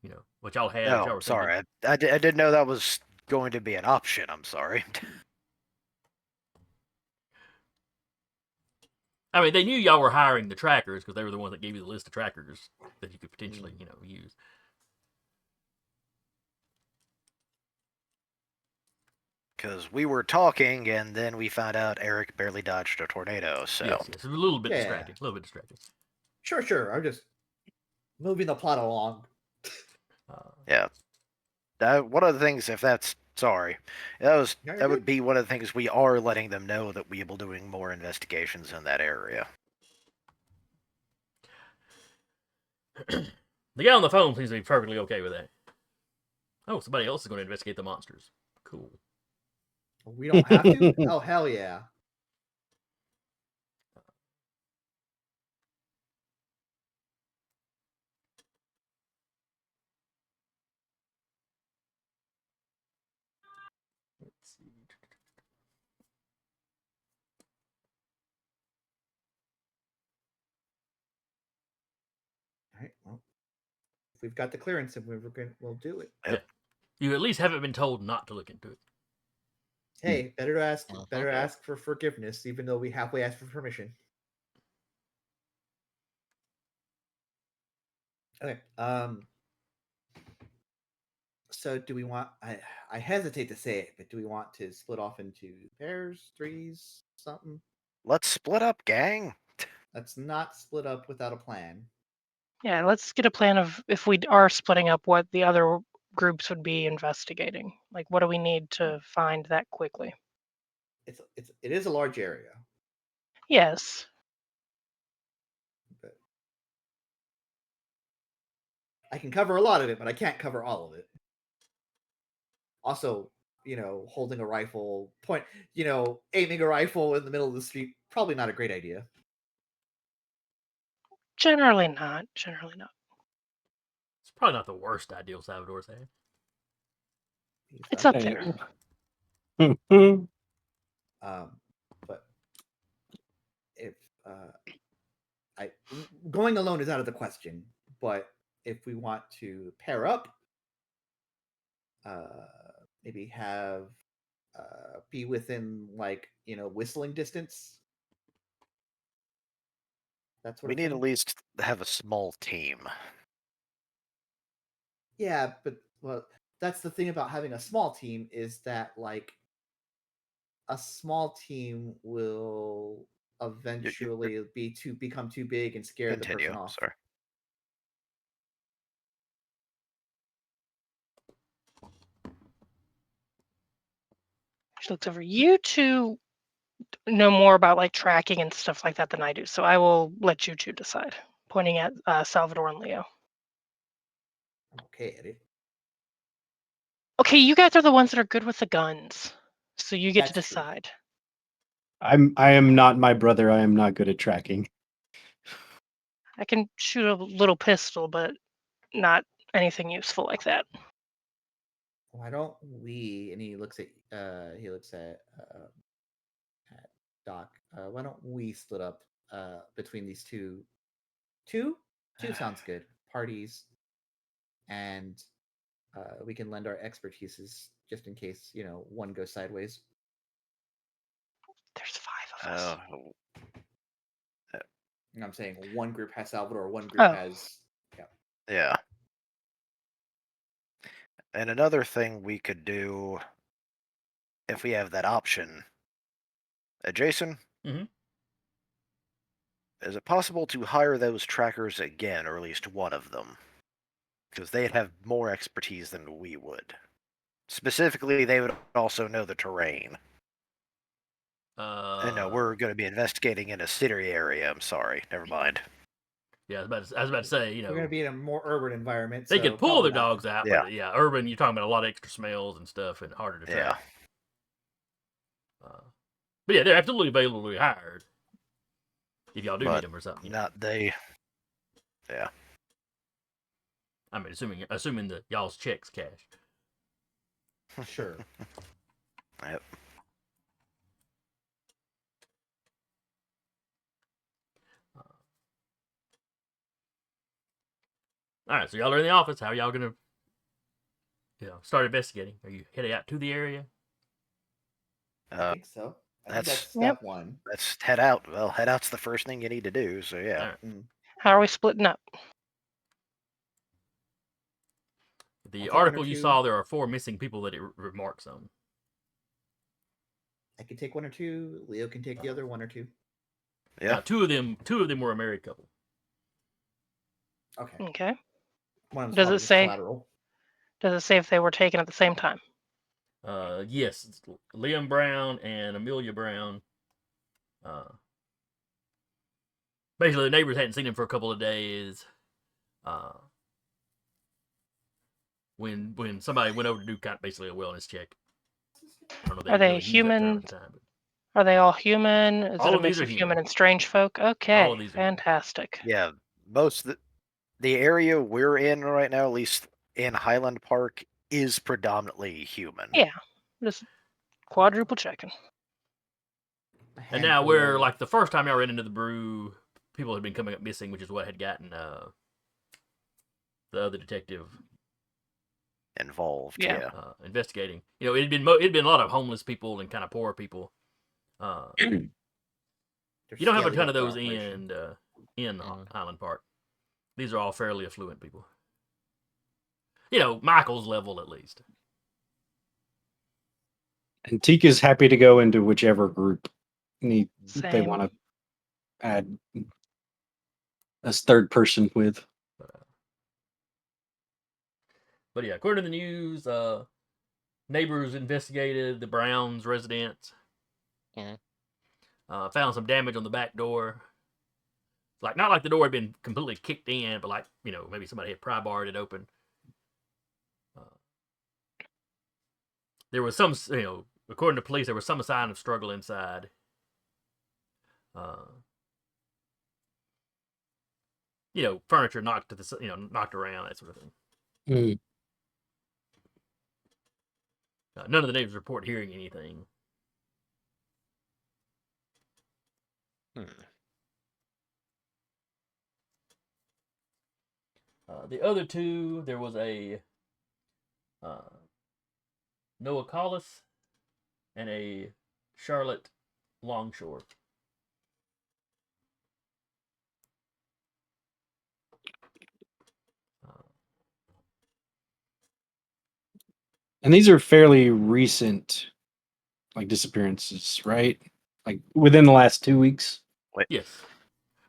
what y'all had. No, y'all were sorry. I didn't know that was going to be an option. I'm sorry. I mean, they knew y'all were hiring the trackers because they were the ones that gave you the list of trackers that you could potentially, use. Because we were talking, and then we found out Eric barely dodged a tornado. So Yes, a little bit Yeah. distracting. A little bit distracting. Sure. I'm just moving the plot along. yeah, one of the things, if that's sorry, You're that would good. be one of the things we are letting them know that we will be doing more investigations in that area. The guy on the phone seems to be perfectly okay with that. Oh, somebody else is going to investigate the monsters. Cool. We don't have to? Oh, hell yeah. Let's see. All right. Well, if we've got the clearance, and we'll do it. Yep. You at least haven't been told not to look into it. Hey, better to ask. Uh-huh. Better ask for forgiveness, even though we halfway asked for permission. Okay. So do we want? I hesitate to say it, but do we want to split off into pairs, threes, something? Let's split up, gang. Let's not split up without a plan. Yeah, let's get a plan of if we are splitting up, what the other groups would be investigating. Like, what do we need to find that quickly? It is a large area, Yes. but I can cover a lot of it, but I can't cover all of it. Also, holding a rifle, aiming a rifle in the middle of the street, probably not a great idea. Generally not. Generally not. It's probably not the worst idea Salvador's had. It's up there. But if going alone is out of the question. But if we want to pair up, maybe have be within whistling distance. That's what We need at least have a small team. Yeah, but that's the thing about having a small team is that a small team will eventually become too big and scare the person off. Sorry. She looks over. You two know more about like tracking and stuff like that than I do, so I will let you two decide. Pointing at Salvador and Leo. I'm okay at it. Okay, you guys are the ones that are good with the guns, so you get to That's true. decide. I am not my brother. I am not good at tracking. I can shoot a little pistol, but not anything useful like that. Why don't we? And he looks at Doc. Why don't we split up between these two? Two sounds good. Parties, and we can lend our expertises just in case one goes sideways. There's 5 of us. And I'm saying one group has Salvador, one group has. Yeah. And another thing we could do, if we have that option, Jason, Mm-hmm. is it possible to hire those trackers again, or at least one of them? Because they'd have more expertise than we would. Specifically, they would also know the terrain. No, we're going to be investigating in a city area. I'm sorry. Never mind. Yeah, I was about to say, We're going to be in a more urban environment. They so could pull their probably not. dogs out, Yeah. but yeah, urban, you're talking about a lot of extra smells and stuff and harder to track. But yeah, they're absolutely available to be hired if y'all do need them or something. Not they. Yeah. I mean, assuming that y'all's checks cash. Sure. Yep. All right, so y'all are in the office. How are y'all gonna, start investigating? Are you heading out to the area? I think so. I think that's That's- step one. Let's head out. Well, head out's the first thing you need to do. So yeah. Alright. How are we splitting up? The take one or article you two. saw, there are 4 missing people that it remarks on. I can take one or two. Leo can take the other one or two. Yeah. Two of them were a married couple. Okay. Okay. One of them's Does probably it just say- collateral. Does it say if they were taken at the same time? Yes, it's Liam Brown and Amelia Brown. Basically, the neighbors hadn't seen him for a couple of days. When somebody went over to do basically a wellness check. I don't know if Are they really used that term at human? the time, but Are they all human? Is All it a of these mix are of human. human and strange folk? Okay, All of these are human. fantastic. Yeah. Most of the area we're in right now, at least in Highland Park, is predominantly human. Yeah. Just quadruple checking. A and now handful we're of- like the first time I ran into the brew, people had been coming up missing, which is what had gotten the other detective Involved. Yeah. Yeah. investigating. You know, it'd been a lot of homeless people and kind of poor people. they're You don't have a scaling ton up of their those operation. in Mhm. Highland Park. These are all fairly affluent people. You know, Michael's level at least. And Tika's happy to go into whichever group they Same. want to add as third person with. But yeah, according to the news, neighbors investigated the Browns' residence. Mhm. Found some damage on the back door. Like, not like the door had been completely kicked in, but like, you know, maybe somebody had pry barred it open. There was some, you know, according to police, there was some sign of struggle inside. You know, furniture knocked around, that sort of thing. None of the neighbors report hearing anything. The other two, there was a Noah Collis and a Charlotte Longshore. And these are fairly recent, like, disappearances, right? Like within the last 2 weeks. Yes,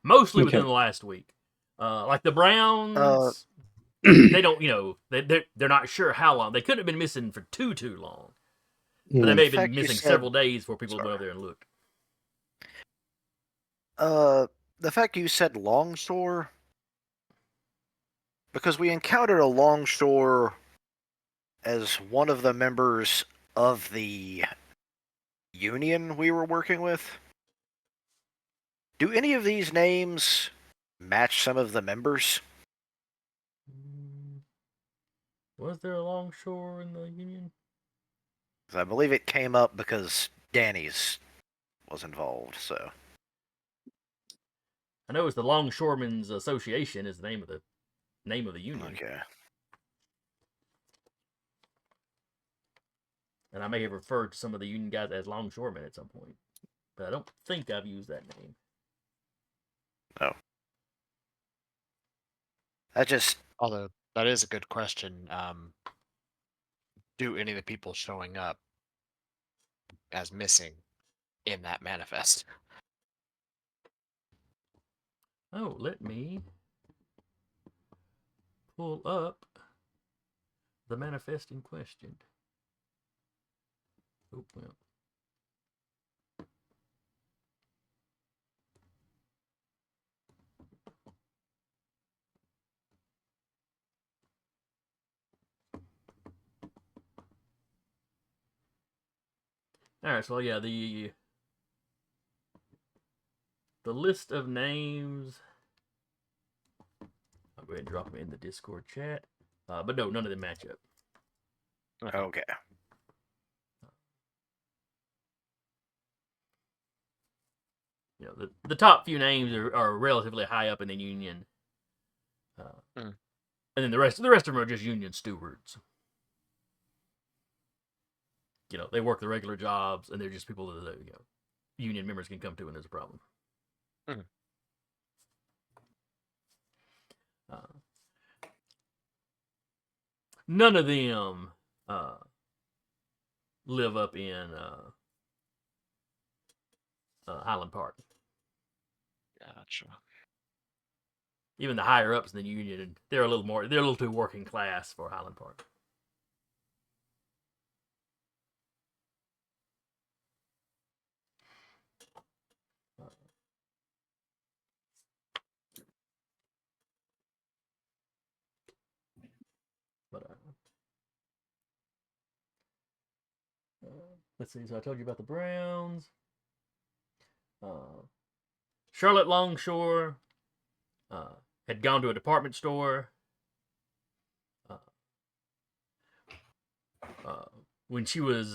mostly Okay. within the last week. Like the Browns, they don't, you know, they're not sure how long. They couldn't have been missing for too long, but they may have been fact, you missing said- several days before people went Sorry. over there and looked. The fact you said longshore, because we encountered a longshore as one of the members of the union we were working with. Do any of these names match some of the members? Was there a Longshore in the Union? 'Cause I believe it came up because Danny's was involved. So I know it's the Longshoremen's Association is the name of the union. okay. And I may have referred to some of the union guys as longshoremen at some point, but I don't think I've used that name. That just Although that is a good question. Do any of the people showing up as missing in that manifest? Oh, let me pull up the manifest in question. Oh, well. All right, so yeah, the list of names. I'll go ahead and drop them in the Discord chat. But no, none of them match up. okay. You know, the top few names are relatively high up in the union, and then the rest of them are just union stewards. You know, they work the regular jobs, and they're just people that union members can come to when there's a problem. Mhm. None of them live up in Highland Park. Gotcha. Even the higher ups in the union, they're a little too working class for Highland Park. But let's see. So I told you about the Browns. Charlotte Longshore had gone to a department store. When she was,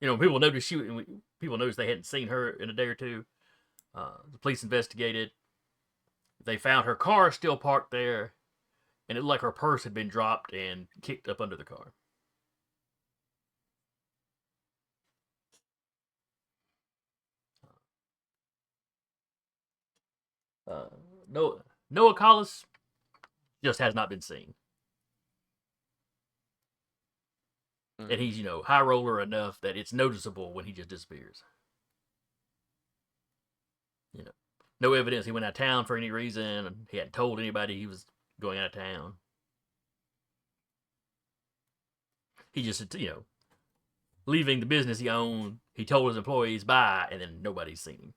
people noticed they hadn't seen her in a day or two. The police investigated. They found her car still parked there, and it looked like her purse had been dropped and kicked up under the car. Noah Collis just has not been seen. And he's, high roller enough that it's noticeable when he just disappears. No evidence he went out of town for any reason, and he hadn't told anybody he was going out of town. He just, leaving the business he owned, he told his employees bye, and then nobody's seen him.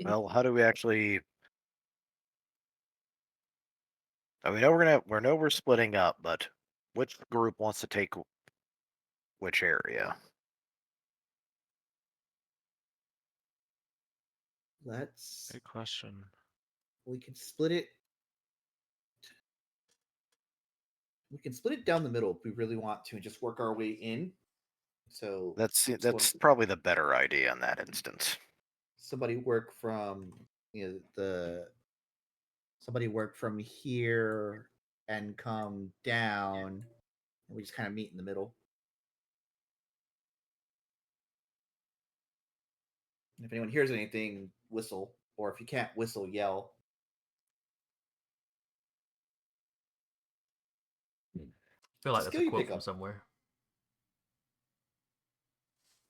Well, how do we actually? We know we're splitting up, but which group wants to take which area? Let's. Good question. We can split it. We can split it down the middle if we really want to, and just work our way in. So That's probably the better idea in that instance. Somebody work from somebody work from here and come down, and we just kind of meet in the middle. And if anyone hears anything, whistle, or if you can't whistle, yell. I feel like It's a that's skill a you quote pick from up. somewhere.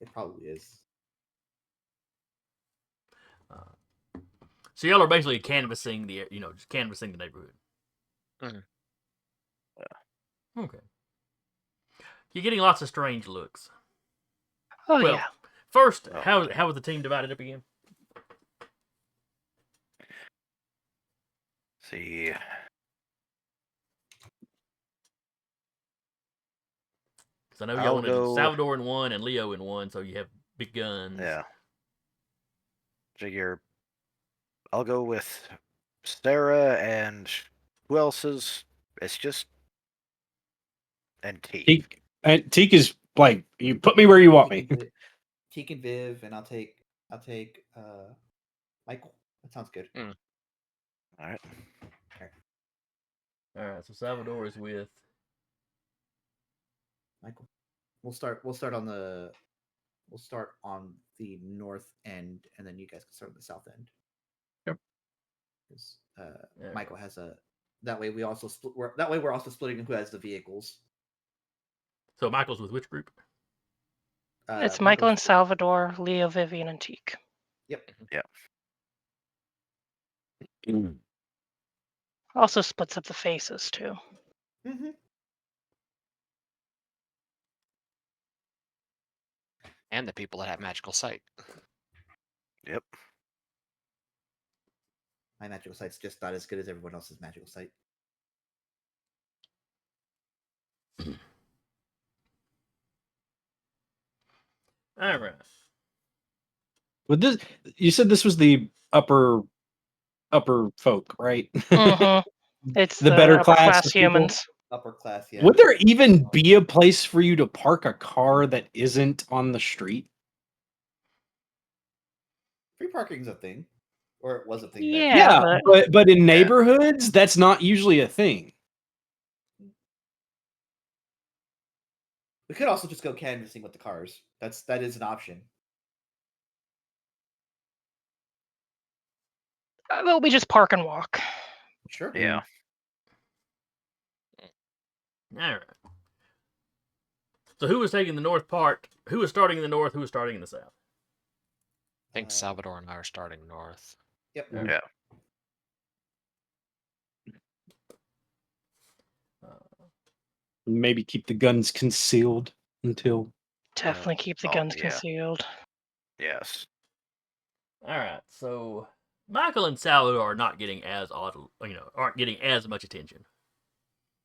It probably is. So y'all are basically canvassing just canvassing the neighborhood. Mhm. Okay. You're getting lots of strange looks. Oh Well, yeah. first, Oh, how okay. was the team divided up again? See, Because I know y'all I'll wanted go- Salvador in one and Leo in one, so you have big guns. yeah. Figure. I'll go with Sarah and who else is? It's just and Teak. Teak is like, you put me where you want me. Teak and Viv, and I'll take Michael. That sounds good. All right. All right, so Salvador is with Michael. We'll start on the north end, and then you guys can start on the south end. Yep. Because Yeah. Michael has a. That way we also split. We're also splitting who has the vehicles. So Michael's with which group? It's Michael and Salvador, Leo, Vivian, and Teak. Yep. Also splits up the faces too. Mm-hmm. And the people that have magical sight. Yep. My magical sight's just not as good as everyone else's magical sight. All right. With this, you said this was the upper folk, right? Mm-hmm. It's The the better upper class class of people? humans. Upper class, yeah. Would there even be a place for you to park a car that isn't on the street? Free parking's a thing, or it was a thing. Yeah, but in neighborhoods, that's not usually a thing. We could also just go canvassing with the cars. That is an option. well, we just park and walk. Sure. Yeah. All right. So who was taking the north part? Who was starting in the north? Who was starting in the south? I think Salvador and I are starting north. Yep. Yeah. Maybe keep the guns concealed until. Definitely keep the guns concealed. Yes. All right. So Michael and Salvador are not getting aren't getting as much attention.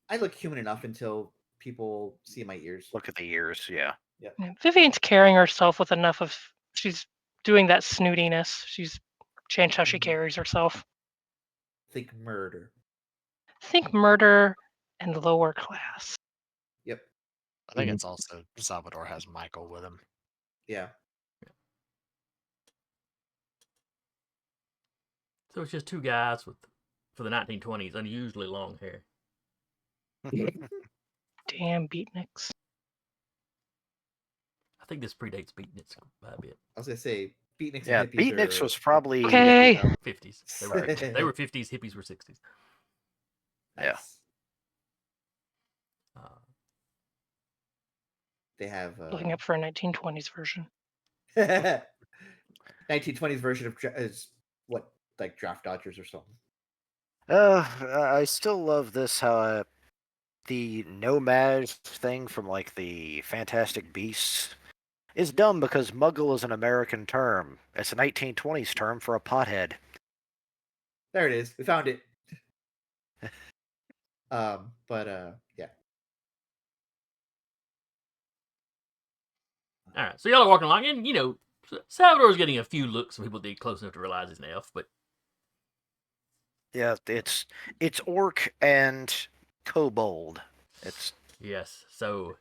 I look human enough until people see my ears. Look at the ears. Yeah. Yep. Vivian's carrying herself with enough of. She's doing that snootiness. She's changed how she carries herself. Think murder. Think murder and lower class. Yep. I think it's also Salvador has Michael with him. Yeah. So it's just two guys with, for the 1920s, unusually long hair. Damn beatniks. I think this predates beatniks by a bit. I was gonna say beatniks. Yeah, and hippies Beatniks are- was probably Okay. 50s. They were 50s. Hippies were 60s. Yeah. Nice. They have Looking up for a 1920s version. 1920s version of is what, like Draft Dodgers or something. I still love this how the nomad thing from like the Fantastic Beasts is dumb because muggle is an American term. It's a 1920s term for a pothead. There it is. We found it. Yeah. All right. So y'all are walking along, and, Salvador's getting a few looks from people that close enough to realize he's an elf, but. Yeah, it's orc and kobold. It's Yes. So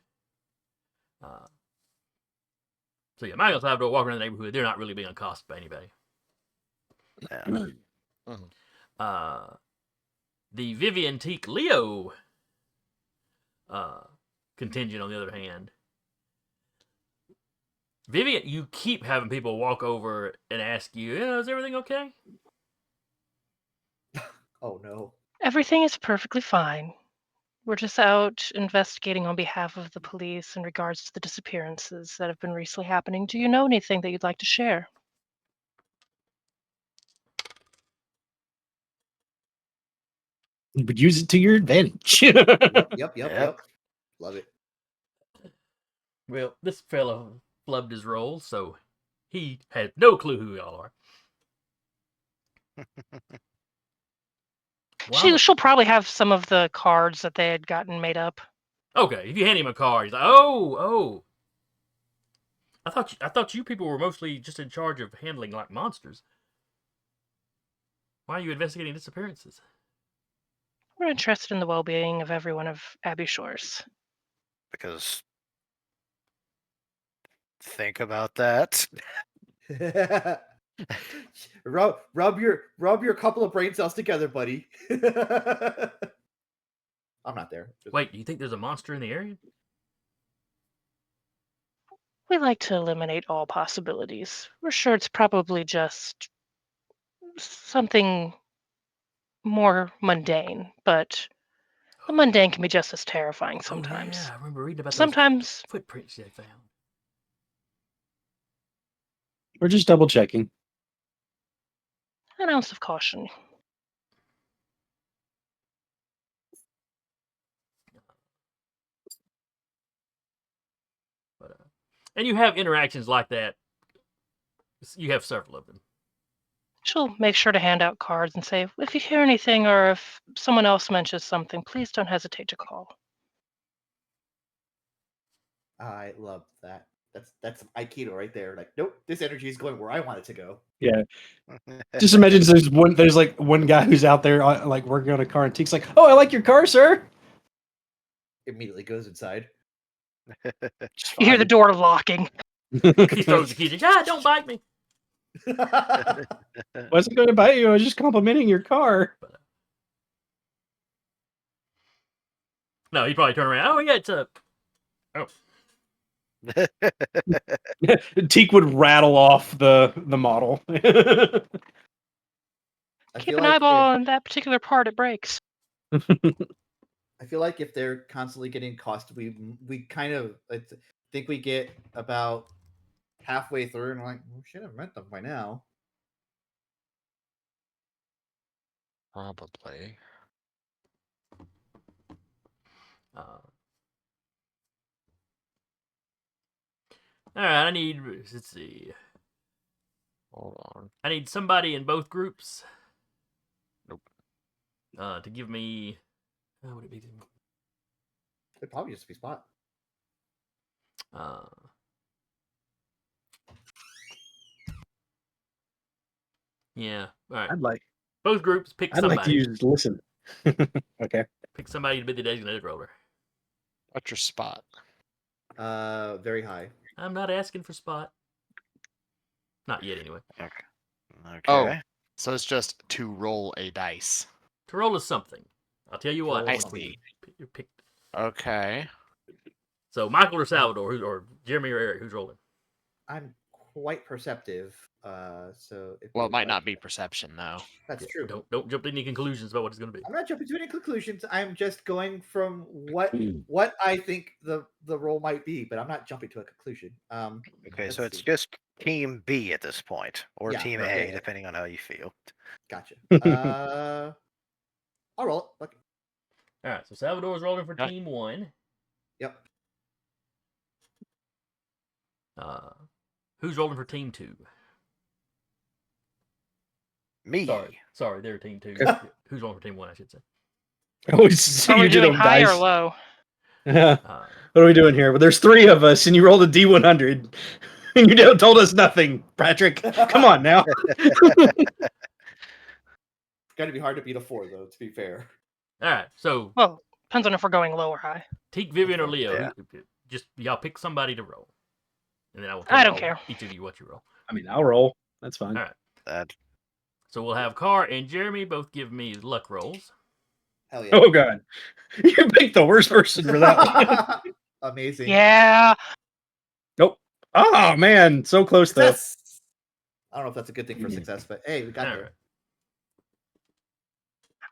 yeah, Michael and Salvador walk around the neighborhood. They're not really being accosted by anybody. The Vivian Teak Leo contingent, on the other hand. Vivian, you keep having people walk over and ask you, is everything okay? Oh no. Everything is perfectly fine. We're just out investigating on behalf of the police in regards to the disappearances that have been recently happening. Do you know anything that you'd like to share? You would use it to your advantage. Yep. Love it. Well, this fellow flubbed his role, so he had no clue who y'all are. Wow. She'll probably have some of the cards that they had gotten made up. Okay, if you hand him a card, he's like, oh. I thought you people were mostly just in charge of handling like monsters. Why are you investigating disappearances? We're interested in the well-being of everyone of Abbey Shores. because think about that. rub your couple of brain cells together, buddy. I'm not there. Wait, do you think there's a monster in the area? We like to eliminate all possibilities. We're sure it's probably just something more mundane, but the mundane can be just as terrifying sometimes. Oh, yeah, I remember reading about Sometimes those footprints they found. We're just double checking. an ounce of caution. But, and you have interactions like that. You have several of them. She'll make sure to hand out cards and say, if you hear anything or if someone else mentions something, please don't hesitate to call. I love that. That's Aikido right there. Like, nope, this energy is going where I want it to go. Yeah. Just imagine there's like one guy who's out there like working on a car and Teek's like, "Oh, I like your car, sir." immediately goes inside. It's You hear the fine. door locking. He throws the keys. Don't bite me. Wasn't going to bite you. I was just complimenting your car. No, he'd probably turn around. Oh yeah, it's a. Teak would rattle off the model. I Keep feel an like eyeball on that particular part. It breaks. I feel like if they're constantly getting cost, we kind of think we get about halfway through and we're like, we should have met them by now. Probably. All right, I need. Let's see. Hold on. I need somebody in both groups. Nope. To give me. How would it be? It'd probably just be Spot. Yeah. All right. I'd like Both groups pick to somebody. use listen. Okay. Pick somebody to be the designated roller. What's your spot? Very high. I'm not asking for spot. Not yet, anyway. Okay. Oh, so it's just to roll a dice. To roll is something. I'll tell you what. I once see. you pick. Okay. So Michael or Salvador, or Jeremy or Eric, who's rolling? I'm quite perceptive. So if Well, you it might like- not be perception though. That's true. Don't jump to any conclusions about what it's going to be. I'm not jumping to any conclusions. I'm just going from what I think the role might be, but I'm not jumping to a conclusion. Okay, Let's so it's see. just Team B at this point, or Yeah, Team right, A, yeah. depending on how you feel. Gotcha. I'll roll it. Okay. All right. So Salvador's rolling for Okay. team 1. Yep. Who's rolling for team 2? Me. Sorry, they're team 2. Who's rolling for team 1? I should say. Oh, so Are we you did doing a high dice. or low? What Uh, are we doing here? Well, there's 3 of us, and you rolled a D100, and you told us nothing, Patrick. Come on now. It's got to be hard to beat a 4, though. To be fair. all right. So Well, depends on if we're going low or high. Teak, Vivian, or Leo. Yeah. Just y'all pick somebody to roll, and then I will tell I don't y'all, care. each of you what you roll. I mean, I'll roll. That's fine. All right. That So we'll have Carr and Jeremy both give me luck rolls. Hell yeah. Oh god, you picked the worst person for that one. Amazing. Yeah. Nope. Oh man, so close though. Success! I don't know if that's a good thing for success, but hey, we got All there. right.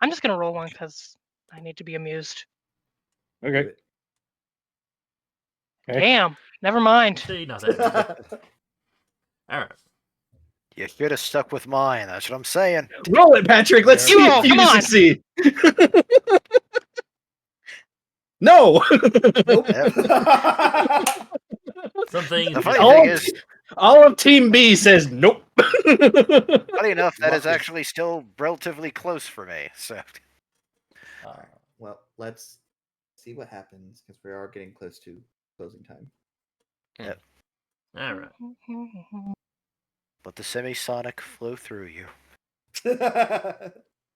I'm just gonna roll one because I need to be amused. Okay. Do it. Okay. Damn. Never mind. See, not that. All right. you should have stuck with mine. That's what I'm saying. Roll it, Patrick. Let's see You if roll, you come on. succeed. No. Nope. Some things. The funny Oh. thing is, All of Team B says nope. funny enough, that is Lucky. actually still relatively close for me. So Well, let's see what happens because we are getting close to closing time. All right. let the semisonic flow through you.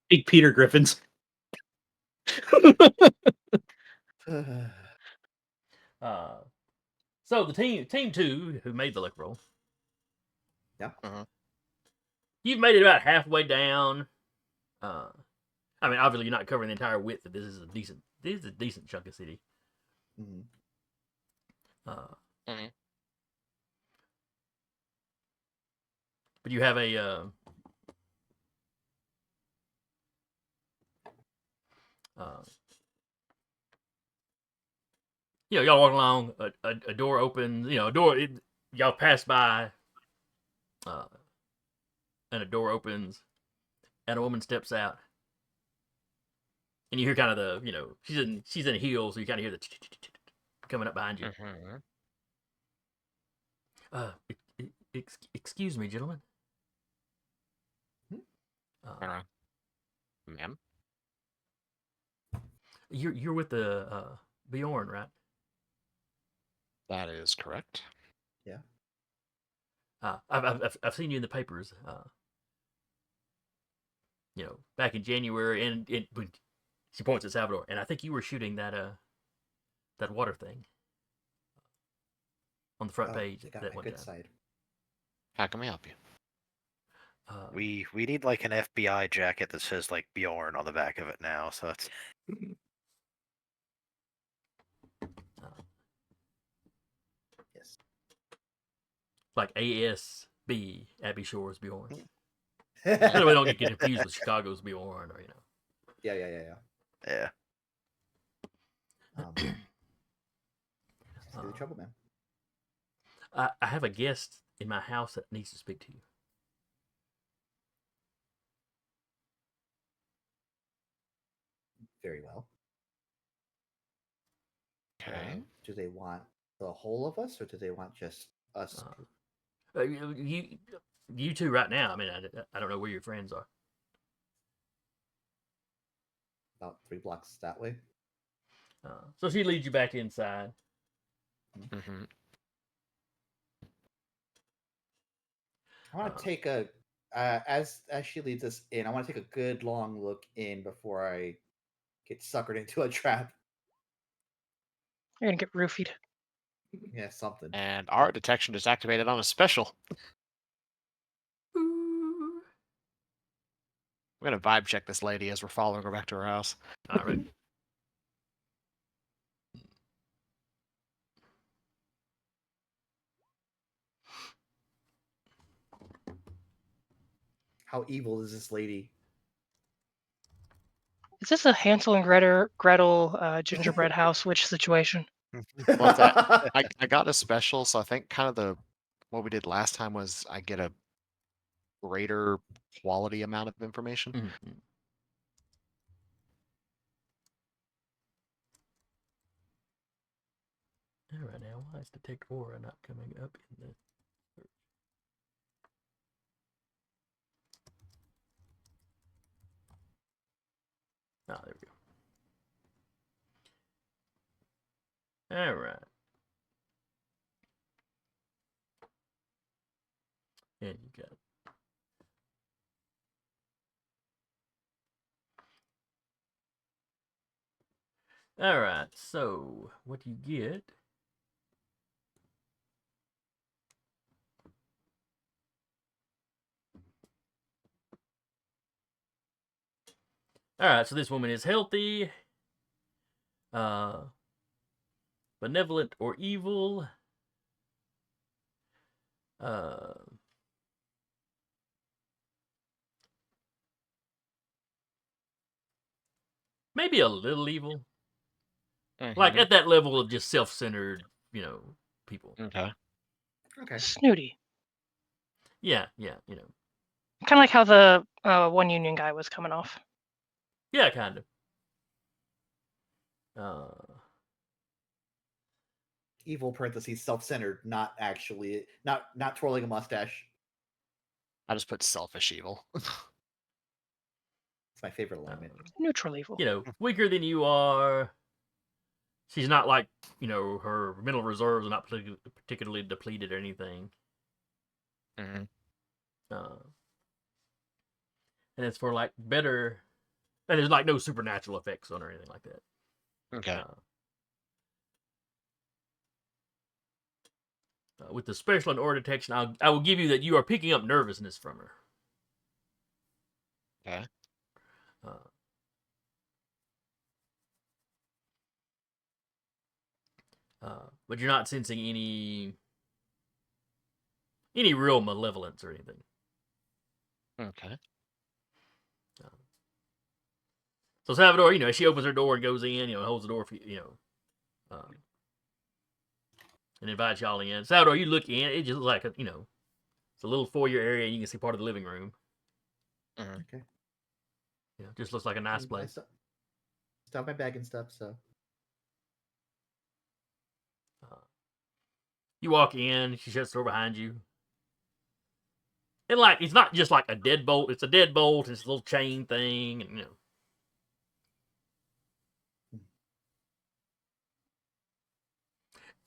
Big Peter Griffins. So the team 2 who made the luck roll. Yeah. You've made it about halfway down. I mean, obviously you're not covering the entire width, but this is a decent chunk of city. Mhm. But you have a y'all walk along, a door opens, y'all pass by, and a door opens, and a woman steps out, and you hear kind of the, she's in heels, so you kind of hear the coming up behind you. Excuse me, gentlemen. Ma'am? You're with the Bjorn, right? That is correct. I've seen you in the papers. Back in January, and when she points at Salvador, and I think you were shooting that that water thing on the front Oh, page they got that my one good time. side. How can we help you? We need like an FBI jacket that says like Bjorn on the back of it now. So it's Yes. like ASB, Abbey Shores Bjorn. So we don't get confused with Chicago's Bjorn, or Yeah. yeah. See the trouble, man. I have a guest in my house that needs to speak to you. Very well. Okay. Do they want the whole of us, or do they want just us? You two right now. I mean, I don't know where your friends are. About 3 blocks that way. So she leads you back inside. Mm-hmm. I want to take a as she leads us in. I want to take a good long look in before I get suckered into a trap. You're gonna get roofied. Yeah, something. And our detection is activated on a special. We're gonna vibe check this lady as we're following her back to her house. All right. How evil is this lady? Is this a Hansel and Gretel gingerbread house witch situation? Well, I got a special, so I think kind of what we did last time was I get a greater quality amount of information. Mm-hmm. All right, now why is detect aura not coming up in the search? Ah, there we go. All right. And you got it. All right. So what you get? All right. So this woman is healthy, benevolent or evil. Maybe a little evil. Like at that level of just self-centered, people. Okay. Okay. Snooty. Yeah. Kind of like how the one union guy was coming off. Yeah, kind of. Evil parentheses self-centered, not actually not twirling a mustache. I just put selfish evil. It's my favorite alignment. Neutral evil. Weaker than you are. She's not like, her mental reserves are not particularly depleted or anything. Mm-hmm. And it's for like better, and there's like no supernatural effects on her or anything like that. Okay. With the special and aura detection, I will give you that you are picking up nervousness from her. Okay. But you're not sensing any real malevolence or anything. Okay. So Salvador, as she opens her door and goes in, holds the door for you, and invites y'all in. Salvador, you look in, it just looks like it's a little foyer area, and you can see part of the living room. Mm-hmm. Okay. Just looks like a nice place. Stop my bag and stuff. So you walk in, she shuts the door behind you. And it's not just like a deadbolt, it's a deadbolt, it's a little chain thing, and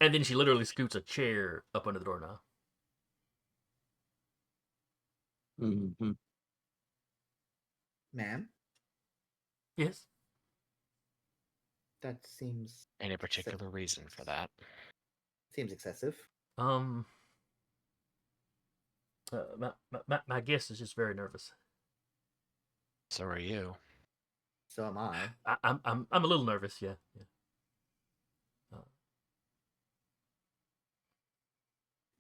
And then she literally scoots a chair up under the doorknob. Mm-hmm. Ma'am? Yes. That seems Any particular reason for that? seems excessive. My guest is just very nervous. So are you. So am I. I'm a little nervous. Yeah.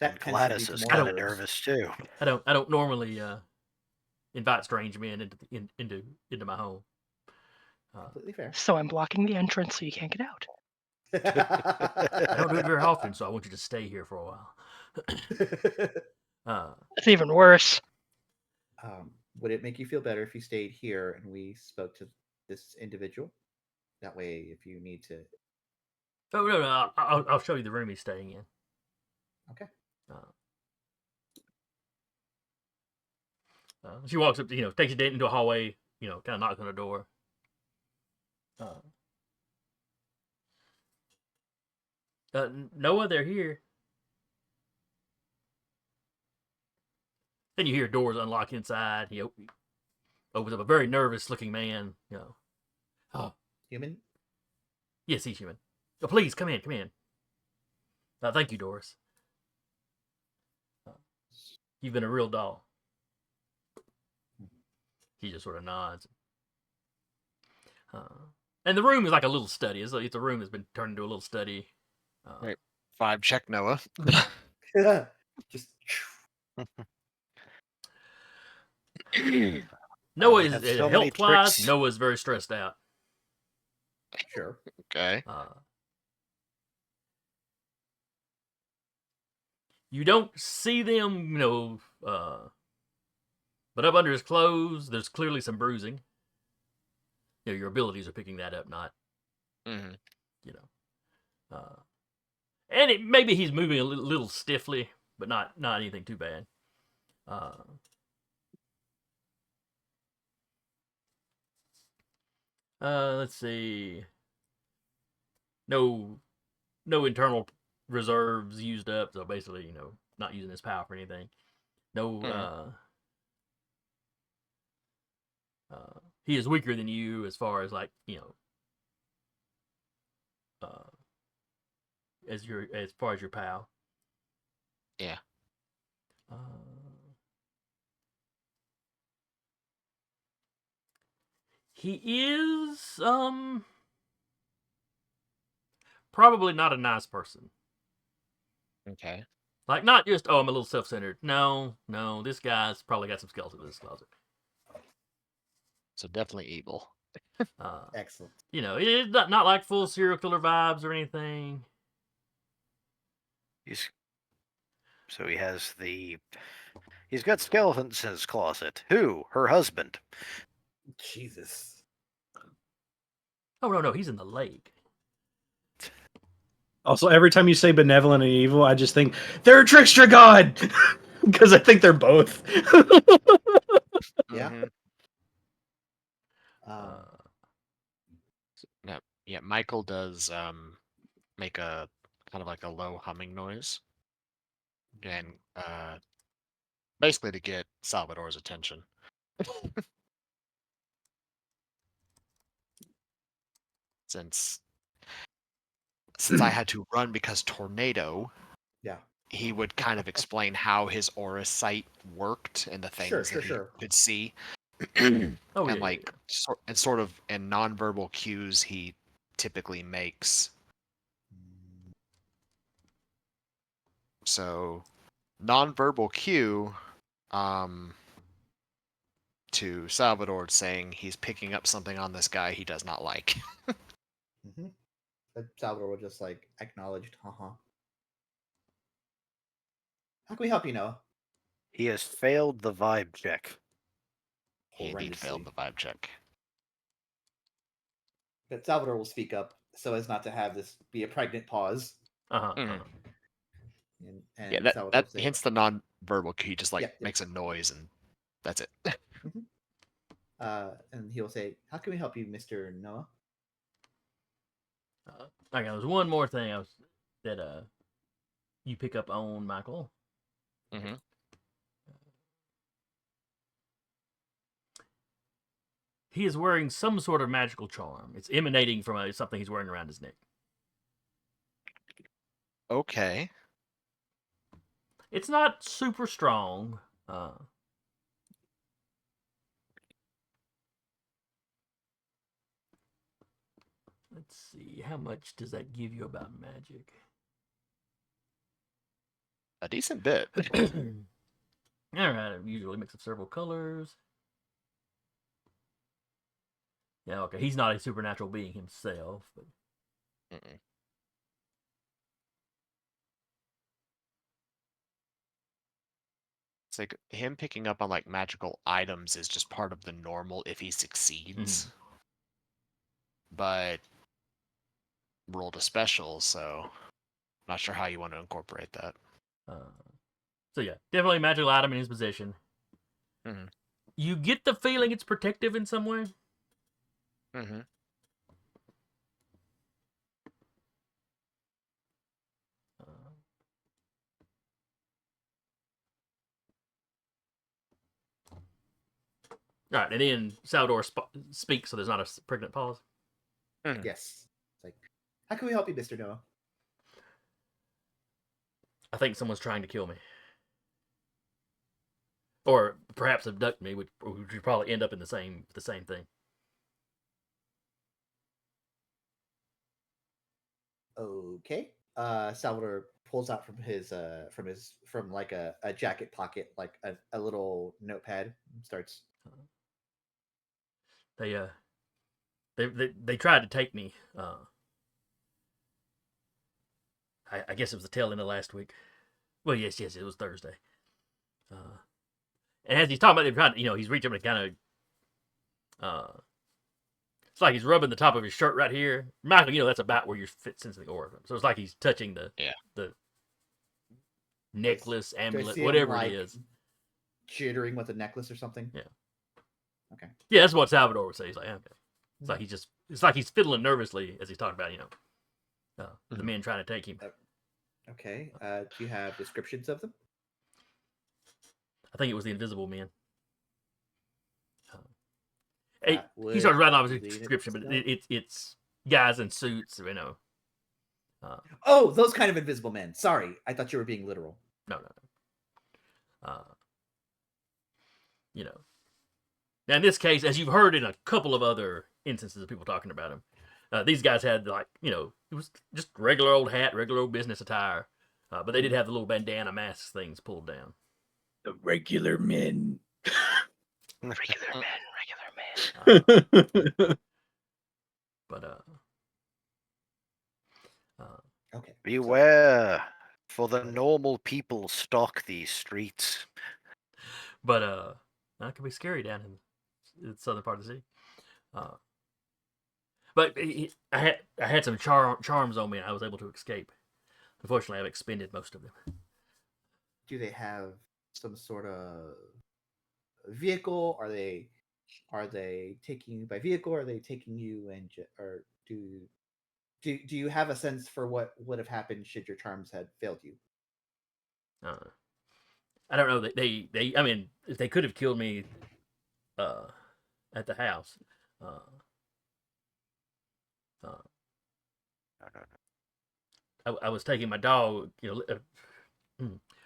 That And tends to Gladys lead to is more kind of nerves. nervous too. I don't normally invite strange men into my home. Completely fair. So I'm blocking the entrance so you can't get out. I don't do it very often, so I want you to stay here for a while. It's even worse. Would it make you feel better if you stayed here and we spoke to this individual? That way, if you need to. Oh no, I'll show you the room he's staying in. Okay. She walks up, takes a date into a hallway, kind of knocks on the door. Noah, they're here. Then you hear doors unlock inside. He opens up. A very nervous-looking man. Oh, Human? yes, he's human. Oh, please come in. Thank you, Doris. You've been a real doll. He just sort of nods. And the room is like a little study. It's like the room has been turned into a little study. Right. 5 check, Noah. Just. Noah have is so many health-wise. tricks. Noah's very stressed out. Sure. Okay. You don't see them, but up under his clothes, there's clearly some bruising. Your abilities are picking that up, not, Mm-hmm. and maybe he's moving a little stiffly, but not anything too bad. Let's see. No internal reserves used up, so basically, not using his power for anything. No, he is weaker than you as far as as far as your POW. Yeah. He is probably not a nice person. Okay. Like, not just, I'm a little self-centered. No, this guy's probably got some skeletons in his closet. So definitely evil. Excellent. It's not like full serial killer vibes or anything. So he's got skeletons in his closet. Who? Her husband. Jesus. Oh, No, he's in the lake. Also, every time you say benevolent and evil, I just think they're a trickster god because I think they're both. Yeah. Mhm. No, yeah, Michael does make a kind of like a low humming noise, and basically to get Salvador's attention. Since I had to run because tornado, Yeah. he would kind of explain how his aura sight worked and the things that he could see. And sort of in nonverbal cues he typically makes. So nonverbal cue to Salvador saying he's picking up something on this guy he does not like. Mm-hmm. Salvador will just acknowledged, How can we help you, Noah? He has failed the vibe check. He indeed failed the vibe check. But Salvador will speak up so as not to have this be a pregnant pause. Mhm. And Yeah, that hints the non-verbal cue. He just makes a noise and that's it. And he'll say, "How can we help you, Mr. Noah?" Okay, there's one more thing that you pick up on, Michael. Mm-hmm. he is wearing some sort of magical charm. It's emanating from something he's wearing around his neck. Okay. It's not super strong. Let's see. How much does that give you about magic? A decent bit. All right. It usually mix of several colors. Yeah, okay. He's not a supernatural being himself, but Mm-mm. It's like him picking up on like magical items is just part of the normal if he succeeds. But rolled a special, so not sure how you want to incorporate that. so yeah, definitely a magical item in his possession. Mhm. You get the feeling it's protective in some way. Mm-hmm. All right, and then Salvador speaks, so there's not a pregnant pause. Yes. It's like, how can we help you, Mr. Noah? I think someone's trying to kill me. Or perhaps abduct me, which would probably end up in the same thing. Okay. Salvador pulls out from like a jacket pocket, like a little notepad, and starts. They tried to take me. I guess it was the tail end of last week. Well, yes, it was Thursday. And as he's talking about it, trying, he's reaching and kind of, it's like he's rubbing the top of his shirt right here. Michael, that's about where your fits into the orifice. So it's like he's touching the necklace, amulet, whatever it is. Jittering with a necklace or something. Yeah. Okay. Yeah, that's what Salvador would say. He's like, okay. It's like he's fiddling nervously as he's talking about, the men trying to take him. Okay. Do you have descriptions of them? I think it was the Invisible Men. He starts writing off his description, but it's guys in suits, Oh, those kind of invisible men. Sorry, I thought you were being literal. No. Now in this case, as you've heard in a couple of other instances of people talking about him, these guys had it was just regular old hat, regular old business attire, but they did have the little bandana masks things pulled down. The regular men. Regular men. But Okay. Beware, for the normal people stalk these streets. But that can be scary down in the southern part of the city. But I had some charms on me, and I was able to escape. Unfortunately, I've expended most of them. Do they have some sort of vehicle? Are they taking you by vehicle? Are they taking you or do you have a sense for what would have happened should your charms had failed you? I don't know. I mean, if they could have killed me at the house. I was taking my dog,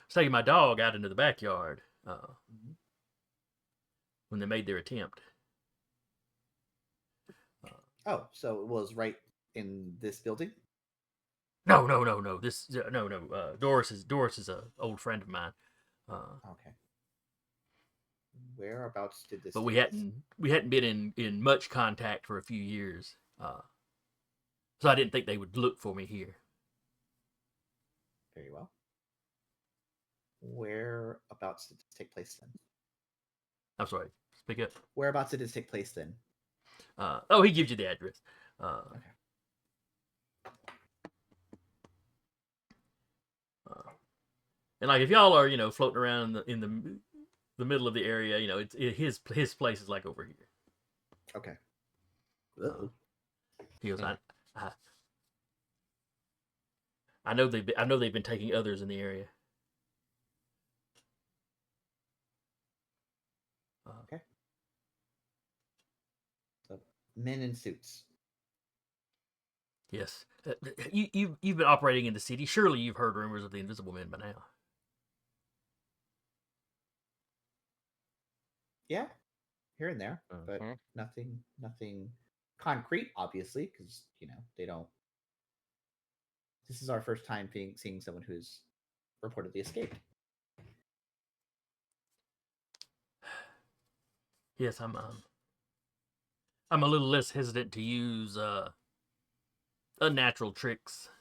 taking my dog out into the backyard when they made their attempt. Oh, so it was right in this building? No. Doris is an old friend of mine. Okay. Whereabouts did this? But we hadn't been in much contact for a few years, so I didn't think they would look for me here. Very well. Whereabouts did this take place then? I'm sorry. Speak up. Whereabouts did this take place then? He gives you the address. Okay. And like if y'all are floating around in the middle of the area, his place is like over here. Okay. He goes, I know they've been taking others in the area. Okay. men in suits. Yes. You've been operating in the city. Surely you've heard rumors of the Invisible Men by now. Yeah, here and there, but Mhm. nothing concrete, obviously, because they don't. This is our first time seeing someone who's reportedly escaped. Yes, I'm a little less hesitant to use unnatural tricks,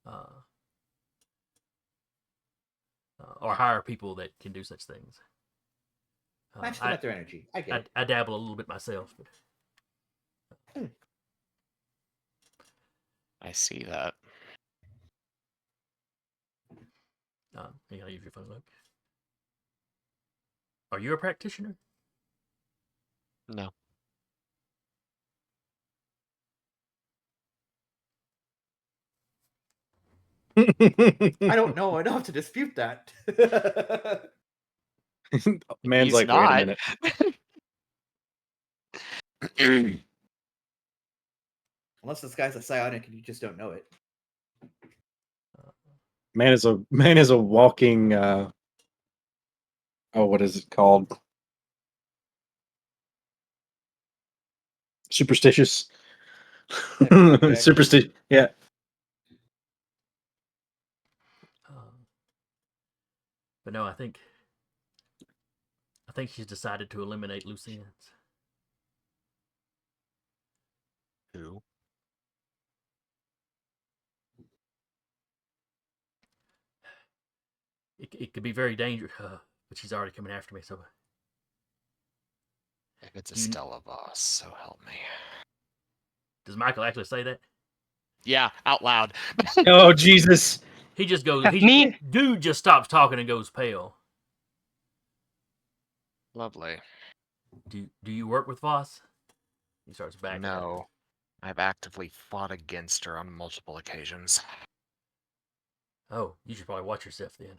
or hire people that can do such things. Match them at their energy. I get it. I dabble a little bit myself, but I see that. I'll use your phone. Look. Are you a practitioner? No. I don't know enough to dispute that. Man's He's like, not. wait a minute. Unless this guy's a psionic and you just don't know it. Man is a walking. What is it called? Superstitious. Superstitious. Yeah. But no, I think she's decided to eliminate loose ends. Who? It could be very dangerous, but she's already coming after me. So If it's Estella Voss, so help me. does Michael actually say that? Yeah, out loud. Oh Jesus! He just goes. Me? Dude just stops talking and goes pale. Lovely. Do you work with Voss? He starts backing up. No. I've actively fought against her on multiple occasions. Oh, you should probably watch yourself then.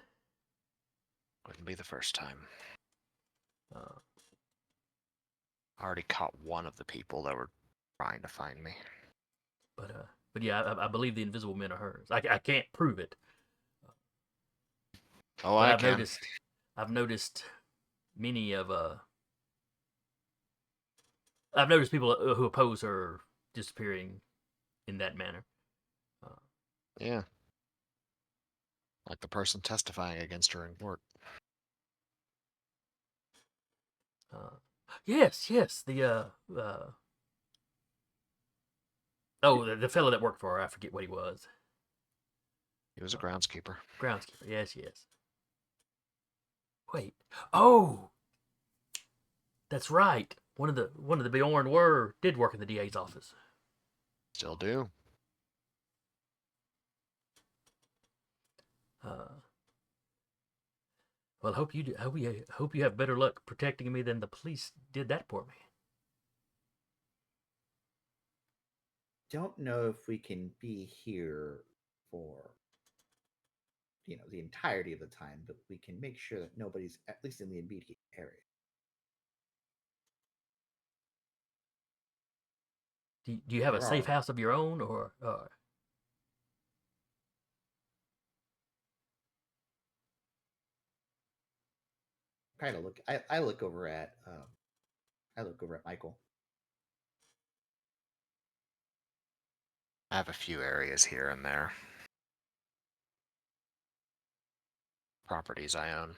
Wouldn't be the first time. Uh, I already caught one of the people that were trying to find me. but yeah, I believe the Invisible Men are hers. I can't prove it. Oh, But I can. I've noticed many of I've noticed people who oppose her disappearing in that manner. Yeah. Like the person testifying against her in court. Yes, the fellow that worked for her. I forget what he was. He was a groundskeeper. Groundskeeper. Yes. Wait. Oh, that's right. One of the Bjorn did work in the DA's office. Still do. Well, hope you do. Hope you have better luck protecting me than the police did that for me. Don't know if we can be here for the entirety of the time, but we can make sure that nobody's at least in the immediate area. Do you have a safe house of your own, or? Kind of look. I look over at Michael. I have a few areas here and there. Properties I own.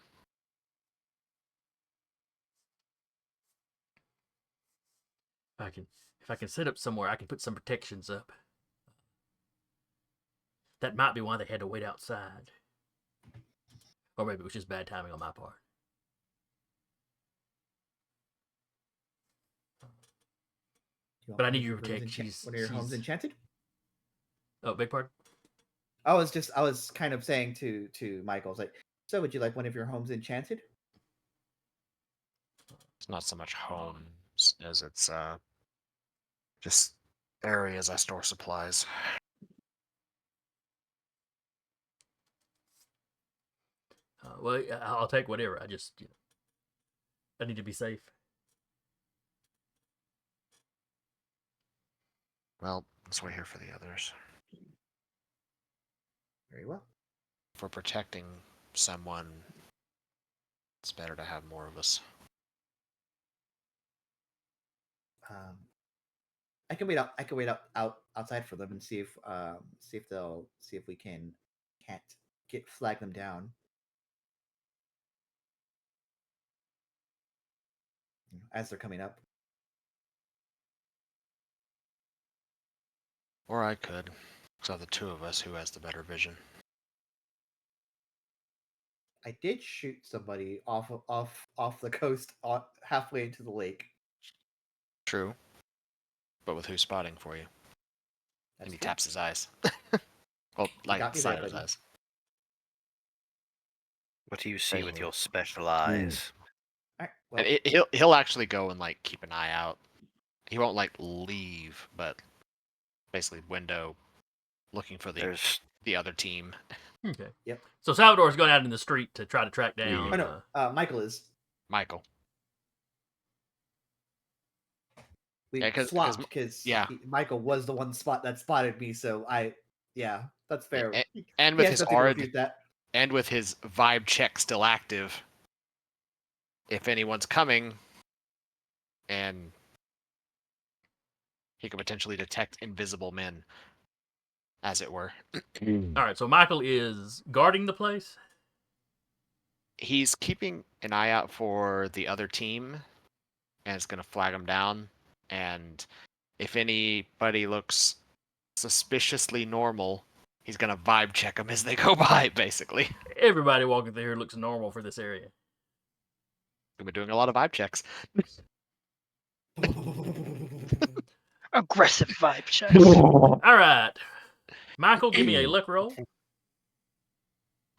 If I can set up somewhere, I can put some protections up. That might be why they had to wait outside. Or maybe it was just bad timing on my part. But I need you to protect. One of your homes enchanted? Oh, big pardon? I was kind of saying to Michael, I was like, so would you like one of your homes enchanted? It's not so much homes as it's just areas I store supplies. Well, I'll take whatever. I need to be safe. Well, let's wait here for the others. Very well. If we're protecting someone, it's better to have more of us. I can wait outside for them and see if we can't flag them down as they're coming up. Or I could. So the two of us, who has the better vision? I did shoot somebody off the coast halfway into the lake. True. But with who spotting for you? That's And he true. taps his eyes. Well, like got the me side there, of his buddy. eyes. What do you see with Hey. your special eyes? All right, well, And he'll actually go and like keep an eye out. He won't like leave, but basically window, looking for the other team. Okay. Yep. So Salvador's going out in the street to try to track down. oh no, Michael is. Michael. We Yeah, 'cause- swapped because yeah. Michael was the one that spotted me. So that's fair. And He with has his nothing to aura, refute that. and with his vibe check still active, if anyone's coming, and he could potentially detect invisible men, as it were. All right. So Michael is guarding the place. He's keeping an eye out for the other team, and is going to flag them down. And if anybody looks suspiciously normal, he's going to vibe check them as they go by, basically. Everybody walking through here looks normal for this area. We've been doing a lot of vibe checks. Aggressive vibe checks. All right. Michael, give me a luck roll.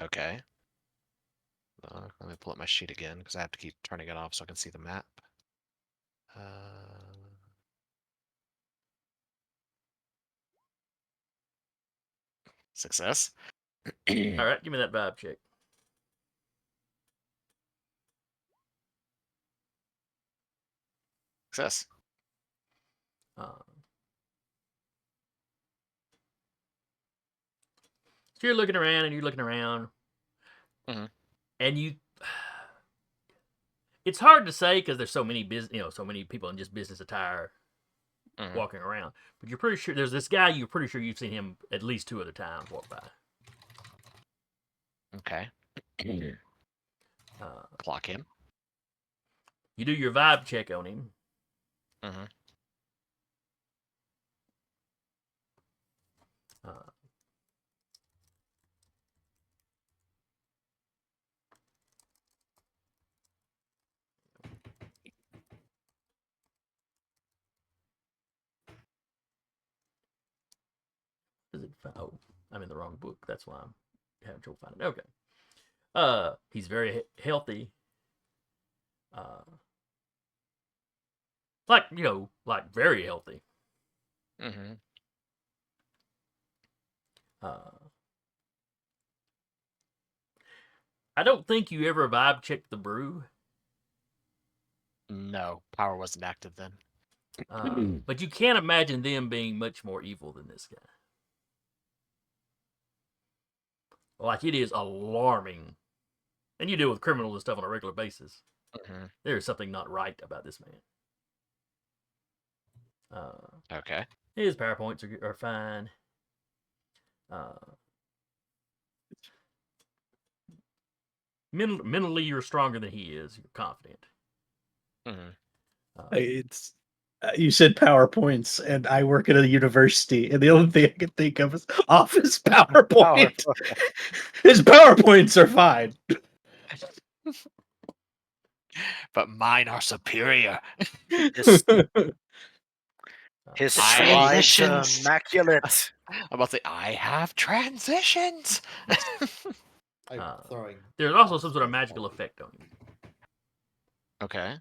Okay. Let me pull up my sheet again, because I have to keep turning it off so I can see the map. Success. All right. Give me that vibe check. Success. So you're looking around and you're looking around, and you. It's hard to say because there's so many so many people in just business attire walking around. But you're pretty sure there's this guy. You're pretty sure you've seen him at least 2 other times walk by. Okay. Clock him. You do your vibe check on him. Oh, I'm in the wrong book. That's why I'm having trouble finding it. Okay. He's very healthy. Like very healthy. I don't think you ever vibe checked the brew. No, power wasn't active then. But you can't imagine them being much more evil than this guy. Like, it is alarming. And you deal with criminals and stuff on a regular basis. There is something not right about this man. Okay. His PowerPoints are fine. Mentally, you're stronger than he is. You're confident. It's you said PowerPoints, and I work at a university, and the only thing I can think of is Office PowerPoint. His PowerPoints are fine, but mine are superior. His slides are immaculate. I'm about to say, I have transitions. There's also some sort of magical effect on him. Okay.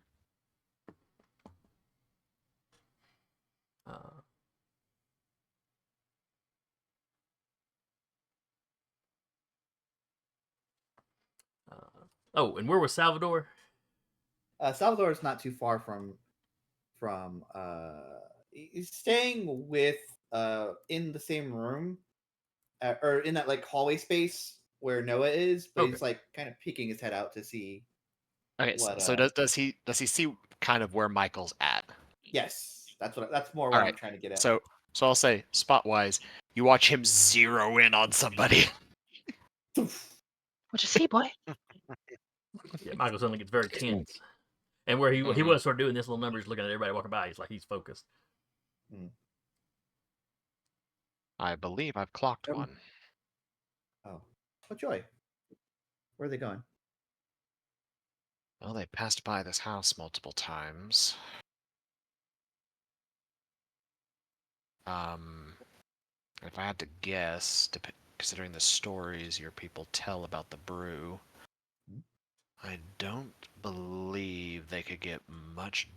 Oh, and where was Salvador? Salvador is not too far from he's staying with in the same room or in that like hallway space where Noah is, but Okay. he's like kind of peeking his head out to see. Okay, What, so does he see kind of where Michael's at? Yes, that's more All what right. I'm trying to get at. So I'll say spot wise, you watch him zero in on somebody. What'd you see, boy? Yeah, Michael suddenly gets very tense. And where he Mhm. was sort of doing this little number, he's looking at everybody walking by. He's like, he's focused. I believe I've clocked one. Oh, joy! Where are they going? Well, they passed by this house multiple times. If I had to guess, considering the stories your people tell about the brew, I don't believe they could get much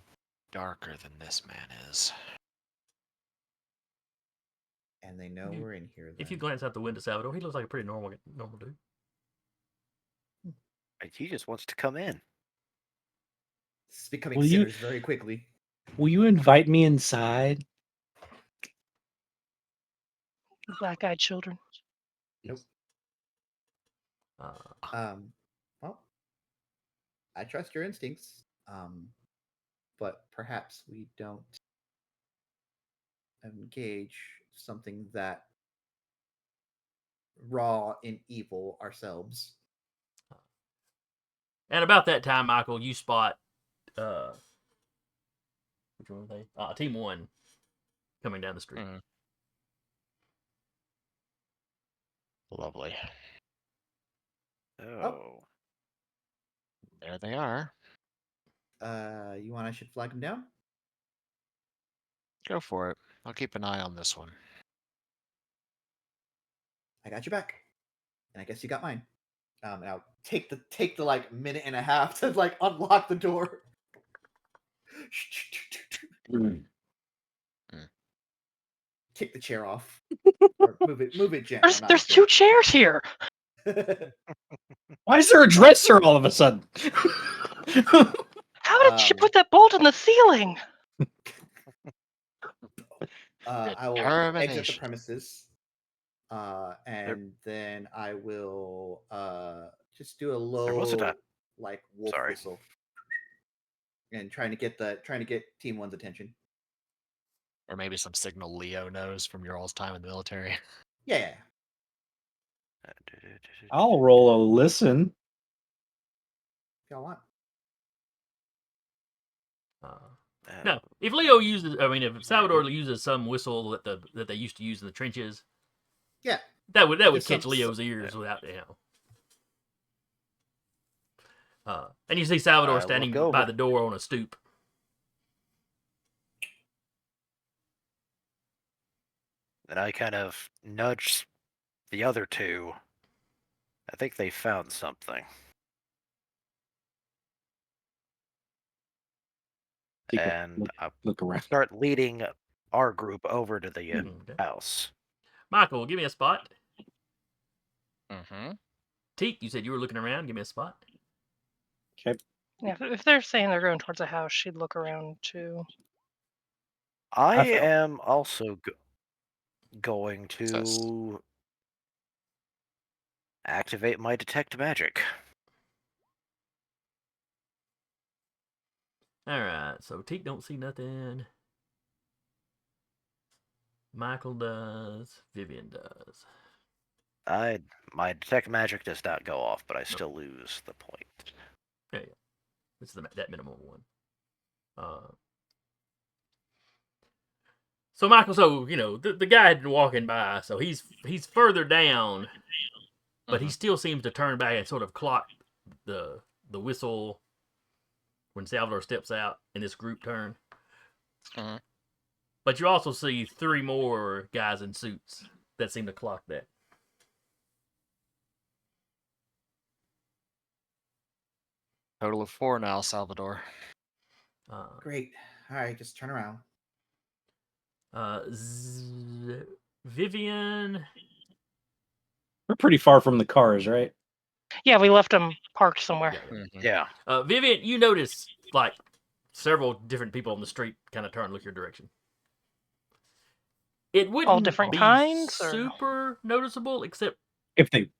darker than this man is. And they know we're in here. Then. If you glance out the window, Salvador, he looks like a pretty normal dude. He just wants to come in. It's becoming Will you- sinners very quickly. Will you invite me inside? Black-eyed children. Nope. Uh, Well, I trust your instincts. But perhaps we don't engage something that raw and evil ourselves. and about that time, Michael, you spot which one were they? Team 1 coming down the street. Lovely. Oh. There they are. You want I should flag them down? Go for it. I'll keep an eye on this one. I got your back, and I guess you got mine. And I'll take the like minute and a half to like unlock the door. Kick the chair off. Or move it gently. There's 2 chairs here. Why is there a dresser all of a sudden? How did you put that bolt in the ceiling? I will exit the Determination. premises. And then I will just do a low was a time. like wolf Sorry. whistle. And trying to get Team 1's attention. Or maybe some signal Leo knows from your all's time in the military. Yeah. I'll roll a listen. If y'all want. No, if Leo uses, if Salvador uses some whistle that they used to use in the trenches, Yeah. that would Just catch some- Leo's ears without, and you see Salvador standing look by over. the door on a stoop. And I kind of nudge the other two. I think they found something. And I Look around. start leading our group over to the Okay. house. Michael, give me a spot. Mm-hmm. Teak, you said you were looking around. Give me a spot. Okay. Yeah, if they're saying they're going towards the house, she'd look around too. I fell. am also going to Says- activate my detect magic. All right. So Teak don't see nothing. Michael does. Vivian does. My detect magic does not go off, but I still lose the point. Yeah. This is that minimum one. So Michael, the guy had been walking by, so he's further down, but he still seems to turn back and sort of clock the whistle when Salvador steps out in this group turn. Mhm. But you also see 3 more guys in suits that seem to clock that. Total of 4 now, Salvador. Great. All right, just turn around. Vivian. We're pretty far from the cars, right? Yeah, we left them parked somewhere. Mhm. Yeah. Vivian, you notice like several different people on the street kind of turn and look your direction. It wouldn't different be kinds, or- super noticeable, except If they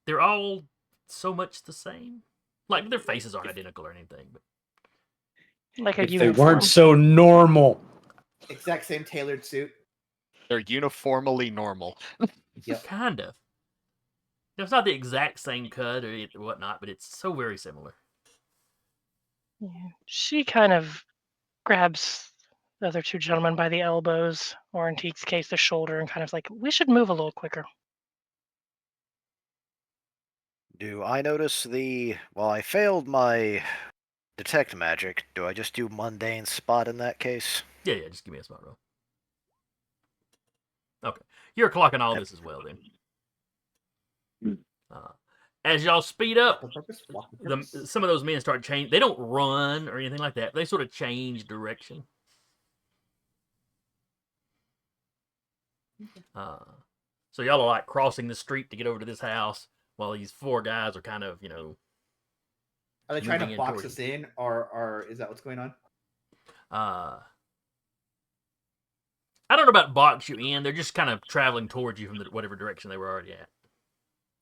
they're all so much the same. Like their faces aren't identical or anything, but like a if they uniform. weren't so normal. Exact same tailored suit. They're uniformly normal. Yep. kind of. It's not the exact same cut or whatnot, but it's so very similar. Yeah. She kind of grabs the other two gentlemen by the elbows, or in Teek's case, the shoulder, and kind of like, we should move a little quicker. Do I notice well, I failed my detect magic. Do I just do mundane spot in that case? Yeah, just give me a spot roll. Okay. You're clocking all this as well, then. As y'all speed up, some of those men start changing. They don't run or anything like that. They sort of change direction. So y'all are like crossing the street to get over to this house, while these four guys are kind of, Are they trying moving to in box towards us in, or is that what's going on? I don't know about box you in. They're just kind of traveling towards you from whatever direction they were already at.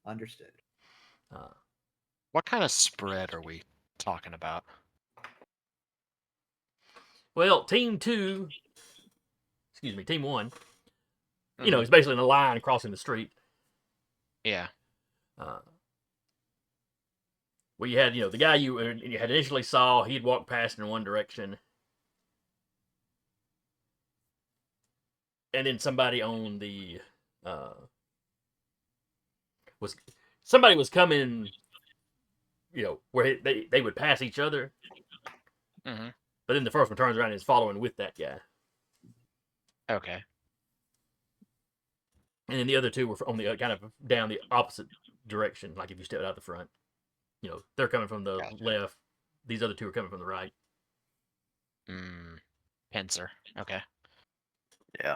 Understood. What kind of spread are we talking about? Well, team 1, it's basically in a line crossing the street. Yeah. Well, you had, the guy you had initially saw, he'd walked past in one direction. And then somebody on the, somebody was coming, where they would pass each other. Mm-hmm. But then the first one turns around and is following with that guy. Okay. And then the other two were on the kind of down the opposite direction. Like if you stepped out the front, they're coming from the left. These other two are coming from the right. Pincer. Okay. Yeah.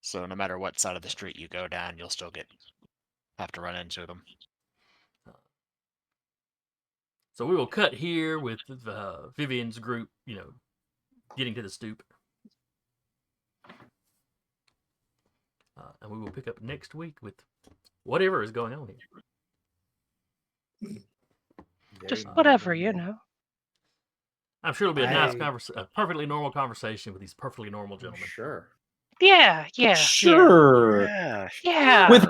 So no matter what side of the street you go down, you'll still have to run into them. So we will cut here with Vivian's group, getting to the stoop. And we will pick up next week with whatever is going on here. Just whatever, I'm sure it'll be a nice a perfectly normal conversation with these perfectly normal gentlemen. Sure. Yeah. Sure. Yeah. With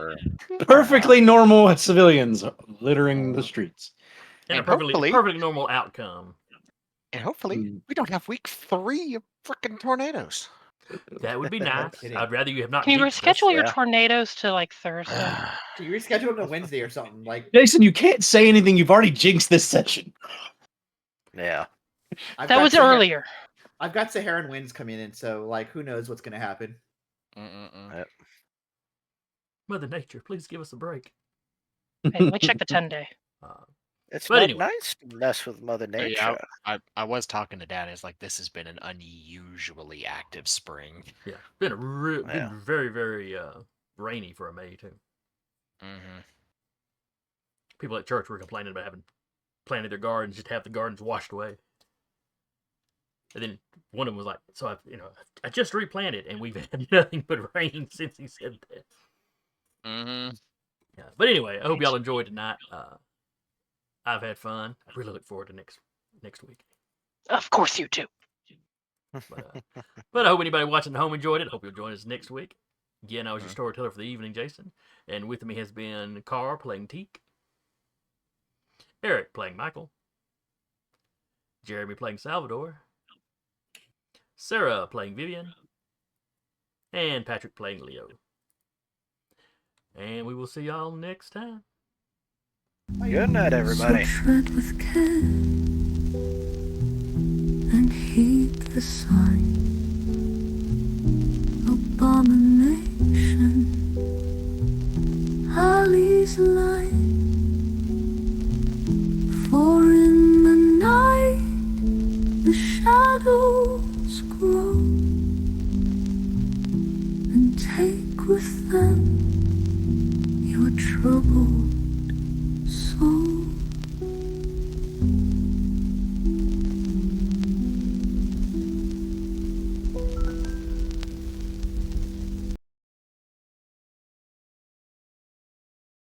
perfectly normal civilians littering the streets. And a And perfectly normal outcome. And hopefully we don't have week 3 of frickin' tornadoes. That would be nice. kidding. I'd rather you have not. Can you jinxed us. reschedule your tornadoes to like Thursday? Can you reschedule it to Wednesday or something? Like Jason, you can't say anything. You've already jinxed this session. Yeah. That was earlier. I've got Saharan winds coming in, so who knows what's going to happen? Yep. Mother Nature, please give us a break. Hey, let me check the 10-day. It's But not anyway. nice to mess with Mother Nature. I was talking to Dad. It's like this has been an unusually active spring. Yeah, been been very, very rainy for a May too. Mm-hmm. People at church were complaining about having planted their gardens, just have the gardens washed away. And then one of them was like, "So I just replanted, and we've had nothing but rain since he said that." Mm-hmm. Yeah, but anyway, I hope y'all enjoyed tonight. I've had fun. I really look forward to next week. Of course you do. But I hope anybody watching at home enjoyed it. I hope you'll join us next week. Again, I was your storyteller for the evening, Jason. And with me has been Carr playing Teek, Eric playing Michael, Jeremy playing Salvador, Sarah playing Vivian, and Patrick playing Leo. And we will see y'all next time. Good night, everybody. So tread with care and heed the sign. Abomination, Ali's light. For in the night the shadows grow and take with them your trouble.